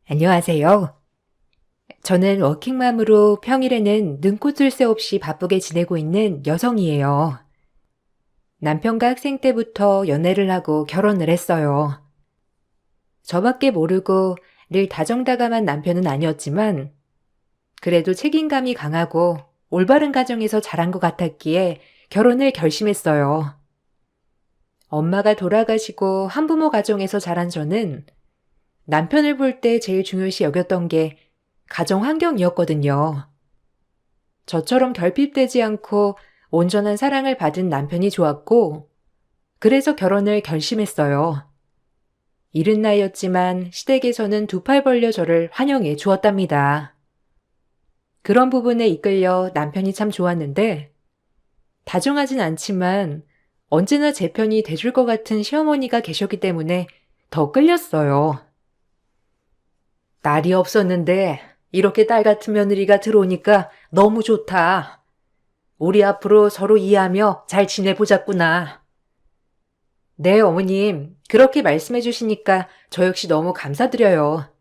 안녕하세요. 저는 워킹맘으로 평일에는 눈꽃을 새 없이 바쁘게 지내고 있는 여성이에요. 남편과 학생 때부터 연애를 하고 결혼을 했어요. 저밖에 모르고 늘 다정다감한 남편은 아니었지만 그래도 책임감이 강하고 올바른 가정에서 자란 것 같았기에 결혼을 결심했어요. 엄마가 돌아가시고 한부모 가정에서 자란 저는 남편을 볼 때 제일 중요시 여겼던 게 가정 환경이었거든요. 저처럼 결핍되지 않고 온전한 사랑을 받은 남편이 좋았고, 그래서 결혼을 결심했어요. 이른 나이였지만 시댁에서는 두 팔 벌려 저를 환영해 주었답니다. 그런 부분에 이끌려 남편이 참 좋았는데, 다정하진 않지만 언제나 제 편이 돼줄 것 같은 시어머니가 계셨기 때문에 더 끌렸어요. 딸이 없었는데 이렇게 딸 같은 며느리가 들어오니까 너무 좋다. 우리 앞으로 서로 이해하며 잘 지내보자꾸나. 네, 어머님. 그렇게 말씀해 주시니까 저 역시 너무 감사드려요.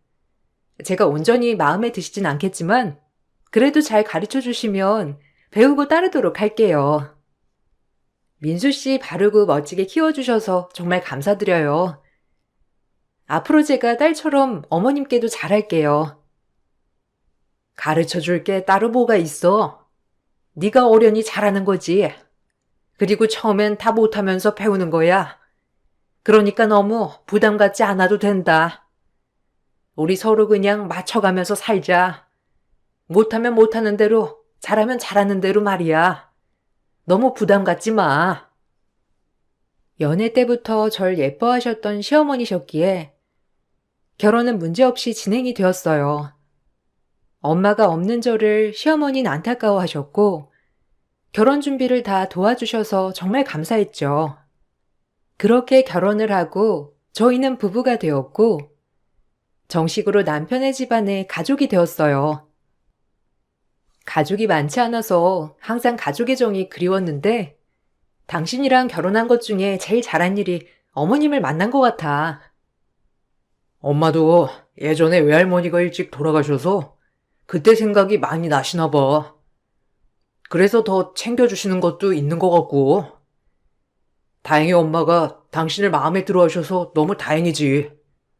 제가 온전히 마음에 드시진 않겠지만 그래도 잘 가르쳐 주시면 배우고 따르도록 할게요. 민수 씨 바르고 멋지게 키워주셔서 정말 감사드려요. 앞으로 제가 딸처럼 어머님께도 잘할게요. 가르쳐 줄 게 따로 뭐가 있어. 네가 어련히 잘하는 거지. 그리고 처음엔 다 못하면서 배우는 거야. 그러니까 너무 부담 갖지 않아도 된다. 우리 서로 그냥 맞춰가면서 살자. 못하면 못하는 대로, 잘하면 잘하는 대로 말이야. 너무 부담 갖지 마. 연애 때부터 절 예뻐하셨던 시어머니셨기에 결혼은 문제없이 진행이 되었어요. 엄마가 없는 저를 시어머니는 안타까워하셨고 결혼 준비를 다 도와주셔서 정말 감사했죠. 그렇게 결혼을 하고 저희는 부부가 되었고 정식으로 남편의 집안에 가족이 되었어요. 가족이 많지 않아서 항상 가족의 정이 그리웠는데 당신이랑 결혼한 것 중에 제일 잘한 일이 어머님을 만난 것 같아. 엄마도 예전에 외할머니가 일찍 돌아가셔서 그때 생각이 많이 나시나 봐. 그래서 더 챙겨주시는 것도 있는 것 같고. 다행히 엄마가 당신을 마음에 들어 하셔서 너무 다행이지.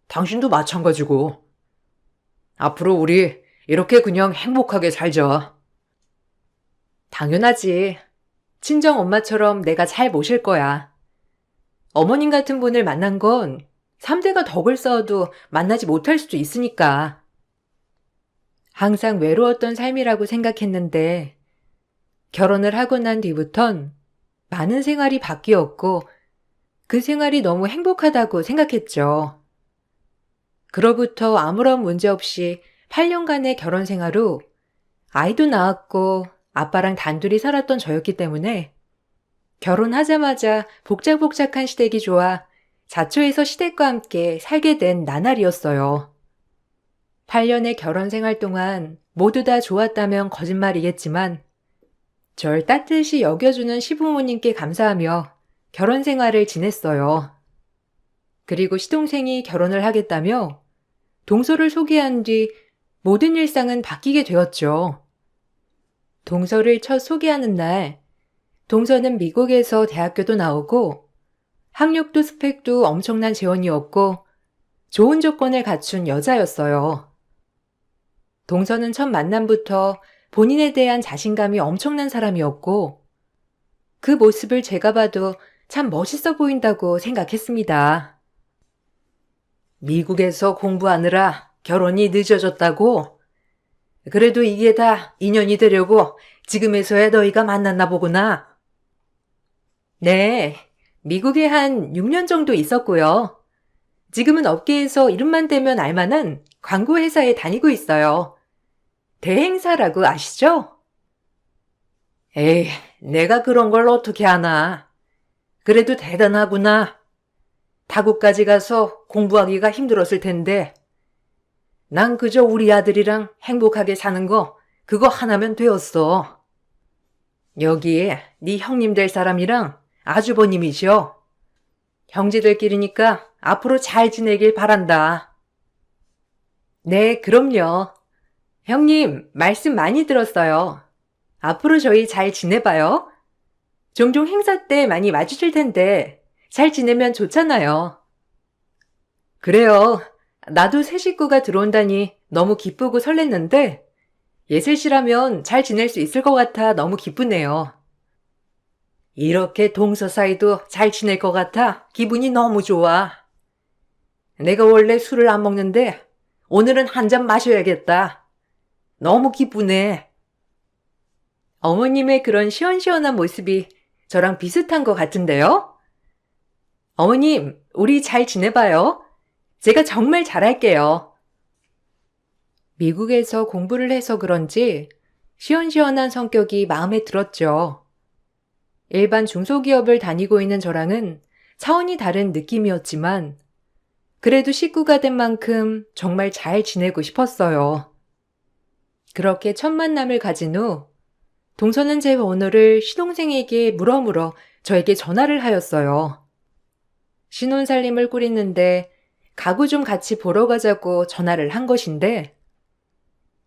당신도 마찬가지고. 앞으로 우리 이렇게 그냥 행복하게 살자. 당연하지. 친정 엄마처럼 내가 잘 모실 거야. 어머님 같은 분을 만난 건 3대가 덕을 쌓아도 만나지 못할 수도 있으니까. 항상 외로웠던 삶이라고 생각했는데 결혼을 하고 난 뒤부턴 많은 생활이 바뀌었고 그 생활이 너무 행복하다고 생각했죠. 그로부터 아무런 문제 없이 8년간의 결혼 생활 후 아이도 낳았고 아빠랑 단둘이 살았던 저였기 때문에 결혼하자마자 복작복작한 시댁이 좋아 자초해서 시댁과 함께 살게 된 나날이었어요. 8년의 결혼 생활 동안 모두 다 좋았다면 거짓말이겠지만 절 따뜻이 여겨주는 시부모님께 감사하며 결혼 생활을 지냈어요. 그리고 시동생이 결혼을 하겠다며 동서를 소개한 뒤 모든 일상은 바뀌게 되었죠. 동서를 첫 소개하는 날, 동서는 미국에서 대학교도 나오고 학력도 스펙도 엄청난 재원이었고 좋은 조건을 갖춘 여자였어요. 동서는 첫 만남부터 본인에 대한 자신감이 엄청난 사람이었고 그 모습을 제가 봐도 참 멋있어 보인다고 생각했습니다. 미국에서 공부하느라 결혼이 늦어졌다고? 그래도 이게 다 인연이 되려고 지금에서야 너희가 만났나 보구나. 네, 미국에 한 6년 정도 있었고요. 지금은 업계에서 이름만 대면 알만한 광고 회사에 다니고 있어요. 대행사라고 아시죠? 에이, 내가 그런 걸 어떻게 아나. 그래도 대단하구나. 타국까지 가서 공부하기가 힘들었을 텐데. 난 그저 우리 아들이랑 행복하게 사는 거 그거 하나면 되었어. 여기에 네 형님 될 사람이랑 아주버님이셔. 형제들끼리니까 앞으로 잘 지내길 바란다. 네, 그럼요. 형님, 말씀 많이 들었어요. 앞으로 저희 잘 지내봐요. 종종 행사 때 많이 마주칠 텐데 잘 지내면 좋잖아요. 그래요. 나도 새 식구가 들어온다니 너무 기쁘고 설렜는데 예슬 씨라면 잘 지낼 수 있을 것 같아 너무 기쁘네요. 이렇게 동서 사이도 잘 지낼 것 같아 기분이 너무 좋아. 내가 원래 술을 안 먹는데 오늘은 한 잔 마셔야겠다. 너무 기쁘네. 어머님의 그런 시원시원한 모습이 저랑 비슷한 것 같은데요? 어머님, 우리 잘 지내봐요. 제가 정말 잘할게요. 미국에서 공부를 해서 그런지 시원시원한 성격이 마음에 들었죠. 일반 중소기업을 다니고 있는 저랑은 차원이 다른 느낌이었지만 그래도 식구가 된 만큼 정말 잘 지내고 싶었어요. 그렇게 첫 만남을 가진 후 동서는 제 번호를 시동생에게 물어물어 저에게 전화를 하였어요. 신혼살림을 꾸리는데 가구 좀 같이 보러 가자고 전화를 한 것인데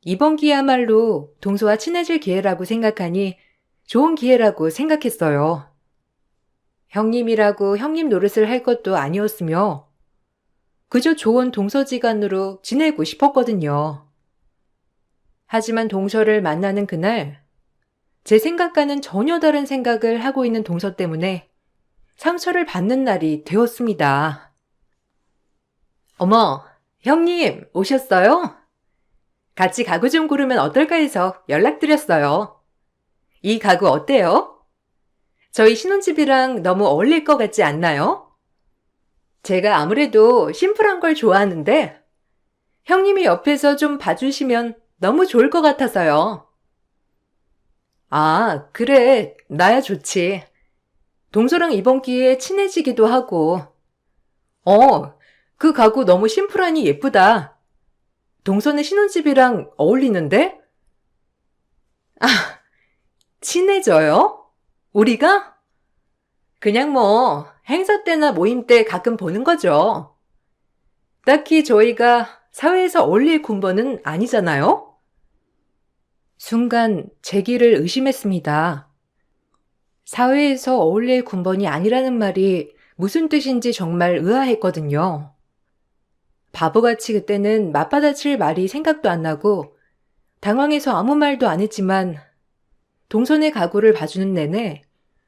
이번 기회야말로 동서와 친해질 기회라고 생각하니 좋은 기회라고 생각했어요. 형님이라고 형님 노릇을 할 것도 아니었으며 그저 좋은 동서지간으로 지내고 싶었거든요. 하지만 동서를 만나는 그날 제 생각과는 전혀 다른 생각을 하고 있는 동서 때문에 상처를 받는 날이 되었습니다. 어머, 형님 오셨어요? 같이 가구 좀 고르면 어떨까 해서 연락드렸어요. 이 가구 어때요? 저희 신혼집이랑 너무 어울릴 것 같지 않나요? 제가 아무래도 심플한 걸 좋아하는데 형님이 옆에서 좀 봐주시면 너무 좋을 것 같아서요. 아, 그래. 나야 좋지. 동서랑 이번 기회에 친해지기도 하고. 그 가구 너무 심플하니 예쁘다. 동서는 신혼집이랑 어울리는데? 아, 친해져요? 우리가? 그냥 뭐 행사 때나 모임 때 가끔 보는 거죠. 딱히 저희가 사회에서 어울릴 군번은 아니잖아요? 순간 제 길을 의심했습니다. 사회에서 어울릴 군번이 아니라는 말이 무슨 뜻인지 정말 의아했거든요. 바보같이 그때는 맞받아칠 말이 생각도 안 나고 당황해서 아무 말도 안 했지만 동선의 가구를 봐주는 내내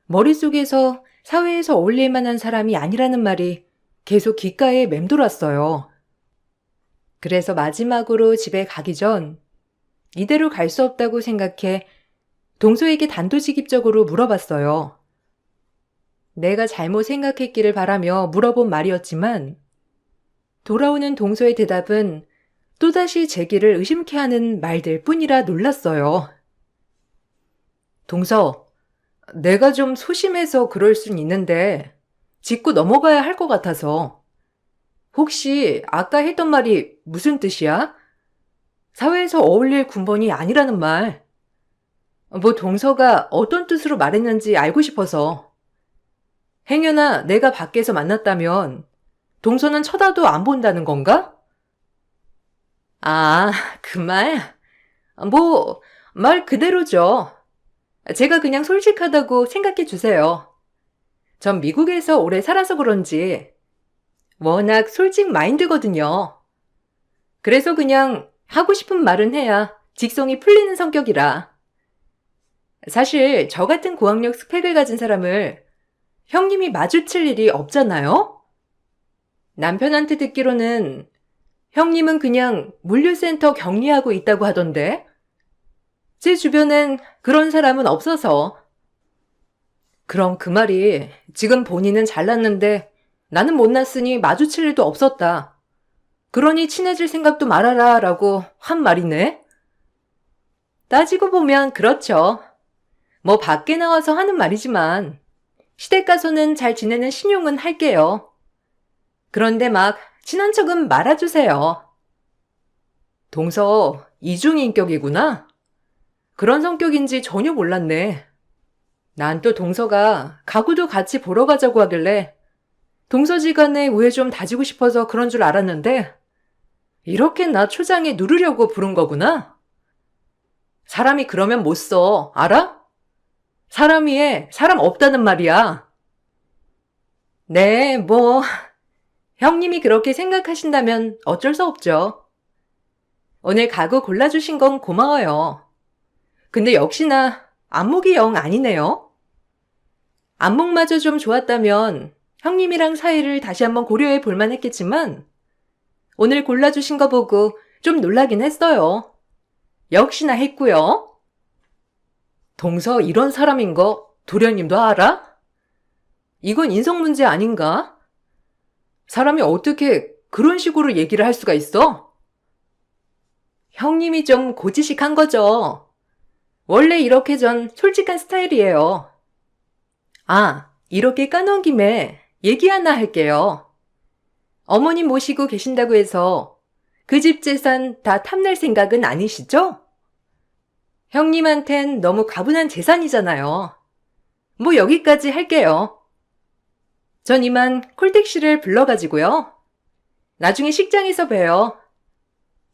머릿속에서 사회에서 어울릴 만한 사람이 아니라는 말이 계속 귓가에 맴돌았어요. 그래서 마지막으로 집에 가기 전 이대로 갈 수 없다고 생각해 동서에게 단도직입적으로 물어봤어요. 내가 잘못 생각했기를 바라며 물어본 말이었지만 돌아오는 동서의 대답은 또다시 제 길을 의심케 하는 말들 뿐이라 놀랐어요. 동서, 내가 좀 소심해서 그럴 순 있는데 짚고 넘어가야 할 것 같아서. 혹시 아까 했던 말이 무슨 뜻이야? 사회에서 어울릴 군번이 아니라는 말. 뭐 동서가 어떤 뜻으로 말했는지 알고 싶어서. 행여나 내가 밖에서 만났다면 동서는 쳐다도 안 본다는 건가? 아, 그 말? 뭐, 말 그대로죠. 제가 그냥 솔직하다고 생각해 주세요. 전 미국에서 오래 살아서 그런지 워낙 솔직 마인드거든요. 그래서 그냥 하고 싶은 말은 해야 직성이 풀리는 성격이라. 사실 저 같은 고학력 스펙을 가진 사람을 형님이 마주칠 일이 없잖아요? 남편한테 듣기로는 형님은 그냥 물류센터 격리하고 있다고 하던데 제 주변엔 그런 사람은 없어서. 그럼 그 말이 지금 본인은 잘났는데 나는 못났으니 마주칠 일도 없었다. 그러니 친해질 생각도 말아라 라고 한 말이네. 따지고 보면 그렇죠. 뭐 밖에 나와서 하는 말이지만 시댁 가서는 잘 지내는 신용은 할게요. 그런데 막 친한 척은 말아주세요. 동서 이중인격이구나. 그런 성격인지 전혀 몰랐네. 난 또 동서가 가구도 같이 보러 가자고 하길래 동서지간에 우애 좀 다지고 싶어서 그런 줄 알았는데 이렇게 나 초장에 누르려고 부른 거구나? 사람이 그러면 못 써, 알아? 사람 위에 사람 없다는 말이야. 네, 형님이 그렇게 생각하신다면 어쩔 수 없죠. 오늘 가구 골라주신 건 고마워요. 근데 역시나 안목이 영 아니네요. 안목마저 좀 좋았다면 형님이랑 사이를 다시 한번 고려해 볼만 했겠지만 오늘 골라주신 거 보고 좀 놀라긴 했어요. 역시나 했고요. 동서 이런 사람인 거 도련님도 알아? 이건 인성 문제 아닌가? 사람이 어떻게 그런 식으로 얘기를 할 수가 있어? 형님이 좀 고지식한 거죠. 원래 이렇게 전 솔직한 스타일이에요. 아, 이렇게 까놓은 김에 얘기 하나 할게요. 어머님 모시고 계신다고 해서 그 집 재산 다 탐낼 생각은 아니시죠? 형님한텐 너무 가분한 재산이잖아요. 뭐 여기까지 할게요. 전 이만 콜택시를 불러가지고요. 나중에 식장에서 봬요.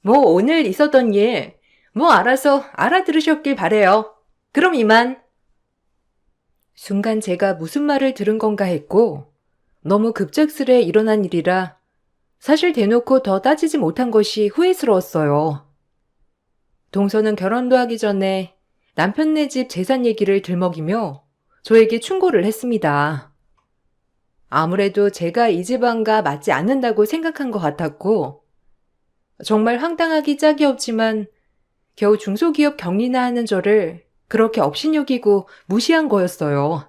뭐 오늘 있었던 일, 뭐 알아서 알아들으셨길 바래요. 그럼 이만. 순간 제가 무슨 말을 들은 건가 했고 너무 급작스레 일어난 일이라 사실 대놓고 더 따지지 못한 것이 후회스러웠어요. 동서는 결혼도 하기 전에 남편네 집 재산 얘기를 들먹이며 저에게 충고를 했습니다. 아무래도 제가 이 집안과 맞지 않는다고 생각한 것 같았고 정말 황당하기 짝이 없지만 겨우 중소기업 격리나 하는 저를 그렇게 업신여기고 무시한 거였어요.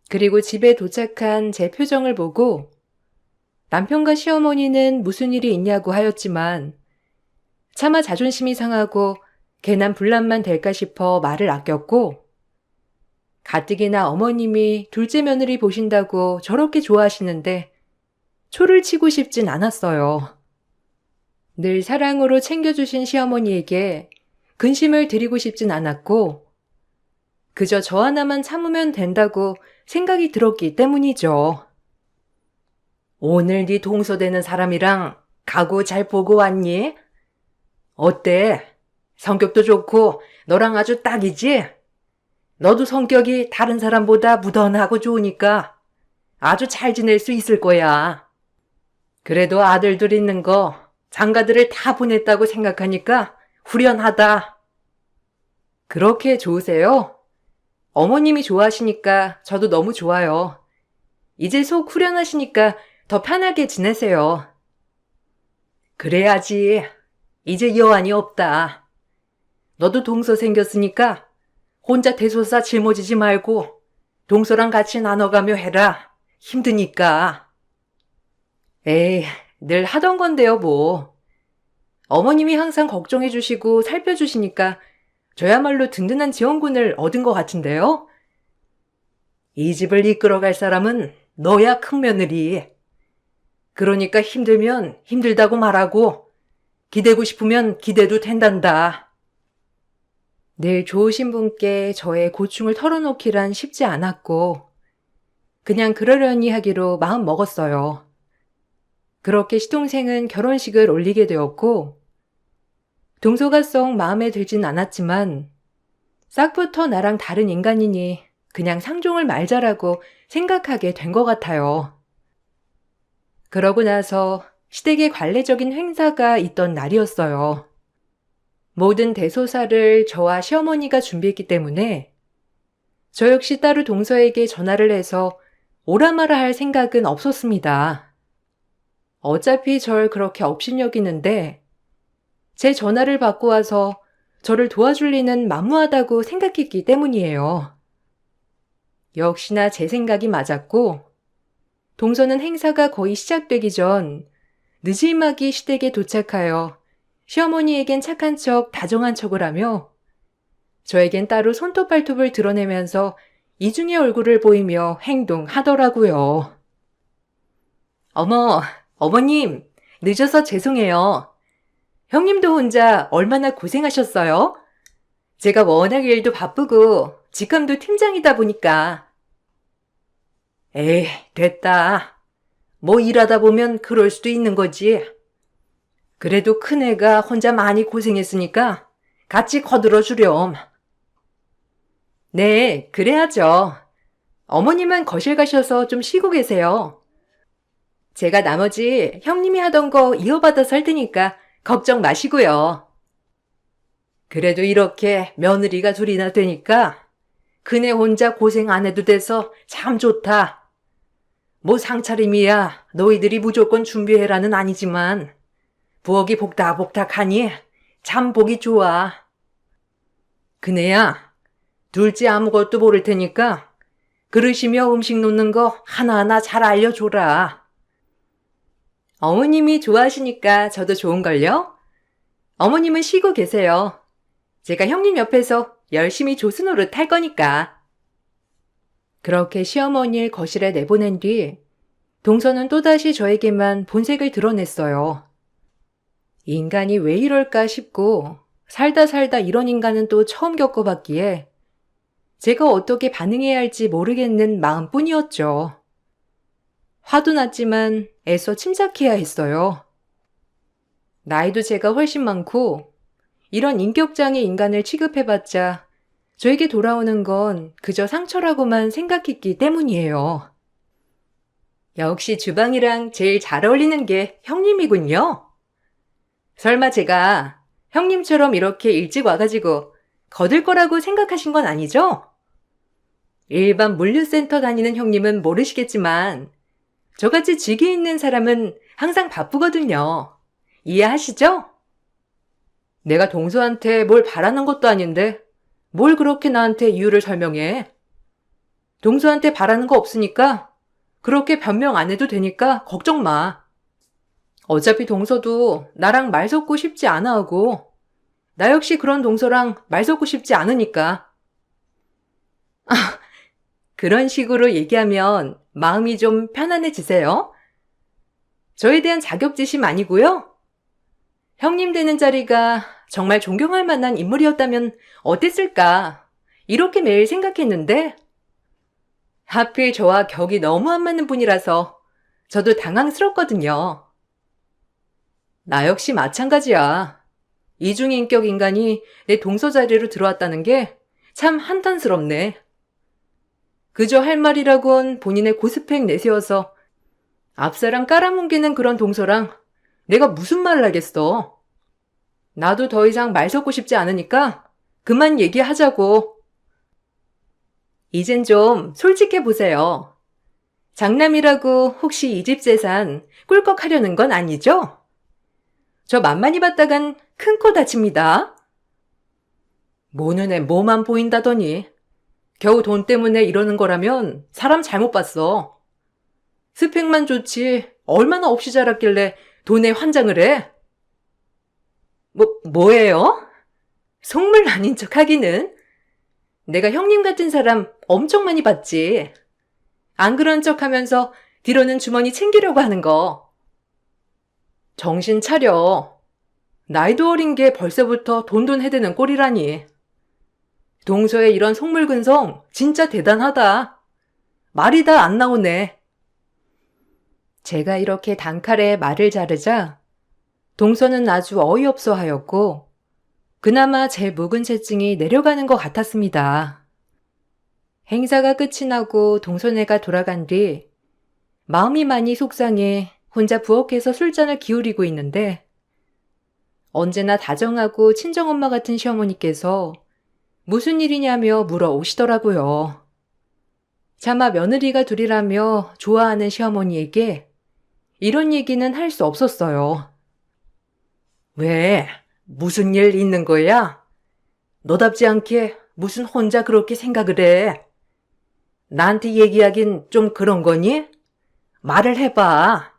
그리고 집에 도착한 제 표정을 보고 남편과 시어머니는 무슨 일이 있냐고 하였지만 차마 자존심이 상하고 괜한 분란만 될까 싶어 말을 아꼈고 가뜩이나 어머님이 둘째 며느리 보신다고 저렇게 좋아하시는데 초를 치고 싶진 않았어요. 늘 사랑으로 챙겨주신 시어머니에게 근심을 드리고 싶진 않았고 그저 저 하나만 참으면 된다고 생각이 들었기 때문이죠. 오늘 네 동서되는 사람이랑 가구 잘 보고 왔니? 어때? 성격도 좋고 너랑 아주 딱이지? 너도 성격이 다른 사람보다 무던하고 좋으니까 아주 잘 지낼 수 있을 거야. 그래도 아들들 있는 거 장가들을 다 보냈다고 생각하니까 후련하다. 그렇게 좋으세요? 어머님이 좋아하시니까 저도 너무 좋아요. 이제 속 후련하시니까 더 편하게 지내세요. 그래야지. 이제 여한이 없다. 너도 동서 생겼으니까 혼자 대소사 짊어지지 말고 동서랑 같이 나눠가며 해라. 힘드니까. 에이, 늘 하던 건데요, 뭐. 어머님이 항상 걱정해 주시고 살펴주시니까 저야말로 든든한 지원군을 얻은 것 같은데요. 이 집을 이끌어갈 사람은 너야 큰며느리. 그러니까 힘들면 힘들다고 말하고 기대고 싶으면 기대도 된단다. 늘 좋으신 분께 저의 고충을 털어놓기란 쉽지 않았고 그냥 그러려니 하기로 마음 먹었어요. 그렇게 시동생은 결혼식을 올리게 되었고 동서가 썩 마음에 들진 않았지만 싹부터 나랑 다른 인간이니 그냥 상종을 말자라고 생각하게 된 것 같아요. 그러고 나서 시댁에 관례적인 행사가 있던 날이었어요. 모든 대소사를 저와 시어머니가 준비했기 때문에 저 역시 따로 동서에게 전화를 해서 오라 마라 할 생각은 없었습니다. 어차피 절 그렇게 업신여기는데 제 전화를 받고 와서 저를 도와줄 리는 만무하다고 생각했기 때문이에요. 역시나 제 생각이 맞았고 동서는 행사가 거의 시작되기 전 느지막이 시댁에 도착하여 시어머니에겐 착한 척 다정한 척을 하며 저에겐 따로 손톱 발톱을 드러내면서 이중의 얼굴을 보이며 행동하더라고요. 어머님, 늦어서 죄송해요. 형님도 혼자 얼마나 고생하셨어요? 제가 워낙 일도 바쁘고 직함도 팀장이다 보니까. 에이, 됐다. 뭐 일하다 보면 그럴 수도 있는 거지. 그래도 큰애가 혼자 많이 고생했으니까 같이 거들어 주렴. 네, 그래야죠. 어머님은 거실 가셔서 좀 쉬고 계세요. 제가 나머지 형님이 하던 거 이어받아서 할 테니까 걱정 마시고요. 그래도 이렇게 며느리가 둘이나 되니까 그네 혼자 고생 안 해도 돼서 참 좋다. 뭐 상차림이야 너희들이 무조건 준비해라는 아니지만 부엌이 복닥복닥하니 참 보기 좋아. 그네야, 둘째 아무것도 모를 테니까 그릇이며 음식 놓는 거 하나하나 잘 알려줘라. 어머님이 좋아하시니까 저도 좋은걸요? 어머님은 쉬고 계세요. 제가 형님 옆에서 열심히 조수노릇 할 거니까. 그렇게 시어머니를 거실에 내보낸 뒤 동서는 또다시 저에게만 본색을 드러냈어요. 인간이 왜 이럴까 싶고 살다 살다 이런 인간은 또 처음 겪어봤기에 제가 어떻게 반응해야 할지 모르겠는 마음뿐이었죠. 화도 났지만 애써 침착해야 했어요. 나이도 제가 훨씬 많고 이런 인격장애 인간을 취급해봤자 저에게 돌아오는 건 그저 상처라고만 생각했기 때문이에요. 역시 주방이랑 제일 잘 어울리는 게 형님이군요. 설마 제가 형님처럼 이렇게 일찍 와가지고 거들 거라고 생각하신 건 아니죠? 일반 물류센터 다니는 형님은 모르시겠지만 저같이 직위 있는 사람은 항상 바쁘거든요. 이해하시죠? 내가 동서한테 뭘 바라는 것도 아닌데 뭘 그렇게 나한테 이유를 설명해? 동서한테 바라는 거 없으니까 그렇게 변명 안 해도 되니까 걱정 마. 어차피 동서도 나랑 말 섞고 싶지 않아 하고 나 역시 그런 동서랑 말 섞고 싶지 않으니까. 그런 식으로 얘기하면 마음이 좀 편안해지세요? 저에 대한 자격지심 아니고요. 형님 되는 자리가 정말 존경할 만한 인물이었다면 어땠을까? 이렇게 매일 생각했는데 하필 저와 격이 너무 안 맞는 분이라서 저도 당황스럽거든요. 나 역시 마찬가지야. 이중인격 인간이 내 동서 자리로 들어왔다는 게 참 한탄스럽네. 그저 할 말이라곤 본인의 고스펙 내세워서 앞사람 깔아뭉개는 그런 동서랑 내가 무슨 말을 하겠어. 나도 더 이상 말 섞고 싶지 않으니까 그만 얘기하자고. 이젠 좀 솔직해 보세요. 장남이라고 혹시 이 집 재산 꿀꺽하려는 건 아니죠? 저 만만히 봤다간 큰 코 다칩니다. 뭐 눈에 뭐만 보인다더니 겨우 돈 때문에 이러는 거라면 사람 잘못 봤어. 스펙만 좋지 얼마나 없이 자랐길래 돈에 환장을 해? 뭐예요? 속물 아닌 척 하기는? 내가 형님 같은 사람 엄청 많이 봤지. 안 그런 척 하면서 뒤로는 주머니 챙기려고 하는 거. 정신 차려. 나이도 어린 게 벌써부터 돈돈 해대는 꼴이라니. 동서의 이런 속물근성 진짜 대단하다. 말이 다 안 나오네. 제가 이렇게 단칼에 말을 자르자 동서는 아주 어이없어 하였고 그나마 제 묵은 채증이 내려가는 것 같았습니다. 행사가 끝이 나고 동서네가 돌아간 뒤 마음이 많이 속상해 혼자 부엌에서 술잔을 기울이고 있는데 언제나 다정하고 친정엄마 같은 시어머니께서 무슨 일이냐며 물어오시더라고요. 차마 며느리가 둘이라며 좋아하는 시어머니에게 이런 얘기는 할 수 없었어요. 왜? 무슨 일 있는 거야? 너답지 않게 무슨 혼자 그렇게 생각을 해? 나한테 얘기하긴 좀 그런 거니? 말을 해봐.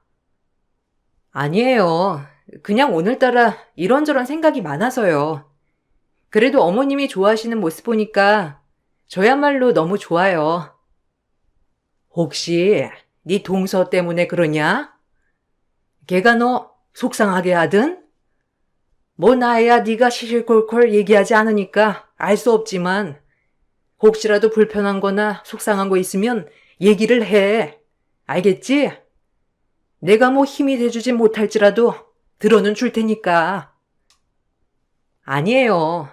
아니에요. 그냥 오늘따라 이런저런 생각이 많아서요. 그래도 어머님이 좋아하시는 모습 보니까 저야말로 너무 좋아요. 혹시 네 동서 때문에 그러냐? 걔가 너 속상하게 하든? 뭐 나야 네가 시실콜콜 얘기하지 않으니까 알 수 없지만 혹시라도 불편한 거나 속상한 거 있으면 얘기를 해. 알겠지? 내가 뭐 힘이 돼주지 못할지라도 들어는 줄 테니까. 아니에요.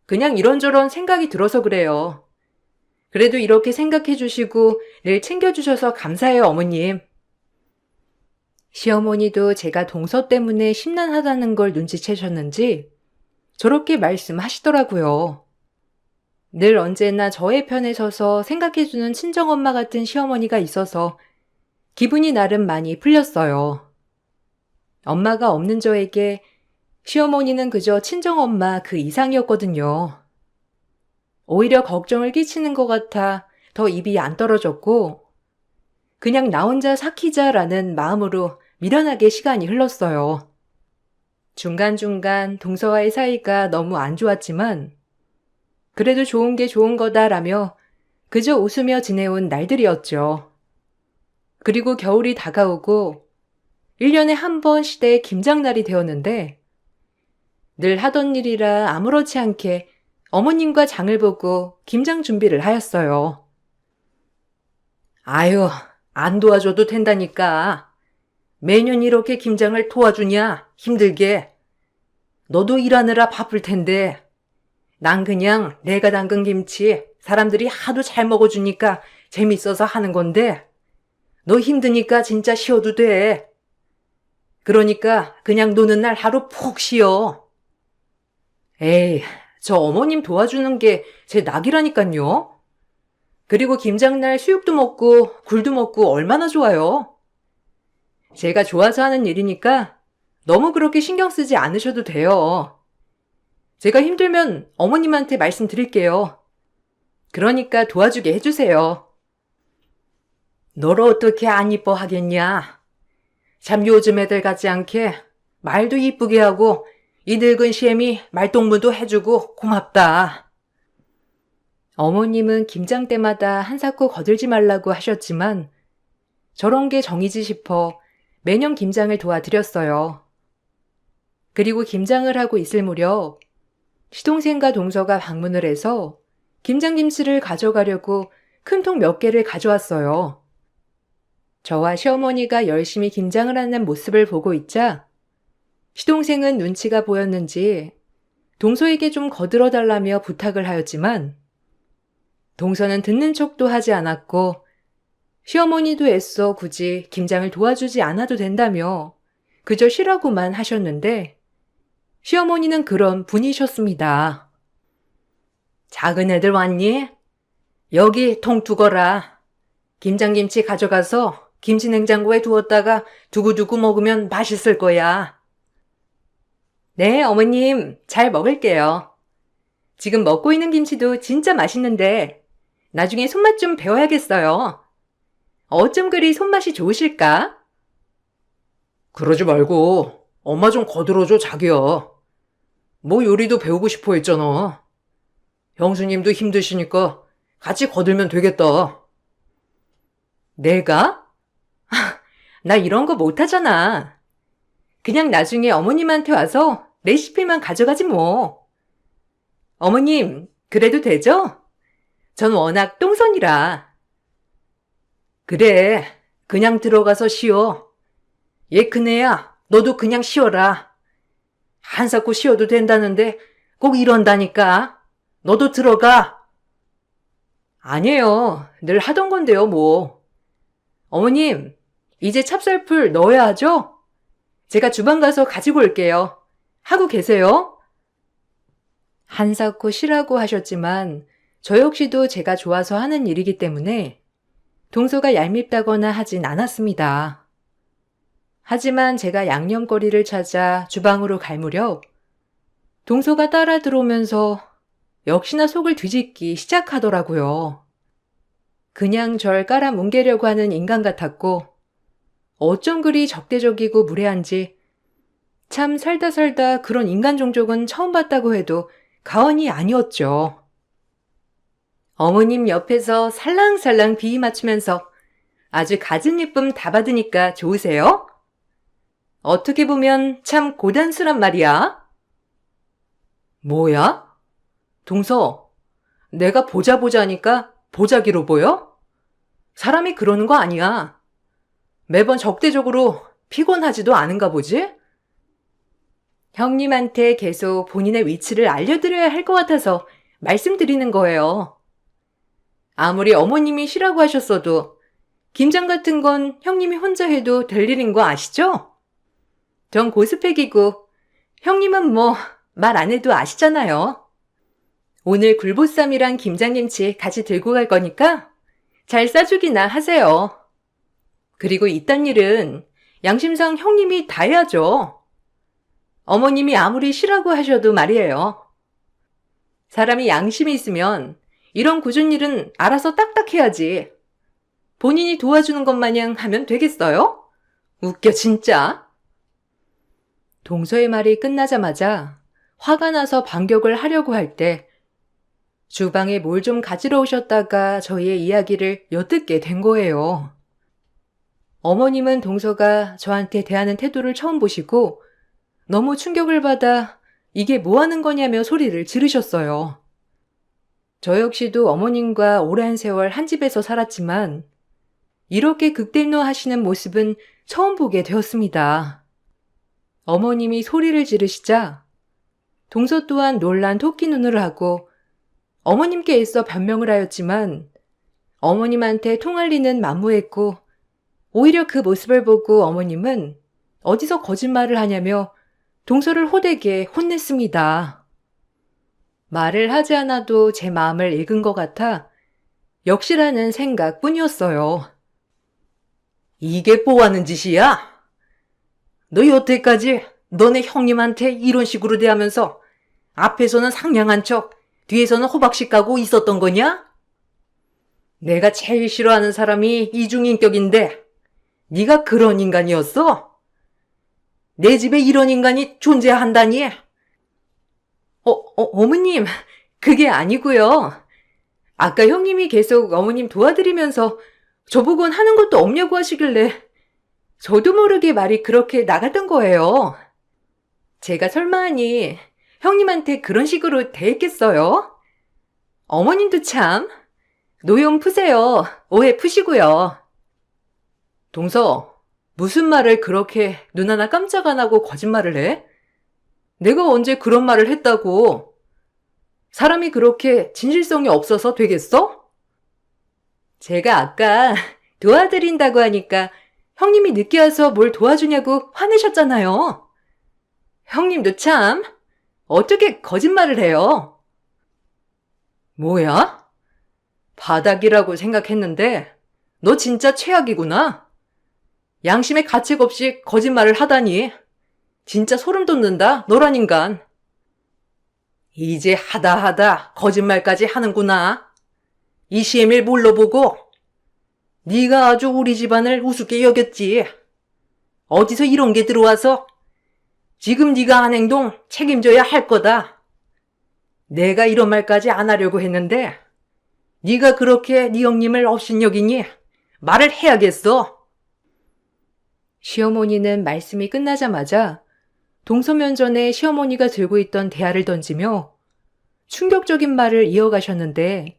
그냥 이런저런 생각이 들어서 그래요. 그래도 이렇게 생각해 주시고 늘 챙겨주셔서 감사해요, 어머님. 시어머니도 제가 동서 때문에 심란하다는 걸 눈치채셨는지 저렇게 말씀하시더라고요. 늘 언제나 저의 편에 서서 생각해주는 친정엄마 같은 시어머니가 있어서 기분이 나름 많이 풀렸어요. 엄마가 없는 저에게 시어머니는 그저 친정엄마 그 이상이었거든요. 오히려 걱정을 끼치는 것 같아 더 입이 안 떨어졌고 그냥 나 혼자 삭히자라는 마음으로 미련하게 시간이 흘렀어요. 중간중간 동서와의 사이가 너무 안 좋았지만 그래도 좋은 게 좋은 거다라며 그저 웃으며 지내온 날들이었죠. 그리고 겨울이 다가오고 1년에 한 번 시대의 김장날이 되었는데 늘 하던 일이라 아무렇지 않게 어머님과 장을 보고 김장 준비를 하였어요. 아유, 안 도와줘도 된다니까. 매년 이렇게 김장을 도와주냐, 힘들게. 너도 일하느라 바쁠 텐데. 난 그냥 내가 담근 김치 사람들이 하도 잘 먹어주니까 재밌어서 하는 건데 너 힘드니까 진짜 쉬어도 돼. 그러니까 그냥 노는 날 하루 푹 쉬어. 에이, 저 어머님 도와주는 게 제 낙이라니깐요. 그리고 김장날 수육도 먹고 굴도 먹고 얼마나 좋아요. 제가 좋아서 하는 일이니까 너무 그렇게 신경 쓰지 않으셔도 돼요. 제가 힘들면 어머님한테 말씀드릴게요. 그러니까 도와주게 해주세요. 너를 어떻게 안 이뻐 하겠냐. 참 요즘 애들 같지 않게 말도 이쁘게 하고 이 늙은 시엠이 말동무도 해주고 고맙다. 어머님은 김장 때마다 한사코 거들지 말라고 하셨지만 저런 게 정이지 싶어 매년 김장을 도와드렸어요. 그리고 김장을 하고 있을 무렵 시동생과 동서가 방문을 해서 김장김치를 가져가려고 큰 통 몇 개를 가져왔어요. 저와 시어머니가 열심히 김장을 하는 모습을 보고 있자 시동생은 눈치가 보였는지 동서에게 좀 거들어달라며 부탁을 하였지만 동서는 듣는 척도 하지 않았고 시어머니도 애써 굳이 김장을 도와주지 않아도 된다며 그저 쉬라고만 하셨는데 시어머니는 그런 분이셨습니다. 작은 애들 왔니? 여기 통 두거라. 김장김치 가져가서 김치냉장고에 두었다가 두고두고 먹으면 맛있을 거야. 네, 어머님, 잘 먹을게요. 지금 먹고 있는 김치도 진짜 맛있는데 나중에 손맛 좀 배워야겠어요. 어쩜 그리 손맛이 좋으실까? 그러지 말고 엄마 좀 거들어줘, 자기야. 뭐 요리도 배우고 싶어 했잖아. 형수님도 힘드시니까 같이 거들면 되겠다. 내가? 나 이런 거 못하잖아. 그냥 나중에 어머님한테 와서 레시피만 가져가지 뭐. 어머님, 그래도 되죠? 전 워낙 똥손이라. 그래, 그냥 들어가서 쉬어. 얘 큰애야, 너도 그냥 쉬어라. 한사코 쉬어도 된다는데 꼭 이런다니까. 너도 들어가. 아니에요. 늘 하던 건데요, 뭐. 어머님, 이제 찹쌀풀 넣어야 하죠? 제가 주방 가서 가지고 올게요. 하고 계세요? 한사코 쉬라고 하셨지만 저 역시도 제가 좋아서 하는 일이기 때문에 동서가 얄밉다거나 하진 않았습니다. 하지만 제가 양념거리를 찾아 주방으로 갈 무렵 동서가 따라 들어오면서 역시나 속을 뒤집기 시작하더라고요. 그냥 절 깔아뭉개려고 하는 인간 같았고 어쩜 그리 적대적이고 무례한지 참 살다 그런 인간 종족은 처음 봤다고 해도 과언이 아니었죠. 어머님 옆에서 살랑살랑 비위 맞추면서 아주 갖은 예쁨 다 받으니까 좋으세요? 어떻게 보면 참 고단수란 말이야. 뭐야? 동서, 내가 보자니까 보자기로 보여? 사람이 그러는 거 아니야. 매번 적대적으로 피곤하지도 않은가 보지? 형님한테 계속 본인의 위치를 알려드려야 할 것 같아서 말씀드리는 거예요. 아무리 어머님이 쉬라고 하셨어도 김장 같은 건 형님이 혼자 해도 될 일인 거 아시죠? 전 고스펙이고 형님은 뭐 말 안 해도 아시잖아요. 오늘 굴보쌈이랑 김장김치 같이 들고 갈 거니까 잘 싸주기나 하세요. 그리고 이딴 일은 양심상 형님이 다 해야죠. 어머님이 아무리 쉬라고 하셔도 말이에요. 사람이 양심이 있으면 이런 굳은 일은 알아서 딱딱 해야지. 본인이 도와주는 것 마냥 하면 되겠어요? 웃겨 진짜. 동서의 말이 끝나자마자 화가 나서 반격을 하려고 할 때 주방에 뭘 좀 가지러 오셨다가 저희의 이야기를 엿듣게 된 거예요. 어머님은 동서가 저한테 대하는 태도를 처음 보시고 너무 충격을 받아 이게 뭐 하는 거냐며 소리를 지르셨어요. 저 역시도 어머님과 오랜 세월 한 집에서 살았지만 이렇게 극대노하시는 모습은 처음 보게 되었습니다. 어머님이 소리를 지르시자 동서 또한 놀란 토끼 눈을 하고 어머님께 애써 변명을 하였지만 어머님한테 통할 리는 만무했고 오히려 그 모습을 보고 어머님은 어디서 거짓말을 하냐며 동서를 호되게 혼냈습니다. 말을 하지 않아도 제 마음을 읽은 것 같아 역시라는 생각뿐이었어요. 이게 뭐 하는 짓이야? 너 여태까지 너네 형님한테 이런 식으로 대하면서 앞에서는 상냥한 척 뒤에서는 호박씨 까고 있었던 거냐? 내가 제일 싫어하는 사람이 이중인격인데 네가 그런 인간이었어? 내 집에 이런 인간이 존재한다니? 어머님, 그게 아니고요. 아까 형님이 계속 어머님 도와드리면서 저보곤 하는 것도 없냐고 하시길래 저도 모르게 말이 그렇게 나갔던 거예요. 제가 설마 하니 형님한테 그런 식으로 대했겠어요? 어머님도 참, 노용 푸세요. 오해 푸시고요. 동서, 무슨 말을 그렇게 눈 하나 깜짝 안 하고 거짓말을 해? 내가 언제 그런 말을 했다고? 사람이 그렇게 진실성이 없어서 되겠어? 제가 아까 도와드린다고 하니까 형님이 늦게 와서 뭘 도와주냐고 화내셨잖아요. 형님도 참, 어떻게 거짓말을 해요? 뭐야? 바닥이라고 생각했는데 너 진짜 최악이구나. 양심의 가책 없이 거짓말을 하다니. 진짜 소름 돋는다, 너란 인간. 이제 하다 거짓말까지 하는구나. 이 시엠을 뭘로 보고? 네가 아주 우리 집안을 우습게 여겼지. 어디서 이런 게 들어와서? 지금 네가 한 행동 책임져야 할 거다. 내가 이런 말까지 안 하려고 했는데 네가 그렇게 네 형님을 업신여기니 말을 해야겠어. 시어머니는 말씀이 끝나자마자 동서면 전에 시어머니가 들고 있던 대야를 던지며 충격적인 말을 이어가셨는데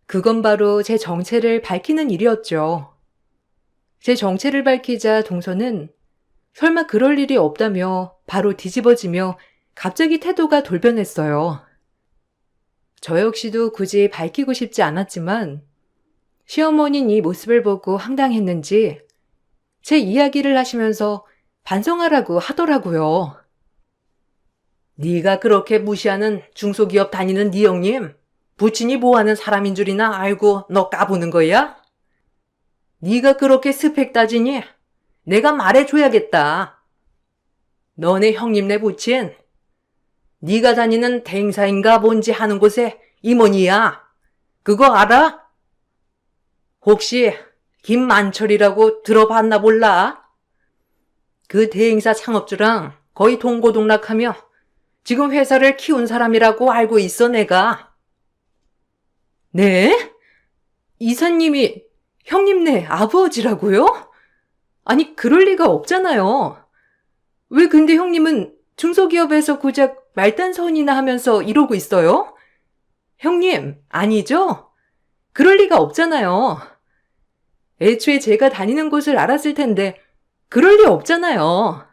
그건 바로 제 정체를 밝히는 일이었죠. 제 정체를 밝히자 동서는 설마 그럴 일이 없다며 바로 뒤집어지며 갑자기 태도가 돌변했어요. 저 역시도 굳이 밝히고 싶지 않았지만 시어머니는 이 모습을 보고 황당했는지 제 이야기를 하시면서 반성하라고 하더라고요. 네가 그렇게 무시하는 중소기업 다니는 네 형님 부친이 뭐하는 사람인 줄이나 알고 너 까부는 거야? 네가 그렇게 스펙 따지니 내가 말해줘야겠다. 너네 형님네 부친 네가 다니는 대행사인가 뭔지 하는 곳에 임원이야. 그거 알아? 혹시 김만철이라고 들어봤나 몰라? 그 대행사 창업주랑 거의 동고동락하며 지금 회사를 키운 사람이라고 알고 있어 내가. 네? 이사님이 형님네 아버지라고요? 아니 그럴 리가 없잖아요. 왜 근데 형님은 중소기업에서 고작 말단선이나 하면서 이러고 있어요? 형님, 아니죠? 그럴 리가 없잖아요. 애초에 제가 다니는 곳을 알았을 텐데 그럴 리 없잖아요.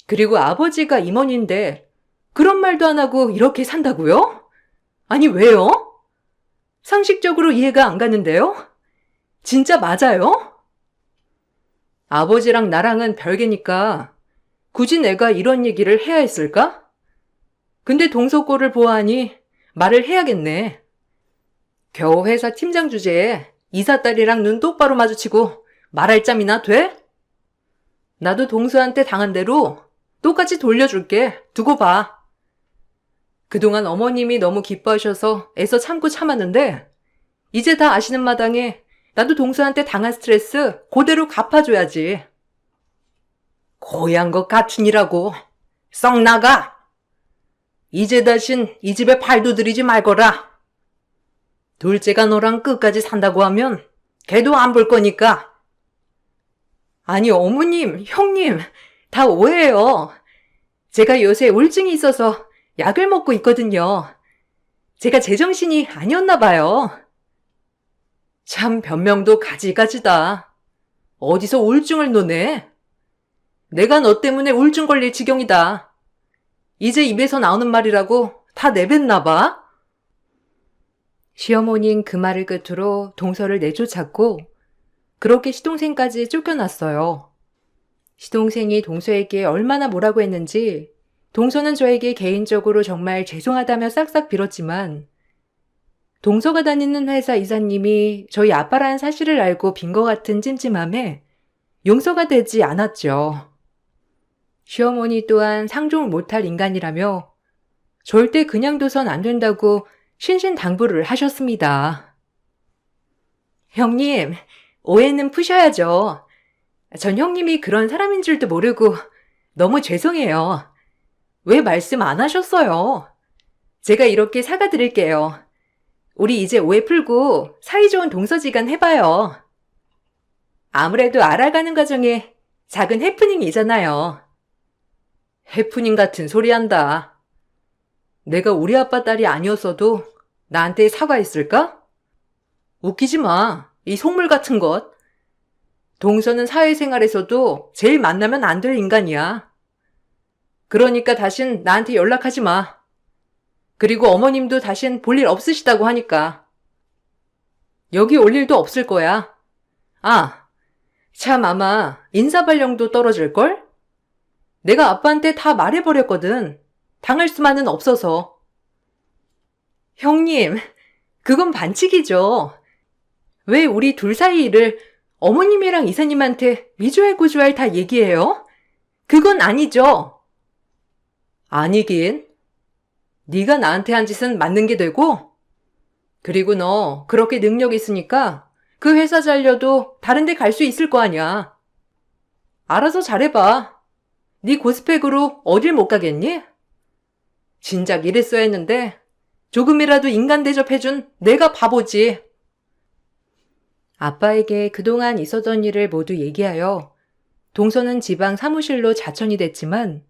그리고 아버지가 임원인데 그런 말도 안 하고 이렇게 산다고요? 아니, 왜요? 상식적으로 이해가 안 가는데요? 진짜 맞아요? 아버지랑 나랑은 별개니까 굳이 내가 이런 얘기를 해야 했을까? 근데 동서 꼴을 보아하니 말을 해야겠네. 겨우 회사 팀장 주제에 이사 딸이랑 눈 똑바로 마주치고 말할 짬이나 돼? 나도 동서한테 당한 대로 똑같이 돌려줄게. 두고 봐. 그동안 어머님이 너무 기뻐하셔서 애써 참고 참았는데 이제 다 아시는 마당에 나도 동서한테 당한 스트레스 그대로 갚아줘야지. 고얀 것 같으니라고. 썩 나가. 이제 다신 이 집에 발도 들이지 말거라. 둘째가 너랑 끝까지 산다고 하면 걔도 안 볼 거니까. 아니, 어머님, 형님, 다 오해예요. 제가 요새 우울증이 있어서 약을 먹고 있거든요. 제가 제정신이 아니었나 봐요. 참 변명도 가지가지다. 어디서 우울증을 노네? 내가 너 때문에 우울증 걸릴 지경이다. 이제 입에서 나오는 말이라고 다 내뱉나 봐. 시어머니는 그 말을 끝으로 동서를 내쫓았고 그렇게 시동생까지 쫓겨났어요. 시동생이 동서에게 얼마나 뭐라고 했는지 동서는 저에게 개인적으로 정말 죄송하다며 싹싹 빌었지만 동서가 다니는 회사 이사님이 저희 아빠라는 사실을 알고 빈 것 같은 찜찜함에 용서가 되지 않았죠. 시어머니 또한 상종을 못할 인간이라며 절대 그냥 둬선 안 된다고 신신당부를 하셨습니다. 형님, 오해는 푸셔야죠. 전 형님이 그런 사람인 줄도 모르고 너무 죄송해요. 왜 말씀 안 하셨어요? 제가 이렇게 사과드릴게요. 우리 이제 오해 풀고 사이좋은 동서지간 해봐요. 아무래도 알아가는 과정에 작은 해프닝이잖아요. 해프닝 같은 소리 한다. 내가 우리 아빠 딸이 아니었어도 나한테 사과했을까? 웃기지 마, 이 속물 같은 것. 동서는 사회생활에서도 제일 만나면 안 될 인간이야. 그러니까 다신 나한테 연락하지 마. 그리고 어머님도 다신 볼 일 없으시다고 하니까. 여기 올 일도 없을 거야. 아, 참 아마 인사발령도 떨어질걸? 내가 아빠한테 다 말해버렸거든. 당할 수만은 없어서. 형님, 그건 반칙이죠. 왜 우리 둘 사이 일을 어머님이랑 이사님한테 미주알고주알 다 얘기해요? 그건 아니죠. 아니긴. 네가 나한테 한 짓은 맞는 게 되고 그리고 너 그렇게 능력 있으니까 그 회사 잘려도 다른 데 갈 수 있을 거 아니야. 알아서 잘해봐. 네 고스펙으로 어딜 못 가겠니? 진작 이랬어야 했는데 조금이라도 인간 대접해준 내가 바보지. 아빠에게 그동안 있었던 일을 모두 얘기하여 동서는 지방 사무실로 자천이 됐지만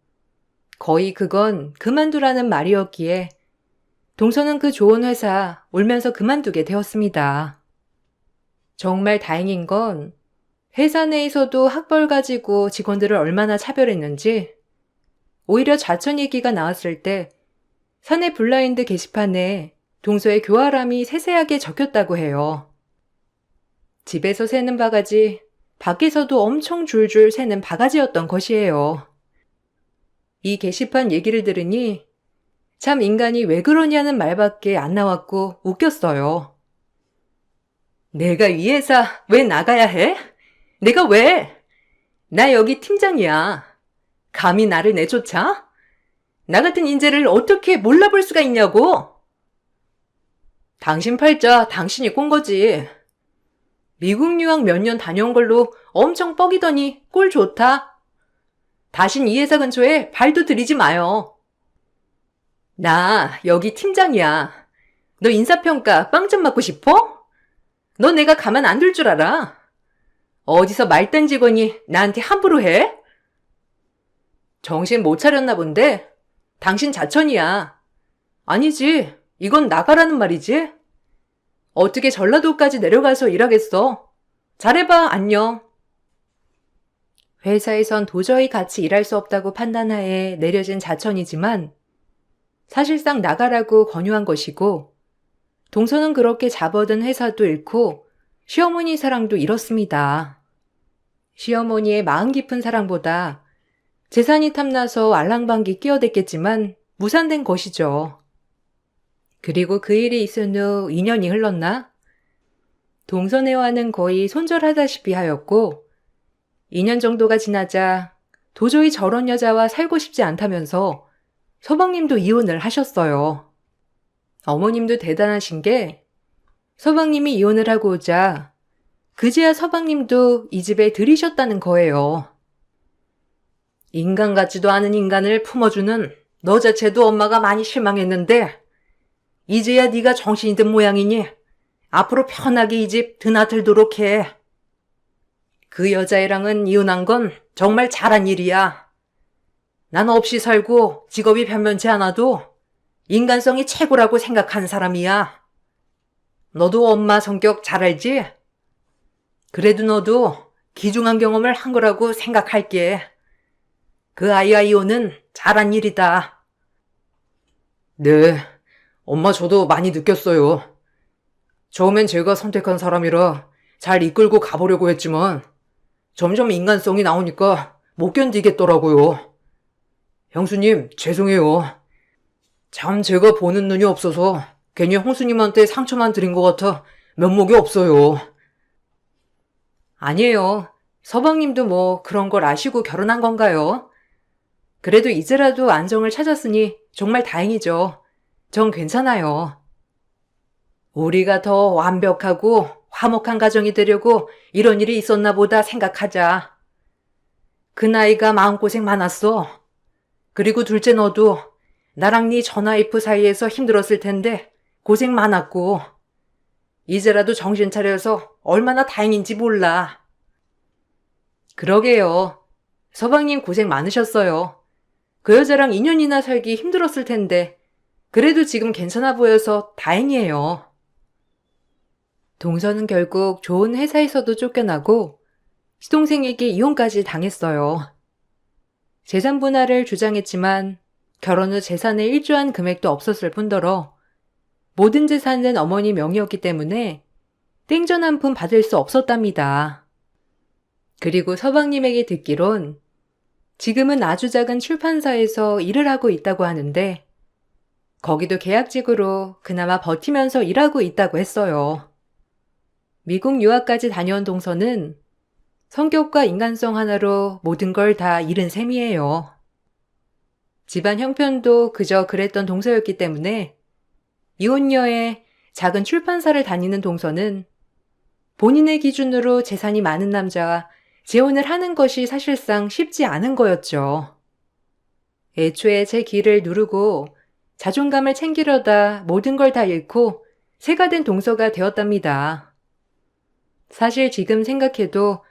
거의 그건 그만두라는 말이었기에 동서는 그 좋은 회사 울면서 그만두게 되었습니다. 정말 다행인 건 회사 내에서도 학벌 가지고 직원들을 얼마나 차별했는지 오히려 자천 얘기가 나왔을 때 사내 블라인드 게시판에 동서의 교활함이 세세하게 적혔다고 해요. 집에서 새는 바가지, 밖에서도 엄청 줄줄 새는 바가지였던 것이에요. 이 게시판 얘기를 들으니 참 인간이 왜 그러냐는 말밖에 안 나왔고 웃겼어요. 내가 이 회사 왜 나가야 해? 내가 왜? 나 여기 팀장이야. 감히 나를 내쫓아? 나 같은 인재를 어떻게 몰라볼 수가 있냐고? 당신 팔자 당신이 꼰 거지. 미국 유학 몇 년 다녀온 걸로 엄청 뻐기더니 꼴 좋다. 다신 이 회사 근처에 발도 들이지 마요. 나 여기 팀장이야. 너 인사평가 빵점 맞고 싶어? 너 내가 가만 안 둘 줄 알아? 어디서 말단 직원이 나한테 함부로 해? 정신 못 차렸나 본데? 당신 자천이야. 아니지, 이건 나가라는 말이지. 어떻게 전라도까지 내려가서 일하겠어? 잘해봐, 안녕. 회사에선 도저히 같이 일할 수 없다고 판단하에 내려진 자천이지만 사실상 나가라고 권유한 것이고 동서는 그렇게 잡아든 회사도 잃고 시어머니 사랑도 잃었습니다. 시어머니의 마음 깊은 사랑보다 재산이 탐나서 알랑방귀 끼어댔겠지만 무산된 것이죠. 그리고 그 일이 있은 후 2년이 흘렀나? 동서네와는 거의 손절하다시피 하였고 2년 정도가 지나자 도저히 저런 여자와 살고 싶지 않다면서 서방님도 이혼을 하셨어요. 어머님도 대단하신 게 서방님이 이혼을 하고 오자 그제야 서방님도 이 집에 들이셨다는 거예요. 인간 같지도 않은 인간을 품어주는 너 자체도 엄마가 많이 실망했는데 이제야 네가 정신이 든 모양이니 앞으로 편하게 이 집 드나들도록 해. 그 여자애랑은 이혼한 건 정말 잘한 일이야. 난 없이 살고 직업이 변변치 않아도 인간성이 최고라고 생각한 사람이야. 너도 엄마 성격 잘 알지? 그래도 너도 귀중한 경험을 한 거라고 생각할게. 그 아이와 이혼은 잘한 일이다. 네, 엄마 저도 많이 느꼈어요. 처음엔 제가 선택한 사람이라 잘 이끌고 가보려고 했지만 점점 인간성이 나오니까 못 견디겠더라고요. 형수님, 죄송해요. 참 제가 보는 눈이 없어서 괜히 형수님한테 상처만 드린 것 같아 면목이 없어요. 아니에요. 서방님도 뭐 그런 걸 아시고 결혼한 건가요? 그래도 이제라도 안정을 찾았으니 정말 다행이죠. 전 괜찮아요. 우리가 더 완벽하고 화목한 가정이 되려고 이런 일이 있었나 보다 생각하자. 그 나이가 마음고생 많았어. 그리고 둘째 너도 나랑 네 전와이프 사이에서 힘들었을 텐데 고생 많았고 이제라도 정신 차려서 얼마나 다행인지 몰라. 그러게요. 서방님 고생 많으셨어요. 그 여자랑 2년이나 살기 힘들었을 텐데 그래도 지금 괜찮아 보여서 다행이에요. 동서는 결국 좋은 회사에서도 쫓겨나고 시동생에게 이혼까지 당했어요. 재산 분할을 주장했지만 결혼 후 재산에 일조한 금액도 없었을 뿐더러 모든 재산은 어머니 명의였기 때문에 땡전 한 푼 받을 수 없었답니다. 그리고 서방님에게 듣기론 지금은 아주 작은 출판사에서 일을 하고 있다고 하는데 거기도 계약직으로 그나마 버티면서 일하고 있다고 했어요. 미국 유학까지 다녀온 동서는 성격과 인간성 하나로 모든 걸 다 잃은 셈이에요. 집안 형편도 그저 그랬던 동서였기 때문에 이혼녀에 작은 출판사를 다니는 동서는 본인의 기준으로 재산이 많은 남자와 재혼을 하는 것이 사실상 쉽지 않은 거였죠. 애초에 제 길을 누르고 자존감을 챙기려다 모든 걸 다 잃고 새가 된 동서가 되었답니다. 사실 지금 생각해도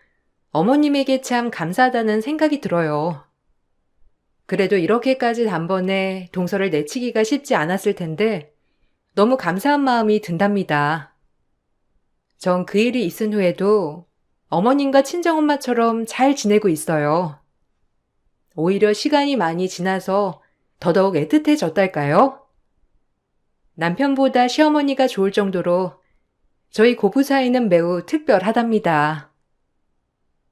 어머님에게 참 감사하다는 생각이 들어요. 그래도 이렇게까지 단번에 동서를 내치기가 쉽지 않았을 텐데 너무 감사한 마음이 든답니다. 전 그 일이 있은 후에도 어머님과 친정엄마처럼 잘 지내고 있어요. 오히려 시간이 많이 지나서 더더욱 애틋해졌달까요? 남편보다 시어머니가 좋을 정도로 저희 고부 사이는 매우 특별하답니다.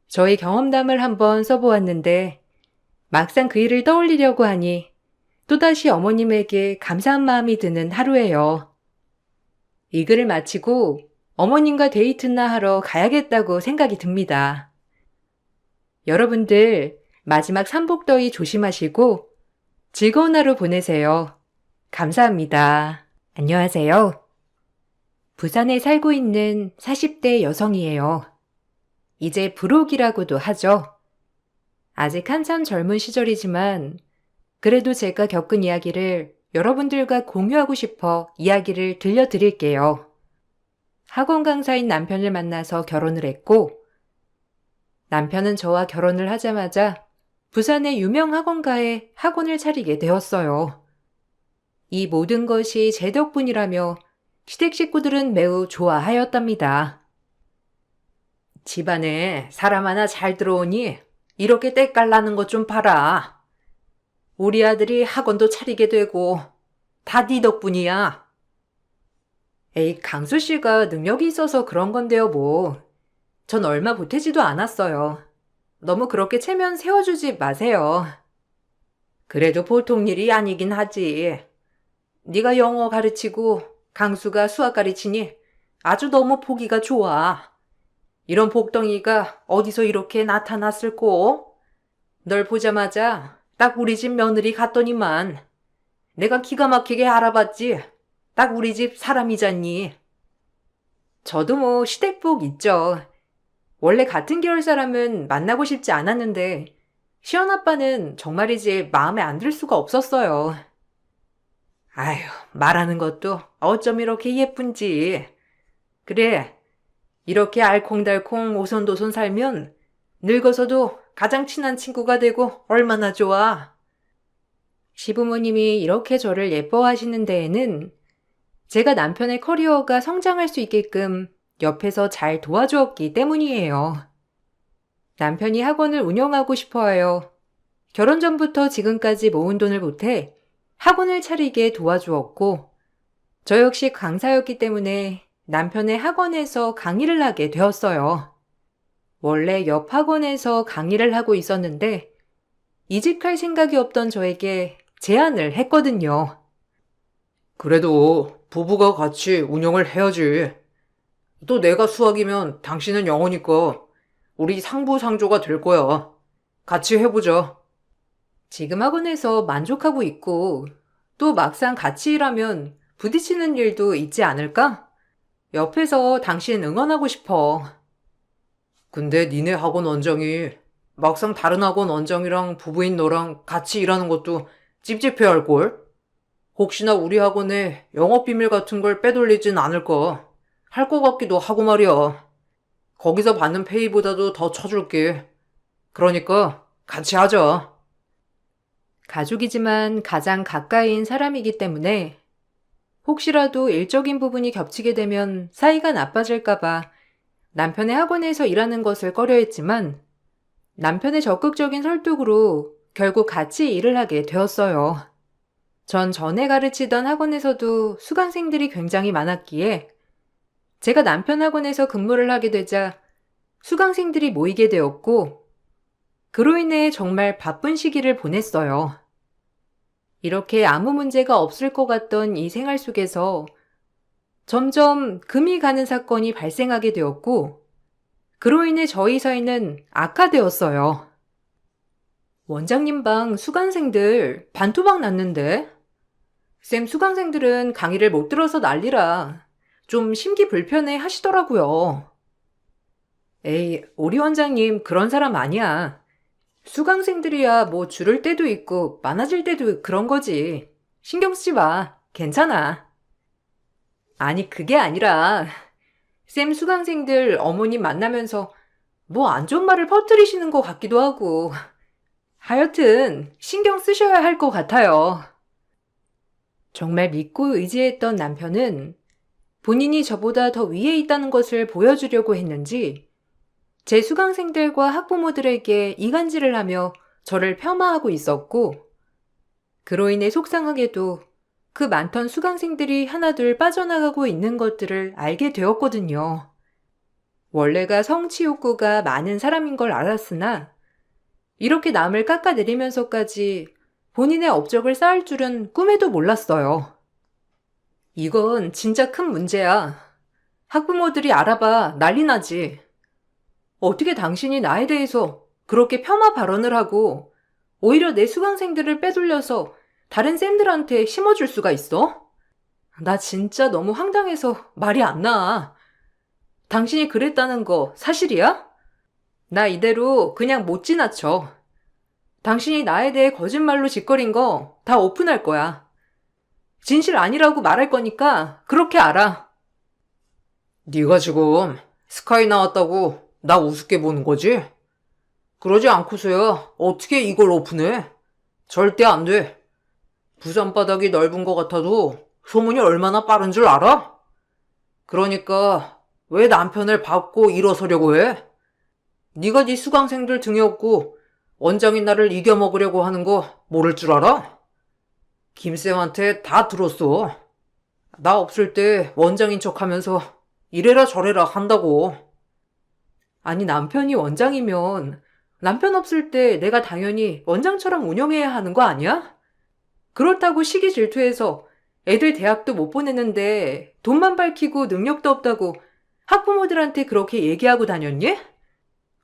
저희 경험담을 한번 써보았는데 막상 그 일을 떠올리려고 하니 또다시 어머님에게 감사한 마음이 드는 하루예요. 이 글을 마치고 어머님과 데이트나 하러 가야겠다고 생각이 듭니다. 여러분들 마지막 삼복더위 조심하시고 즐거운 하루 보내세요. 감사합니다. 안녕하세요. 부산에 살고 있는 40대 여성이에요. 이제 불혹이라고도 하죠. 아직 한참 젊은 시절이지만 그래도 제가 겪은 이야기를 여러분들과 공유하고 싶어 이야기를 들려드릴게요. 학원 강사인 남편을 만나서 결혼을 했고 남편은 저와 결혼을 하자마자 부산의 유명 학원가에 학원을 차리게 되었어요. 이 모든 것이 제 덕분이라며 시댁 식구들은 매우 좋아하였답니다. 집안에 사람 하나 잘 들어오니 이렇게 때깔나는 것 좀 봐라. 우리 아들이 학원도 차리게 되고 다 네 덕분이야. 에이, 강수 씨가 능력이 있어서 그런 건데요, 뭐. 전 얼마 보태지도 않았어요. 너무 그렇게 체면 세워주지 마세요. 그래도 보통 일이 아니긴 하지. 네가 영어 가르치고 강수가 수학 가르치니 아주 너무 보기가 좋아. 이런 복덩이가 어디서 이렇게 나타났을꼬? 널 보자마자 딱 우리 집 며느리 같더니만 내가 기가 막히게 알아봤지. 딱 우리 집 사람이잖니. 저도 뭐 시댁복 있죠. 원래 같은 계열 사람은 만나고 싶지 않았는데 시원아빠는 정말이지 마음에 안 들 수가 없었어요. 아휴, 말하는 것도 어쩜 이렇게 예쁜지. 그래, 이렇게 알콩달콩 오손도손 살면 늙어서도 가장 친한 친구가 되고 얼마나 좋아. 시부모님이 이렇게 저를 예뻐하시는 데에는 제가 남편의 커리어가 성장할 수 있게끔 옆에서 잘 도와주었기 때문이에요. 남편이 학원을 운영하고 싶어하여 결혼 전부터 지금까지 모은 돈을 보태 학원을 차리게 도와주었고, 저 역시 강사였기 때문에 남편의 학원에서 강의를 하게 되었어요. 원래 옆 학원에서 강의를 하고 있었는데 이직할 생각이 없던 저에게 제안을 했거든요. 그래도 부부가 같이 운영을 해야지. 또 내가 수학이면 당신은 영어니까 우리 상부상조가 될 거야. 같이 해보자. 지금 학원에서 만족하고 있고 또 막상 같이 일하면 부딪히는 일도 있지 않을까? 옆에서 당신 응원하고 싶어. 근데 니네 학원 원장이 막상 다른 학원 원장이랑 부부인 너랑 같이 일하는 것도 찝찝해 할걸? 혹시나 우리 학원에 영업비밀 같은 걸 빼돌리진 않을까? 할 것 같기도 하고 말이야. 거기서 받는 페이보다도 더 쳐줄게. 그러니까 같이 하자. 가족이지만 가장 가까이인 사람이기 때문에 혹시라도 일적인 부분이 겹치게 되면 사이가 나빠질까봐 남편의 학원에서 일하는 것을 꺼려했지만 남편의 적극적인 설득으로 결국 같이 일을 하게 되었어요. 전 전에 가르치던 학원에서도 수강생들이 굉장히 많았기에 제가 남편 학원에서 근무를 하게 되자 수강생들이 모이게 되었고 그로 인해 정말 바쁜 시기를 보냈어요. 이렇게 아무 문제가 없을 것 같던 이 생활 속에서 점점 금이 가는 사건이 발생하게 되었고 그로 인해 저희 사이는 악화되었어요. 원장님 방 수강생들 반토막 났는데? 쌤 수강생들은 강의를 못 들어서 난리라 좀 심기불편해 하시더라고요. 에이, 우리 원장님 그런 사람 아니야. 수강생들이야 뭐 줄을 때도 있고 많아질 때도 그런 거지. 신경 쓰지 마. 괜찮아. 아니 그게 아니라 쌤 수강생들 어머님 만나면서 뭐 안 좋은 말을 퍼뜨리시는 것 같기도 하고 하여튼 신경 쓰셔야 할 것 같아요. 정말 믿고 의지했던 남편은 본인이 저보다 더 위에 있다는 것을 보여주려고 했는지 제 수강생들과 학부모들에게 이간질을 하며 저를 폄하하고 있었고 그로 인해 속상하게도 그 많던 수강생들이 하나둘 빠져나가고 있는 것들을 알게 되었거든요. 원래가 성취 욕구가 많은 사람인 걸 알았으나 이렇게 남을 깎아내리면서까지 본인의 업적을 쌓을 줄은 꿈에도 몰랐어요. 이건 진짜 큰 문제야. 학부모들이 알아봐 난리 나지. 어떻게 당신이 나에 대해서 그렇게 폄하 발언을 하고 오히려 내 수강생들을 빼돌려서 다른 쌤들한테 심어줄 수가 있어? 나 진짜 너무 황당해서 말이 안 나와. 당신이 그랬다는 거 사실이야? 나 이대로 그냥 못 지나쳐. 당신이 나에 대해 거짓말로 짓거린 거 다 오픈할 거야. 진실 아니라고 말할 거니까 그렇게 알아. 네가 지금 스카이 나왔다고 나 우습게 보는 거지? 그러지 않고서야 어떻게 이걸 오픈해? 절대 안 돼. 부산 바닥이 넓은 것 같아도 소문이 얼마나 빠른 줄 알아? 그러니까 왜 남편을 밟고 일어서려고 해? 네가 네 수강생들 등에 업고 원장이 나를 이겨먹으려고 하는 거 모를 줄 알아? 김쌤한테 다 들었어. 나 없을 때 원장인 척하면서 이래라 저래라 한다고. 아니, 남편이 원장이면 남편 없을 때 내가 당연히 원장처럼 운영해야 하는 거 아니야? 그렇다고 시기 질투해서 애들 대학도 못 보내는데 돈만 밝히고 능력도 없다고 학부모들한테 그렇게 얘기하고 다녔니?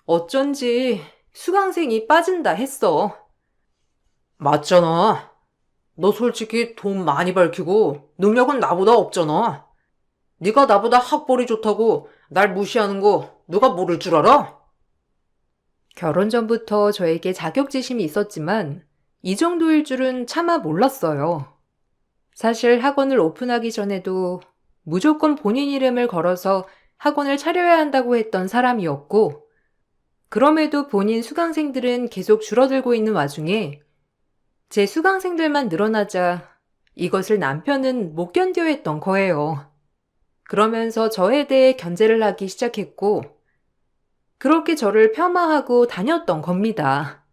어쩐지 수강생이 빠진다 했어. 맞잖아. 너 솔직히 돈 많이 밝히고 능력은 나보다 없잖아. 네가 나보다 학벌이 좋다고 날 무시하는 거 누가 모를 줄 알아? 결혼 전부터 저에게 자격지심이 있었지만 이 정도일 줄은 차마 몰랐어요. 사실 학원을 오픈하기 전에도 무조건 본인 이름을 걸어서 학원을 차려야 한다고 했던 사람이었고, 그럼에도 본인 수강생들은 계속 줄어들고 있는 와중에 제 수강생들만 늘어나자 이것을 남편은 못 견뎌 했던 거예요. 그러면서 저에 대해 견제를 하기 시작했고, 그렇게 저를 폄하하고 다녔던 겁니다.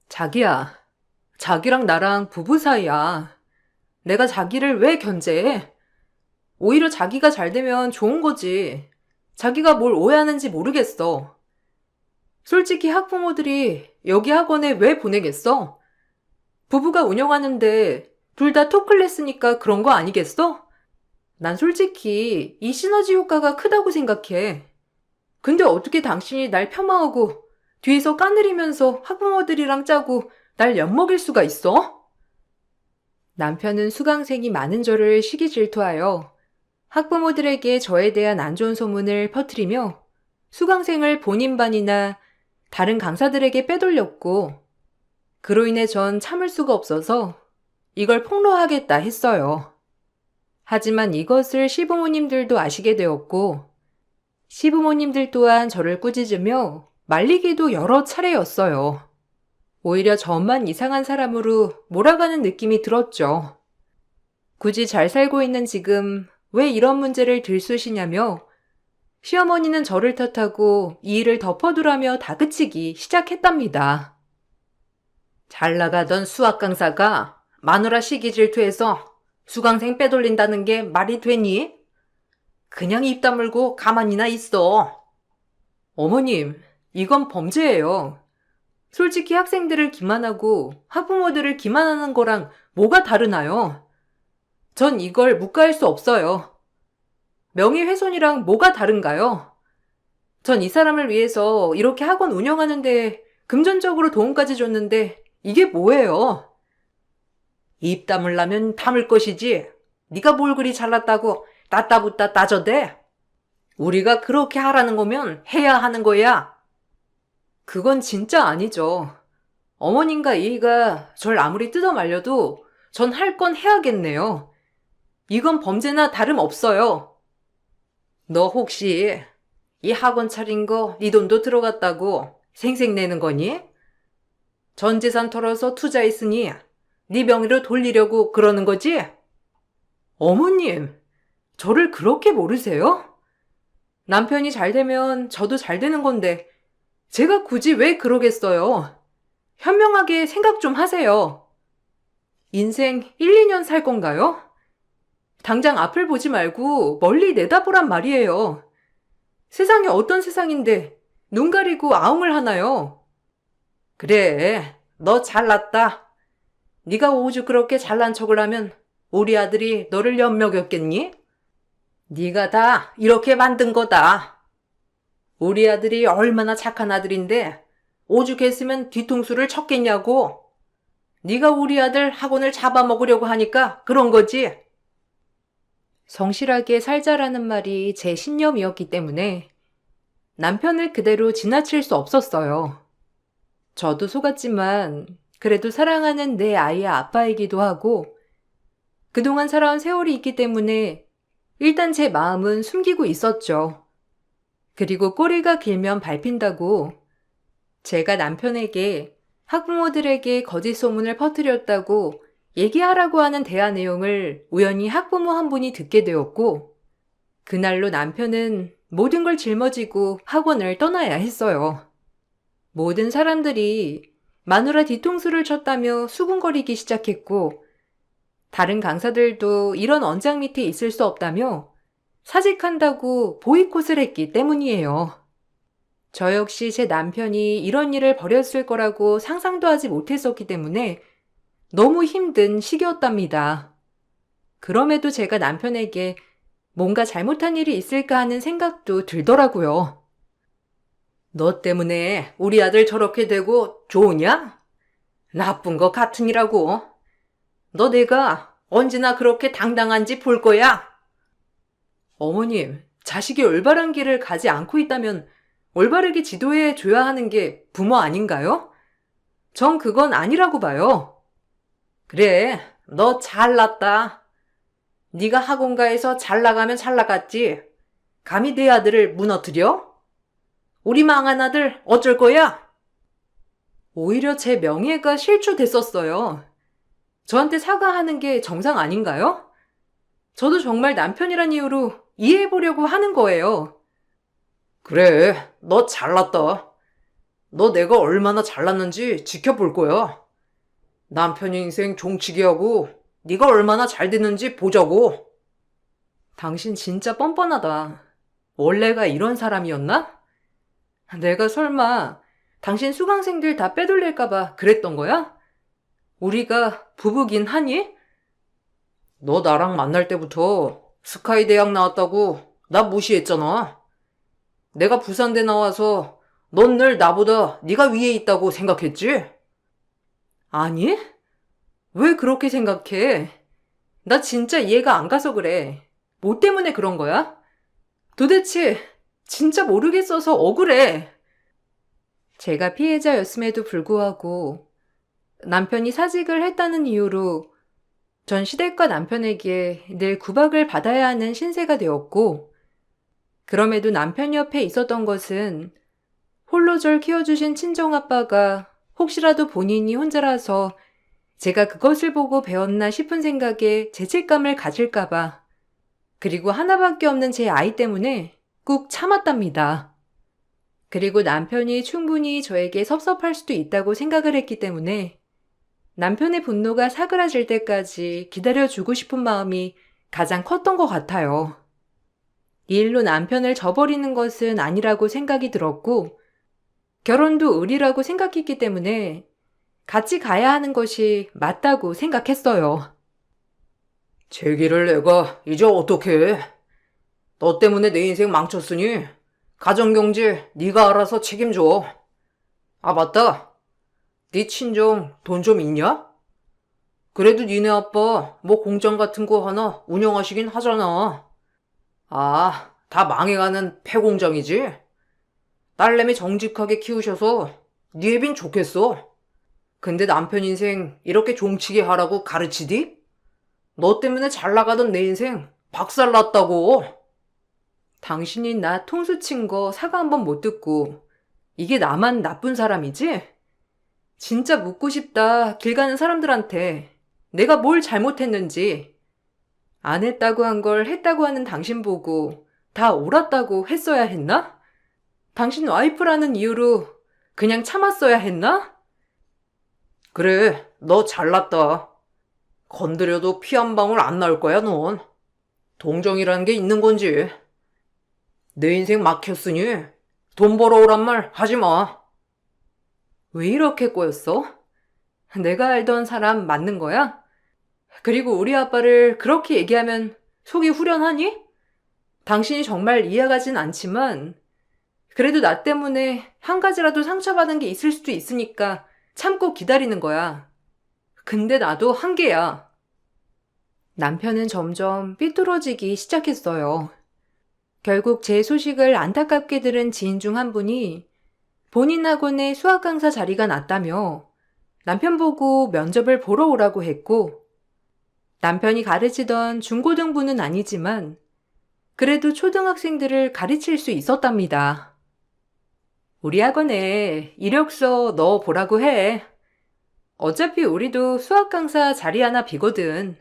자기야, 자기랑 나랑 부부 사이야. 내가 자기를 왜 견제해? 오히려 자기가 잘 되면 좋은 거지. 자기가 뭘 오해하는지 모르겠어. 솔직히 학부모들이 여기 학원에 왜 보내겠어? 부부가 운영하는데 둘 다 토클래스니까 그런 거 아니겠어? 난 솔직히 이 시너지 효과가 크다고 생각해. 근데 어떻게 당신이 날 폄하하고 뒤에서 까내리면서 학부모들이랑 짜고 날 엿먹일 수가 있어? 남편은 수강생이 많은 저를 시기 질투하여 학부모들에게 저에 대한 안 좋은 소문을 퍼뜨리며 수강생을 본인 반이나 다른 강사들에게 빼돌렸고, 그로 인해 전 참을 수가 없어서 이걸 폭로하겠다 했어요. 하지만 이것을 시부모님들도 아시게 되었고, 시부모님들 또한 저를 꾸짖으며 말리기도 여러 차례였어요. 오히려 저만 이상한 사람으로 몰아가는 느낌이 들었죠. 굳이 잘 살고 있는 지금 왜 이런 문제를 들쑤시냐며 시어머니는 저를 탓하고 이 일을 덮어두라며 다그치기 시작했답니다. 잘 나가던 수학 강사가 마누라 시기 질투해서 수강생 빼돌린다는 게 말이 되니? 그냥 입 다물고 가만히나 있어. 어머님, 이건 범죄예요. 솔직히 학생들을 기만하고 학부모들을 기만하는 거랑 뭐가 다르나요? 전 이걸 묵과할 수 없어요. 명예훼손이랑 뭐가 다른가요? 전 이 사람을 위해서 이렇게 학원 운영하는데 금전적으로 도움까지 줬는데 이게 뭐예요? 입 다물라면 다물 것이지. 네가 뭘 그리 잘났다고 따따붙다 따져대? 우리가 그렇게 하라는 거면 해야 하는 거야. 그건 진짜 아니죠. 어머님과 이희가 절 아무리 뜯어 말려도 전 할 건 해야겠네요. 이건 범죄나 다름없어요. 너 혹시 이 학원 차린 거 네 돈도 들어갔다고 생색내는 거니? 전 재산 털어서 투자했으니 네 명의로 돌리려고 그러는 거지? 어머님, 저를 그렇게 모르세요? 남편이 잘 되면 저도 잘 되는 건데 제가 굳이 왜 그러겠어요? 현명하게 생각 좀 하세요. 인생 1, 2년 살 건가요? 당장 앞을 보지 말고 멀리 내다보란 말이에요. 세상이 어떤 세상인데 눈 가리고 아웅을 하나요? 그래, 너 잘났다. 네가 오죽 그렇게 잘난 척을 하면 우리 아들이 너를 엿먹였겠니? 네가 다 이렇게 만든 거다. 우리 아들이 얼마나 착한 아들인데 오죽했으면 뒤통수를 쳤겠냐고. 네가 우리 아들 학원을 잡아먹으려고 하니까 그런 거지. 성실하게 살자라는 말이 제 신념이었기 때문에 남편을 그대로 지나칠 수 없었어요. 저도 속았지만 그래도 사랑하는 내 아이의 아빠이기도 하고 그동안 살아온 세월이 있기 때문에 일단 제 마음은 숨기고 있었죠. 그리고 꼬리가 길면 밟힌다고 제가 남편에게 학부모들에게 거짓 소문을 퍼뜨렸다고 얘기하라고 하는 대화 내용을 우연히 학부모 한 분이 듣게 되었고 그날로 남편은 모든 걸 짊어지고 학원을 떠나야 했어요. 모든 사람들이 마누라 뒤통수를 쳤다며 수군거리기 시작했고, 다른 강사들도 이런 언장 밑에 있을 수 없다며 사직한다고 보이콧을 했기 때문이에요. 저 역시 제 남편이 이런 일을 벌였을 거라고 상상도 하지 못했었기 때문에 너무 힘든 시기였답니다. 그럼에도 제가 남편에게 뭔가 잘못한 일이 있을까 하는 생각도 들더라고요. 너 때문에 우리 아들 저렇게 되고 좋으냐? 나쁜 거 같으니라고. 너 내가 언제나 그렇게 당당한지 볼 거야. 어머님, 자식이 올바른 길을 가지 않고 있다면 올바르게 지도해 줘야 하는 게 부모 아닌가요? 전 그건 아니라고 봐요. 그래, 너 잘났다. 네가 학원가에서 잘 나가면 잘 나갔지. 감히 내 아들을 무너뜨려? 우리 망한 아들 어쩔 거야? 오히려 제 명예가 실추됐었어요. 저한테 사과하는 게 정상 아닌가요? 저도 정말 남편이란 이유로 이해해보려고 하는 거예요. 그래, 너 잘났다. 너 내가 얼마나 잘났는지 지켜볼 거야. 남편 인생 종치기 하고 네가 얼마나 잘 됐는지 보자고. 당신 진짜 뻔뻔하다. 원래가 이런 사람이었나? 내가 설마 당신 수강생들 다 빼돌릴까봐 그랬던 거야? 우리가 부부긴 하니? 너 나랑 만날 때부터 스카이 대학 나왔다고 나 무시했잖아. 내가 부산대 나와서 넌 늘 나보다 네가 위에 있다고 생각했지? 아니? 왜 그렇게 생각해? 나 진짜 이해가 안 가서 그래. 뭐 때문에 그런 거야? 도대체 진짜 모르겠어서 억울해. 제가 피해자였음에도 불구하고 남편이 사직을 했다는 이유로 전 시댁과 남편에게 늘 구박을 받아야 하는 신세가 되었고, 그럼에도 남편 옆에 있었던 것은 홀로 절 키워주신 친정아빠가 혹시라도 본인이 혼자라서 제가 그것을 보고 배웠나 싶은 생각에 죄책감을 가질까봐, 그리고 하나밖에 없는 제 아이 때문에 꾹 참았답니다. 그리고 남편이 충분히 저에게 섭섭할 수도 있다고 생각을 했기 때문에 남편의 분노가 사그라질 때까지 기다려주고 싶은 마음이 가장 컸던 것 같아요. 이 일로 남편을 저버리는 것은 아니라고 생각이 들었고, 결혼도 의리라고 생각했기 때문에 같이 가야 하는 것이 맞다고 생각했어요. 제 길을 내가 이제 어떻게 해? 너 때문에 내 인생 망쳤으니 가정경제 네가 알아서 책임져. 아, 맞다. 네 친정 돈 좀 있냐? 그래도 니네 아빠 뭐 공장 같은 거 하나 운영하시긴 하잖아. 아, 다 망해가는 폐공장이지? 딸내미 정직하게 키우셔서 니 애빈 좋겠어. 근데 남편 인생 이렇게 종치게 하라고 가르치디? 너 때문에 잘 나가던 내 인생 박살났다고. 당신이 나 통수 친 거 사과 한 번 못 듣고 이게 나만 나쁜 사람이지? 진짜 묻고 싶다, 길 가는 사람들한테. 내가 뭘 잘못했는지. 안 했다고 한 걸 했다고 하는 당신 보고 다 옳았다고 했어야 했나? 당신 와이프라는 이유로 그냥 참았어야 했나? 그래, 너 잘났다. 건드려도 피 한 방울 안 나올 거야, 넌. 동정이라는 게 있는 건지. 내 인생 막혔으니 돈 벌어오란 말 하지 마. 왜 이렇게 꼬였어? 내가 알던 사람 맞는 거야? 그리고 우리 아빠를 그렇게 얘기하면 속이 후련하니? 당신이 정말 이해가진 않지만 그래도 나 때문에 한 가지라도 상처받은 게 있을 수도 있으니까 참고 기다리는 거야. 근데 나도 한계야. 남편은 점점 삐뚤어지기 시작했어요. 결국 제 소식을 안타깝게 들은 지인 중 한 분이 본인 학원에 수학 강사 자리가 났다며 남편 보고 면접을 보러 오라고 했고, 남편이 가르치던 중고등부는 아니지만 그래도 초등학생들을 가르칠 수 있었답니다. 우리 학원에 이력서 넣어보라고 해. 어차피 우리도 수학 강사 자리 하나 비거든.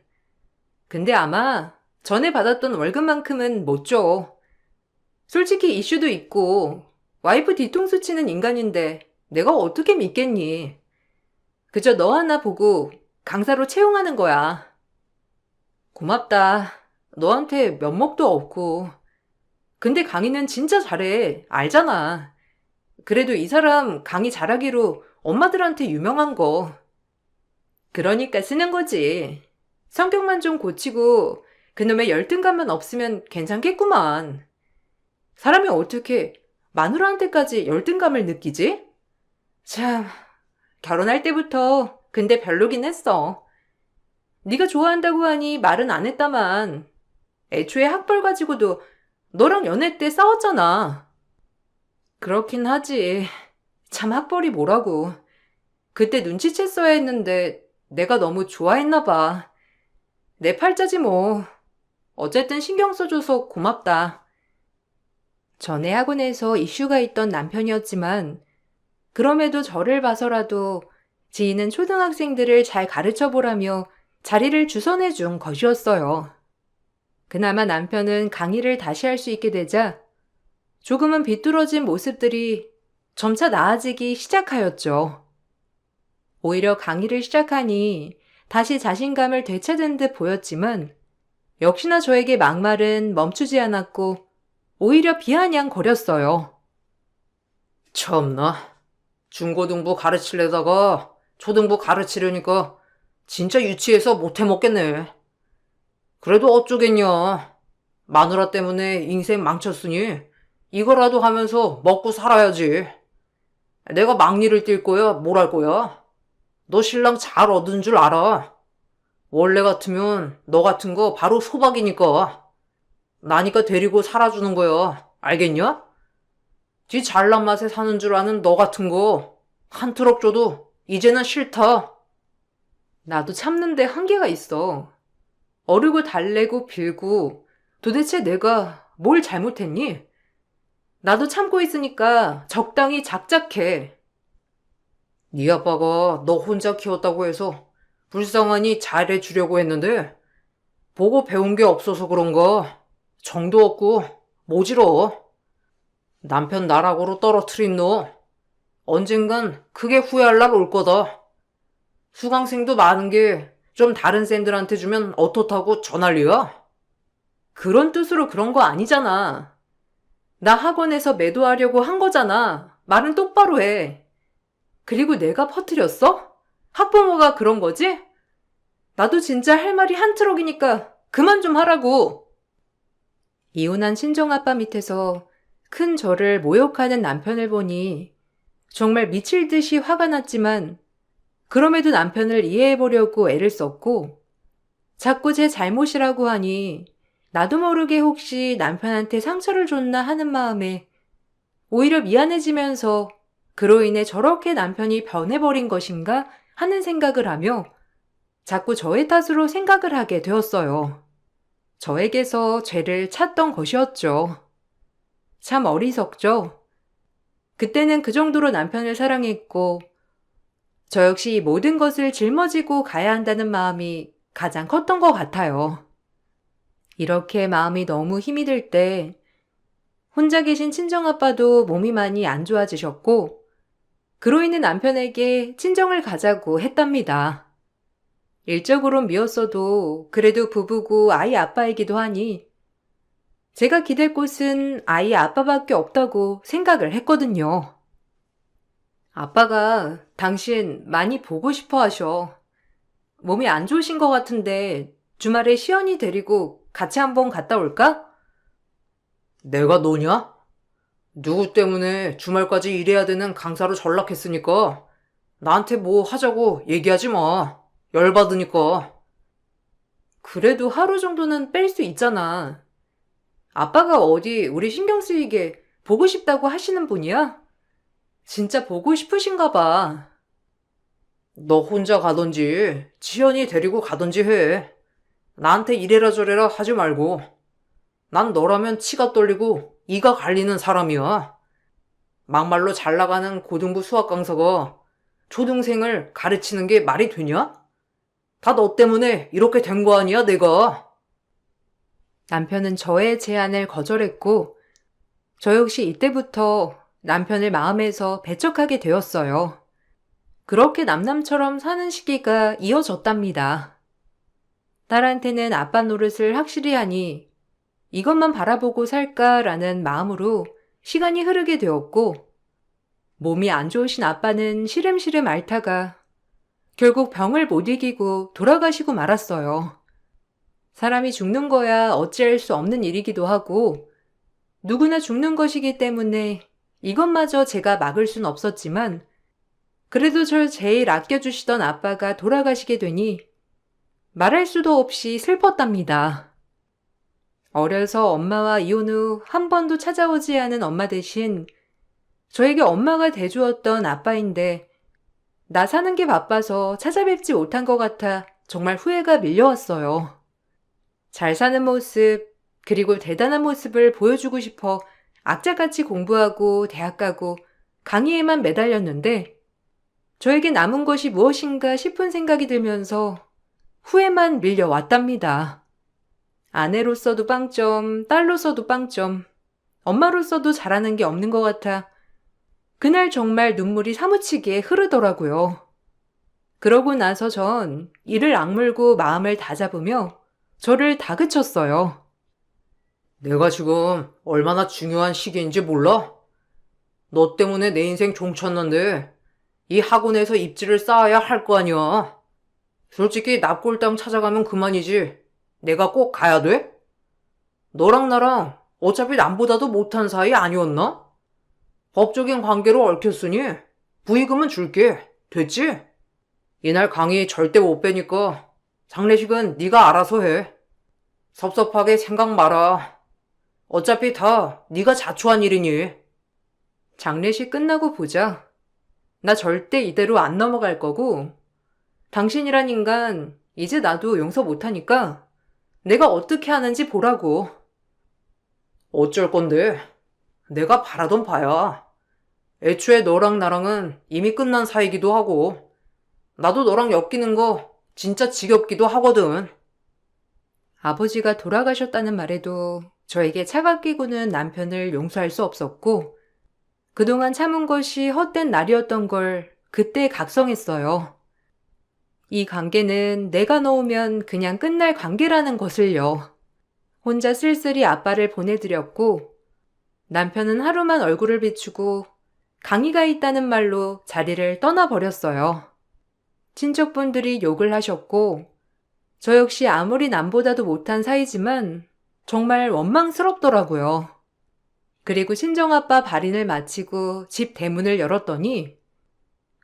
근데 아마 전에 받았던 월급만큼은 못 줘. 솔직히 이슈도 있고 와이프 뒤통수 치는 인간인데 내가 어떻게 믿겠니? 그저 너 하나 보고 강사로 채용하는 거야. 고맙다. 너한테 면목도 없고. 근데 강희는 진짜 잘해. 알잖아. 그래도 이 사람 강의 잘하기로 엄마들한테 유명한 거. 그러니까 쓰는 거지. 성격만 좀 고치고 그놈의 열등감만 없으면 괜찮겠구만. 사람이 어떻게 마누라한테까지 열등감을 느끼지? 참, 결혼할 때부터 근데 별로긴 했어. 네가 좋아한다고 하니 말은 안 했다만 애초에 학벌 가지고도 너랑 연애 때 싸웠잖아. 그렇긴 하지. 참 학벌이 뭐라고. 그때 눈치챘어야 했는데 내가 너무 좋아했나 봐. 내 팔자지 뭐. 어쨌든 신경 써줘서 고맙다. 전에 학원에서 이슈가 있던 남편이었지만 그럼에도 저를 봐서라도 지인은 초등학생들을 잘 가르쳐보라며 자리를 주선해준 것이었어요. 그나마 남편은 강의를 다시 할 수 있게 되자 조금은 비뚤어진 모습들이 점차 나아지기 시작하였죠. 오히려 강의를 시작하니 다시 자신감을 되찾은 듯 보였지만 역시나 저에게 막말은 멈추지 않았고 오히려 비아냥거렸어요. 참나, 중고등부 가르치려다가 초등부 가르치려니까 진짜 유치해서 못해 먹겠네. 그래도 어쩌겠냐. 마누라 때문에 인생 망쳤으니 이거라도 하면서 먹고 살아야지. 내가 막리를 뛸 거야, 뭘 할 거야? 너 신랑 잘 얻은 줄 알아. 원래 같으면 너 같은 거 바로 소박이니까. 나니까 데리고 살아주는 거야. 알겠냐? 지 잘난 맛에 사는 줄 아는 너 같은 거 한 트럭 줘도 이제는 싫다. 나도 참는데 한계가 있어. 어르고 달래고 빌고 도대체 내가 뭘 잘못했니? 나도 참고 있으니까 적당히 작작해. 네 아빠가 너 혼자 키웠다고 해서 불쌍하니 잘해주려고 했는데 보고 배운 게 없어서 그런가 정도 없고 모질어. 남편 나락으로 떨어뜨린 너 언젠간 크게 후회할 날 올 거다. 수강생도 많은 게 좀 다른 쌤들한테 주면 어떻다고 전할리야? 그런 뜻으로 그런 거 아니잖아. 나 학원에서 매도하려고 한 거잖아. 말은 똑바로 해. 그리고 내가 퍼뜨렸어? 학부모가 그런 거지? 나도 진짜 할 말이 한 트럭이니까 그만 좀 하라고. 이혼한 친정아빠 밑에서 큰 저를 모욕하는 남편을 보니 정말 미칠 듯이 화가 났지만 그럼에도 남편을 이해해보려고 애를 썼고 자꾸 제 잘못이라고 하니 나도 모르게 혹시 남편한테 상처를 줬나 하는 마음에 오히려 미안해지면서 그로 인해 저렇게 남편이 변해버린 것인가 하는 생각을 하며 자꾸 저의 탓으로 생각을 하게 되었어요. 저에게서 죄를 찾던 것이었죠. 참 어리석죠? 그때는 그 정도로 남편을 사랑했고 저 역시 모든 것을 짊어지고 가야 한다는 마음이 가장 컸던 것 같아요. 이렇게 마음이 너무 힘이 들 때 혼자 계신 친정아빠도 몸이 많이 안 좋아지셨고 그로 인해 남편에게 친정을 가자고 했답니다. 일적으론 미웠어도 그래도 부부고 아이 아빠이기도 하니 제가 기댈 곳은 아이 아빠밖에 없다고 생각을 했거든요. 아빠가 당신 많이 보고 싶어 하셔. 몸이 안 좋으신 것 같은데 주말에 시연이 데리고 같이 한번 갔다 올까? 내가 너냐? 누구 때문에 주말까지 일해야 되는 강사로 전락했으니까 나한테 뭐 하자고 얘기하지 마. 열받으니까. 그래도 하루 정도는 뺄 수 있잖아. 아빠가 어디 우리 신경 쓰이게 보고 싶다고 하시는 분이야? 진짜 보고 싶으신가 봐. 너 혼자 가던지 지연이 데리고 가던지 해. 나한테 이래라 저래라 하지 말고. 난 너라면 치가 떨리고 이가 갈리는 사람이야. 막말로 잘 나가는 고등부 수학 강사가 초등생을 가르치는 게 말이 되냐? 다 너 때문에 이렇게 된 거 아니야, 내가. 남편은 저의 제안을 거절했고 저 역시 이때부터 남편을 마음에서 배척하게 되었어요. 그렇게 남남처럼 사는 시기가 이어졌답니다. 딸한테는 아빠 노릇을 확실히 하니 이것만 바라보고 살까라는 마음으로 시간이 흐르게 되었고, 몸이 안 좋으신 아빠는 시름시름 앓다가 결국 병을 못 이기고 돌아가시고 말았어요. 사람이 죽는 거야 어찌할 수 없는 일이기도 하고 누구나 죽는 것이기 때문에 이것마저 제가 막을 순 없었지만 그래도 절 제일 아껴주시던 아빠가 돌아가시게 되니 말할 수도 없이 슬펐답니다. 어려서 엄마와 이혼 후 한 번도 찾아오지 않은 엄마 대신 저에게 엄마가 돼주었던 아빠인데 나 사는 게 바빠서 찾아뵙지 못한 것 같아 정말 후회가 밀려왔어요. 잘 사는 모습, 그리고 대단한 모습을 보여주고 싶어 악자같이 공부하고 대학 가고 강의에만 매달렸는데 저에게 남은 것이 무엇인가 싶은 생각이 들면서 후회만 밀려왔답니다. 아내로서도 빵점, 딸로서도 빵점, 엄마로서도 잘하는 게 없는 것 같아 그날 정말 눈물이 사무치게 흐르더라고요. 그러고 나서 전 이를 악물고 마음을 다잡으며 저를 다그쳤어요. 내가 지금 얼마나 중요한 시기인지 몰라? 너 때문에 내 인생 종쳤는데 이 학원에서 입지를 쌓아야 할 거 아니야. 솔직히 납골당 찾아가면 그만이지. 내가 꼭 가야 돼? 너랑 나랑 어차피 남보다도 못한 사이 아니었나? 법적인 관계로 얽혔으니 부의금은 줄게. 됐지? 이날 강의 절대 못 빼니까 장례식은 네가 알아서 해. 섭섭하게 생각 마라. 어차피 다 네가 자초한 일이니. 장례식 끝나고 보자. 나 절대 이대로 안 넘어갈 거고 당신이란 인간 이제 나도 용서 못하니까 내가 어떻게 하는지 보라고. 어쩔 건데? 내가 바라던 바야. 애초에 너랑 나랑은 이미 끝난 사이기도 하고 나도 너랑 엮이는 거 진짜 지겹기도 하거든. 아버지가 돌아가셨다는 말에도 저에게 차갑게 구는 남편을 용서할 수 없었고 그동안 참은 것이 헛된 날이었던 걸 그때 각성했어요. 이 관계는 내가 놓으면 그냥 끝날 관계라는 것을요. 혼자 쓸쓸히 아빠를 보내드렸고 남편은 하루만 얼굴을 비추고 강의가 있다는 말로 자리를 떠나버렸어요. 친척분들이 욕을 하셨고 저 역시 아무리 남보다도 못한 사이지만 정말 원망스럽더라고요. 그리고 친정아빠 발인을 마치고 집 대문을 열었더니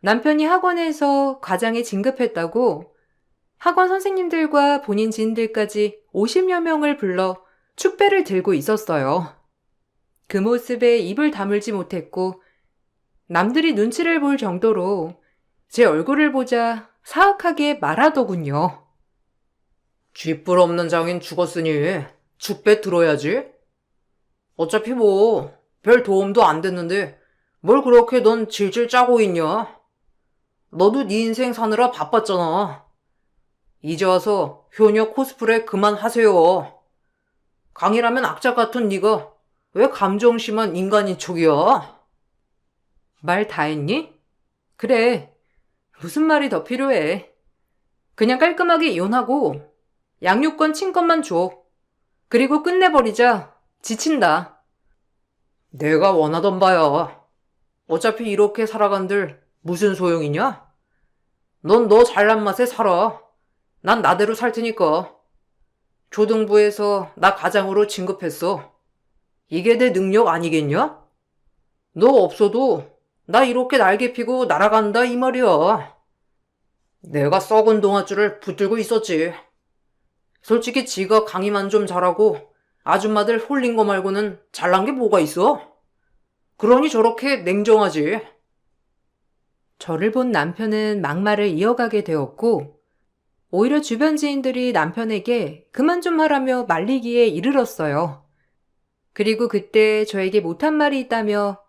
남편이 학원에서 과장에 진급했다고 학원 선생님들과 본인 지인들까지 50여 명을 불러 축배를 들고 있었어요. 그 모습에 입을 다물지 못했고 남들이 눈치를 볼 정도로 제 얼굴을 보자 사악하게 말하더군요. 쥐뿔 없는 장인 죽었으니 축배 들어야지. 어차피 뭐 별 도움도 안 됐는데 뭘 그렇게 넌 질질 짜고 있냐? 너도 네 인생 사느라 바빴잖아. 이제 와서 효녀 코스프레 그만하세요. 강이라면 악자 같은 네가 왜 감정 심한 인간인 척이야? 말 다 했니? 그래. 무슨 말이 더 필요해. 그냥 깔끔하게 이혼하고 양육권 친권만 줘. 그리고 끝내버리자. 지친다. 내가 원하던 바야. 어차피 이렇게 살아간들 무슨 소용이냐? 넌 너 잘난 맛에 살아. 난 나대로 살 테니까. 초등부에서 나 가장으로 진급했어. 이게 내 능력 아니겠냐? 너 없어도 나 이렇게 날개 피고 날아간다 이 말이야. 내가 썩은 동아줄을 붙들고 있었지. 솔직히 지가 강의만 좀 잘하고 아줌마들 홀린 거 말고는 잘난 게 뭐가 있어? 그러니 저렇게 냉정하지. 저를 본 남편은 막말을 이어가게 되었고 오히려 주변 지인들이 남편에게 그만 좀 하라며 말리기에 이르렀어요. 그리고 그때 저에게 못한 말이 있다며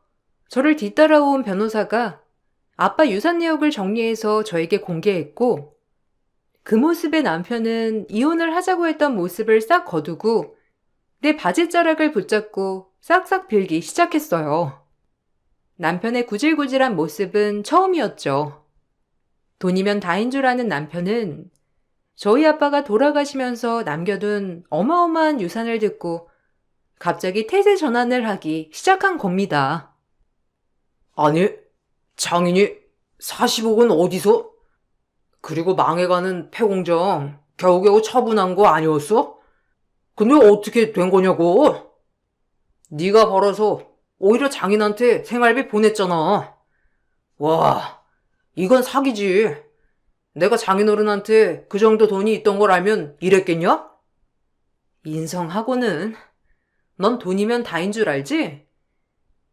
저를 뒤따라온 변호사가 아빠 유산 내역을 정리해서 저에게 공개했고 그 모습의 남편은 이혼을 하자고 했던 모습을 싹 거두고 내 바지자락을 붙잡고 싹싹 빌기 시작했어요. 남편의 구질구질한 모습은 처음이었죠. 돈이면 다인 줄 아는 남편은 저희 아빠가 돌아가시면서 남겨둔 어마어마한 유산을 듣고 갑자기 태세 전환을 하기 시작한 겁니다. 아니, 장인이 40억은 어디서? 그리고 망해가는 폐공장 겨우겨우 처분한 거 아니었어? 근데 어떻게 된 거냐고? 네가 벌어서 오히려 장인한테 생활비 보냈잖아. 와, 이건 사기지. 내가 장인어른한테 그 정도 돈이 있던 걸 알면 이랬겠냐? 인성하고는 넌 돈이면 다인 줄 알지?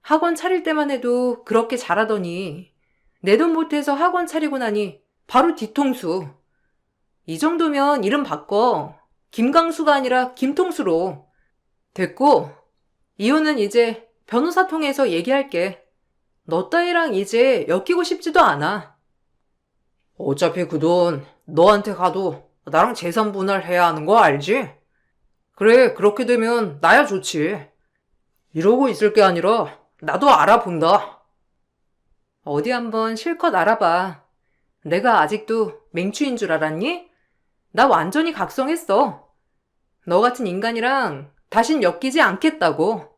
학원 차릴 때만 해도 그렇게 잘하더니 내 돈 못해서 학원 차리고 나니 바로 뒤통수. 이 정도면 이름 바꿔. 김강수가 아니라 김통수로. 됐고, 이혼은 이제 변호사 통해서 얘기할게. 너 따위랑 이제 엮이고 싶지도 않아. 어차피 그 돈 너한테 가도 나랑 재산 분할해야 하는 거 알지? 그래, 그렇게 되면 나야 좋지. 이러고 있을 게 아니라 나도 알아본다. 어디 한번 실컷 알아봐. 내가 아직도 맹추인 줄 알았니? 나 완전히 각성했어. 너 같은 인간이랑 다신 엮이지 않겠다고.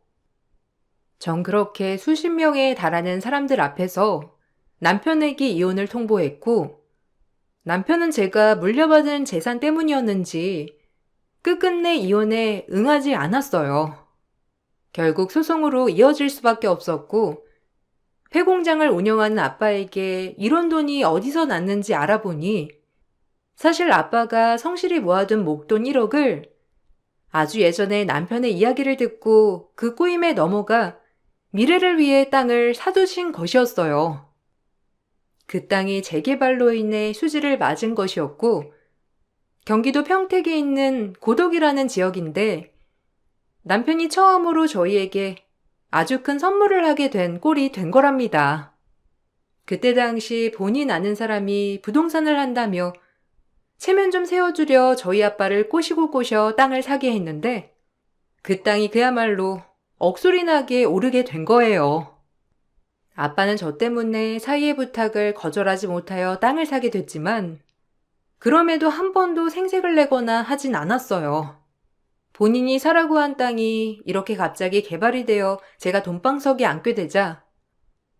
전 그렇게 수십 명에 달하는 사람들 앞에서 남편에게 이혼을 통보했고, 남편은 제가 물려받은 재산 때문이었는지 끝끝내 이혼에 응하지 않았어요. 결국 소송으로 이어질 수밖에 없었고, 폐공장을 운영하는 아빠에게 이런 돈이 어디서 났는지 알아보니 사실 아빠가 성실히 모아둔 목돈 1억을 아주 예전에 남편의 이야기를 듣고 그 꼬임에 넘어가 미래를 위해 땅을 사두신 것이었어요. 그 땅이 재개발로 인해 수지를 맞은 것이었고 경기도 평택에 있는 고덕이라는 지역인데 남편이 처음으로 저희에게 아주 큰 선물을 하게 된 꼴이 된 거랍니다. 그때 당시 본인 아는 사람이 부동산을 한다며 체면 좀 세워주려 저희 아빠를 꼬시고 꼬셔 땅을 사게 했는데 그 땅이 그야말로 억소리 나게 오르게 된 거예요. 아빠는 저 때문에 사이의 부탁을 거절하지 못하여 땅을 사게 됐지만 그럼에도 한 번도 생색을 내거나 하진 않았어요. 본인이 사라고 한 땅이 이렇게 갑자기 개발이 되어 제가 돈방석에 앉게 되자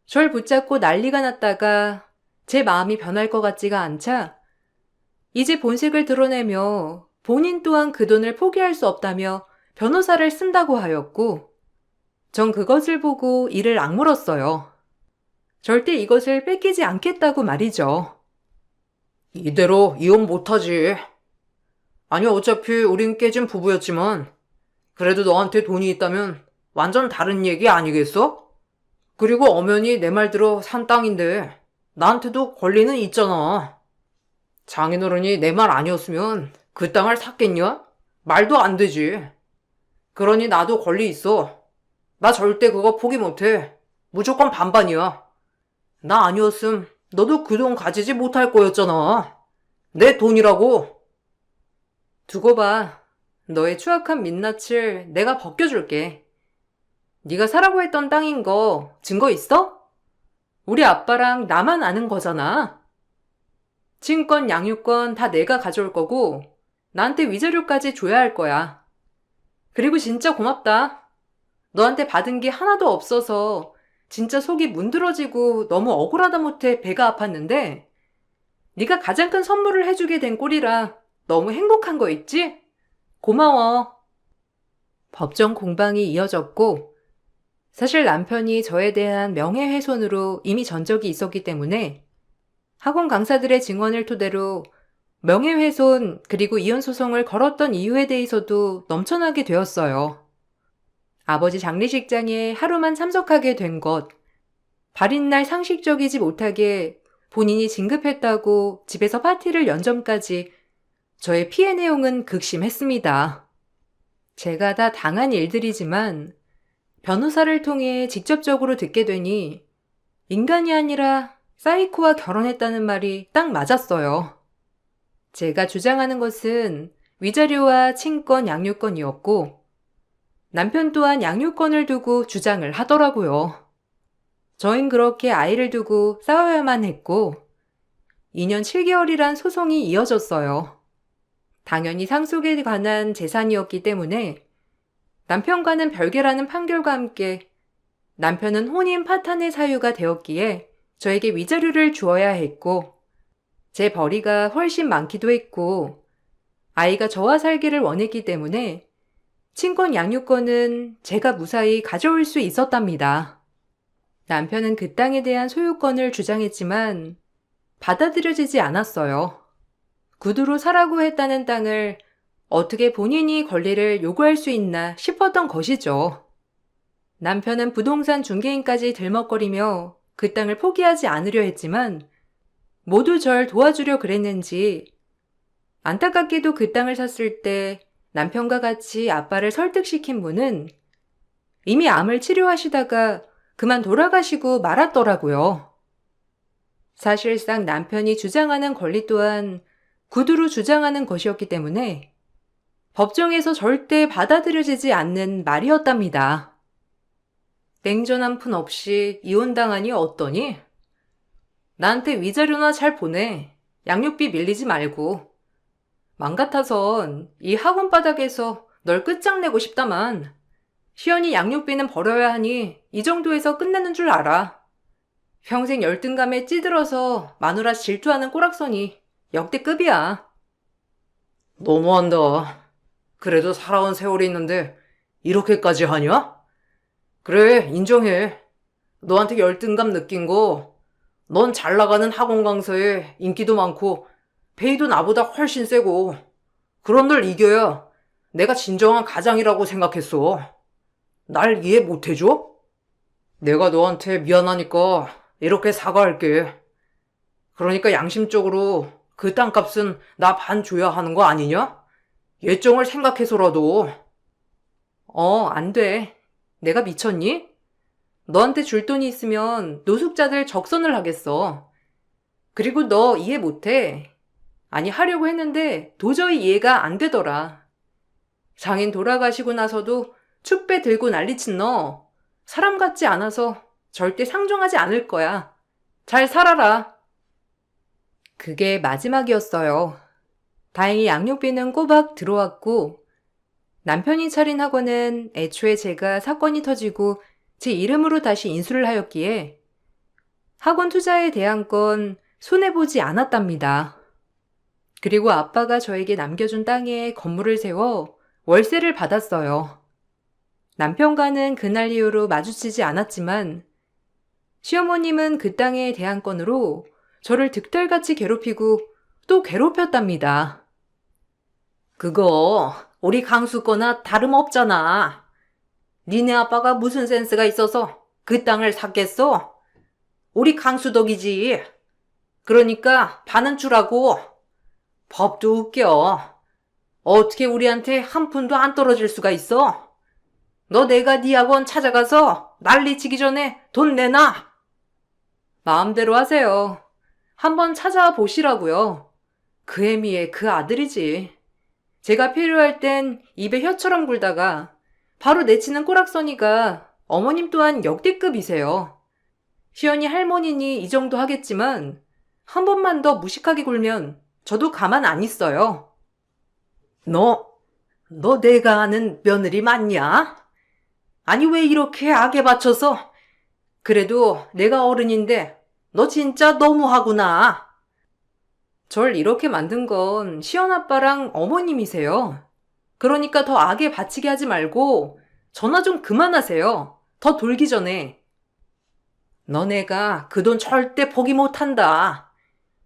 절 붙잡고 난리가 났다가 제 마음이 변할 것 같지가 않자 이제 본색을 드러내며 본인 또한 그 돈을 포기할 수 없다며 변호사를 쓴다고 하였고 전 그것을 보고 이를 악물었어요. 절대 이것을 뺏기지 않겠다고 말이죠. 이대로 이혼 못하지. 아니, 어차피 우린 깨진 부부였지만 그래도 너한테 돈이 있다면 완전 다른 얘기 아니겠어? 그리고 엄연히 내 말대로 산 땅인데 나한테도 권리는 있잖아. 장인어른이 내 말 아니었으면 그 땅을 샀겠냐? 말도 안 되지. 그러니 나도 권리 있어. 나 절대 그거 포기 못해. 무조건 반반이야. 나 아니었음 너도 그 돈 가지지 못할 거였잖아. 내 돈이라고. 두고 봐. 너의 추악한 민낯을 내가 벗겨줄게. 네가 사라고 했던 땅인 거 증거 있어? 우리 아빠랑 나만 아는 거잖아. 친권, 양육권 다 내가 가져올 거고 나한테 위자료까지 줘야 할 거야. 그리고 진짜 고맙다. 너한테 받은 게 하나도 없어서 진짜 속이 문드러지고 너무 억울하다 못해 배가 아팠는데 네가 가장 큰 선물을 해주게 된 꼴이라 너무 행복한 거 있지? 고마워. 법정 공방이 이어졌고 사실 남편이 저에 대한 명예훼손으로 이미 전적이 있었기 때문에 학원 강사들의 증언을 토대로 명예훼손 그리고 이혼 소송을 걸었던 이유에 대해서도 넘쳐나게 되었어요. 아버지 장례식장에 하루만 참석하게 된 것, 발인날 상식적이지 못하게 본인이 진급했다고 집에서 파티를 연 점까지 저의 피해 내용은 극심했습니다. 제가 다 당한 일들이지만 변호사를 통해 직접적으로 듣게 되니 인간이 아니라 사이코와 결혼했다는 말이 딱 맞았어요. 제가 주장하는 것은 위자료와 친권, 양육권이었고 남편 또한 양육권을 두고 주장을 하더라고요. 저흰 그렇게 아이를 두고 싸워야만 했고 2년 7개월이란 소송이 이어졌어요. 당연히 상속에 관한 재산이었기 때문에 남편과는 별개라는 판결과 함께 남편은 혼인 파탄의 사유가 되었기에 저에게 위자료를 주어야 했고 제 벌이가 훨씬 많기도 했고 아이가 저와 살기를 원했기 때문에 친권 양육권은 제가 무사히 가져올 수 있었답니다. 남편은 그 땅에 대한 소유권을 주장했지만 받아들여지지 않았어요. 구두로 사라고 했다는 땅을 어떻게 본인이 권리를 요구할 수 있나 싶었던 것이죠. 남편은 부동산 중개인까지 들먹거리며 그 땅을 포기하지 않으려 했지만 모두 절 도와주려 그랬는지 안타깝게도 그 땅을 샀을 때 남편과 같이 아빠를 설득시킨 분은 이미 암을 치료하시다가 그만 돌아가시고 말았더라고요. 사실상 남편이 주장하는 권리 또한 구두로 주장하는 것이었기 때문에 법정에서 절대 받아들여지지 않는 말이었답니다. 냉전 한 푼 없이 이혼당하니 어떠니? 나한테 위자료나 잘 보내. 양육비 밀리지 말고. 맘 같아선 이 학원 바닥에서 널 끝장내고 싶다만 시연이 양육비는 벌어야 하니 이 정도에서 끝내는 줄 알아. 평생 열등감에 찌들어서 마누라 질투하는 꼬락서니 역대급이야. 너무한다. 그래도 살아온 세월이 있는데 이렇게까지 하냐? 그래, 인정해. 너한테 열등감 느낀 거, 넌 잘 나가는 학원 강사에 인기도 많고 페이도 나보다 훨씬 세고 그런 널 이겨야 내가 진정한 가장이라고 생각했어. 날 이해 못해줘? 내가 너한테 미안하니까 이렇게 사과할게. 그러니까 양심적으로 그 땅값은 나 반 줘야 하는 거 아니냐? 예정을 생각해서라도. 안 돼. 내가 미쳤니? 너한테 줄 돈이 있으면 노숙자들 적선을 하겠어. 그리고 너 이해 못해. 아니, 하려고 했는데 도저히 이해가 안 되더라. 장인 돌아가시고 나서도 축배 들고 난리친 너. 사람 같지 않아서 절대 상종하지 않을 거야. 잘 살아라. 그게 마지막이었어요. 다행히 양육비는 꼬박 들어왔고 남편이 차린 학원은 애초에 제가 사건이 터지고 제 이름으로 다시 인수를 하였기에 학원 투자에 대한 건 손해보지 않았답니다. 그리고 아빠가 저에게 남겨준 땅에 건물을 세워 월세를 받았어요. 남편과는 그날 이후로 마주치지 않았지만 시어머님은 그 땅에 대한 건으로 저를 득달같이 괴롭히고 또 괴롭혔답니다. 그거 우리 강수 거나 다름없잖아. 니네 아빠가 무슨 센스가 있어서 그 땅을 샀겠어? 우리 강수 덕이지. 그러니까 반은 주라고. 법도 웃겨. 어떻게 우리한테 한 푼도 안 떨어질 수가 있어? 너 내가 네 학원 찾아가서 난리치기 전에 돈 내놔. 마음대로 하세요. 한번 찾아와 보시라고요. 그 애미의 그 아들이지. 제가 필요할 땐 입에 혀처럼 굴다가 바로 내치는 꼬락서니가 어머님 또한 역대급이세요. 시연이 할머니니 이 정도 하겠지만 한 번만 더 무식하게 굴면 저도 가만 안 있어요. 너 내가 아는 며느리 맞냐? 아니 왜 이렇게 악에 받쳐서? 그래도 내가 어른인데 너 진짜 너무하구나. 절 이렇게 만든 건 시연아빠랑 어머님이세요. 그러니까 더 악에 바치게 하지 말고 전화 좀 그만하세요. 더 돌기 전에. 너네가 그 돈 절대 포기 못한다.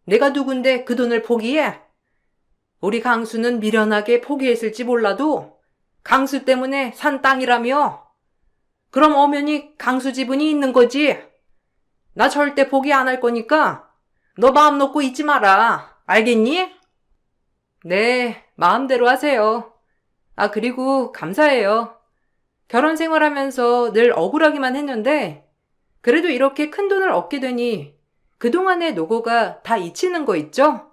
내가 누군데 그 돈을 포기해? 우리 강수는 미련하게 포기했을지 몰라도 강수 때문에 산 땅이라며. 그럼 엄연히 강수 지분이 있는 거지. 나 절대 포기 안 할 거니까 너 마음 놓고 있지 마라. 알겠니? 네, 마음대로 하세요. 그리고 감사해요. 결혼 생활하면서 늘 억울하기만 했는데 그래도 이렇게 큰 돈을 얻게 되니 그동안의 노고가 다 잊히는 거 있죠?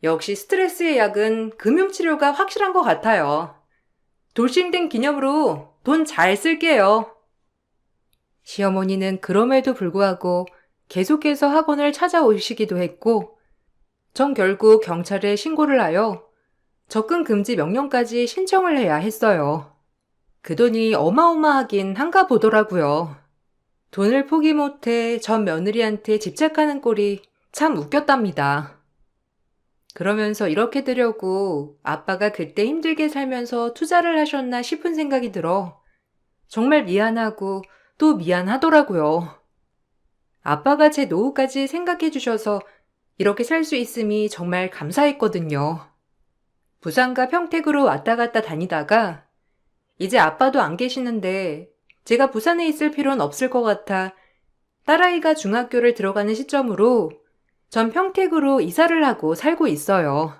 역시 스트레스의 약은 금융치료가 확실한 것 같아요. 돌싱된 기념으로 돈 잘 쓸게요. 시어머니는 그럼에도 불구하고 계속해서 학원을 찾아오시기도 했고, 전 결국 경찰에 신고를 하여 접근 금지 명령까지 신청을 해야 했어요. 그 돈이 어마어마하긴 한가 보더라고요. 돈을 포기 못해 전 며느리한테 집착하는 꼴이 참 웃겼답니다. 그러면서 이렇게 되려고 아빠가 그때 힘들게 살면서 투자를 하셨나 싶은 생각이 들어 정말 미안하고 또 미안하더라고요. 아빠가 제 노후까지 생각해 주셔서 이렇게 살 수 있음이 정말 감사했거든요. 부산과 평택으로 왔다 갔다 다니다가 이제 아빠도 안 계시는데 제가 부산에 있을 필요는 없을 것 같아 딸아이가 중학교를 들어가는 시점으로 전 평택으로 이사를 하고 살고 있어요.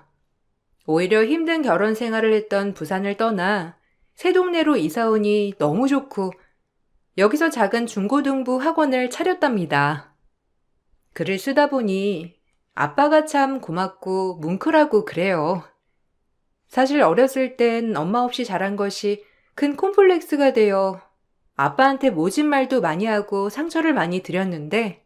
오히려 힘든 결혼 생활을 했던 부산을 떠나 새 동네로 이사 오니 너무 좋고 여기서 작은 중고등부 학원을 차렸답니다. 글을 쓰다 보니 아빠가 참 고맙고 뭉클하고 그래요. 사실 어렸을 땐 엄마 없이 자란 것이 큰 콤플렉스가 되어 아빠한테 모진 말도 많이 하고 상처를 많이 드렸는데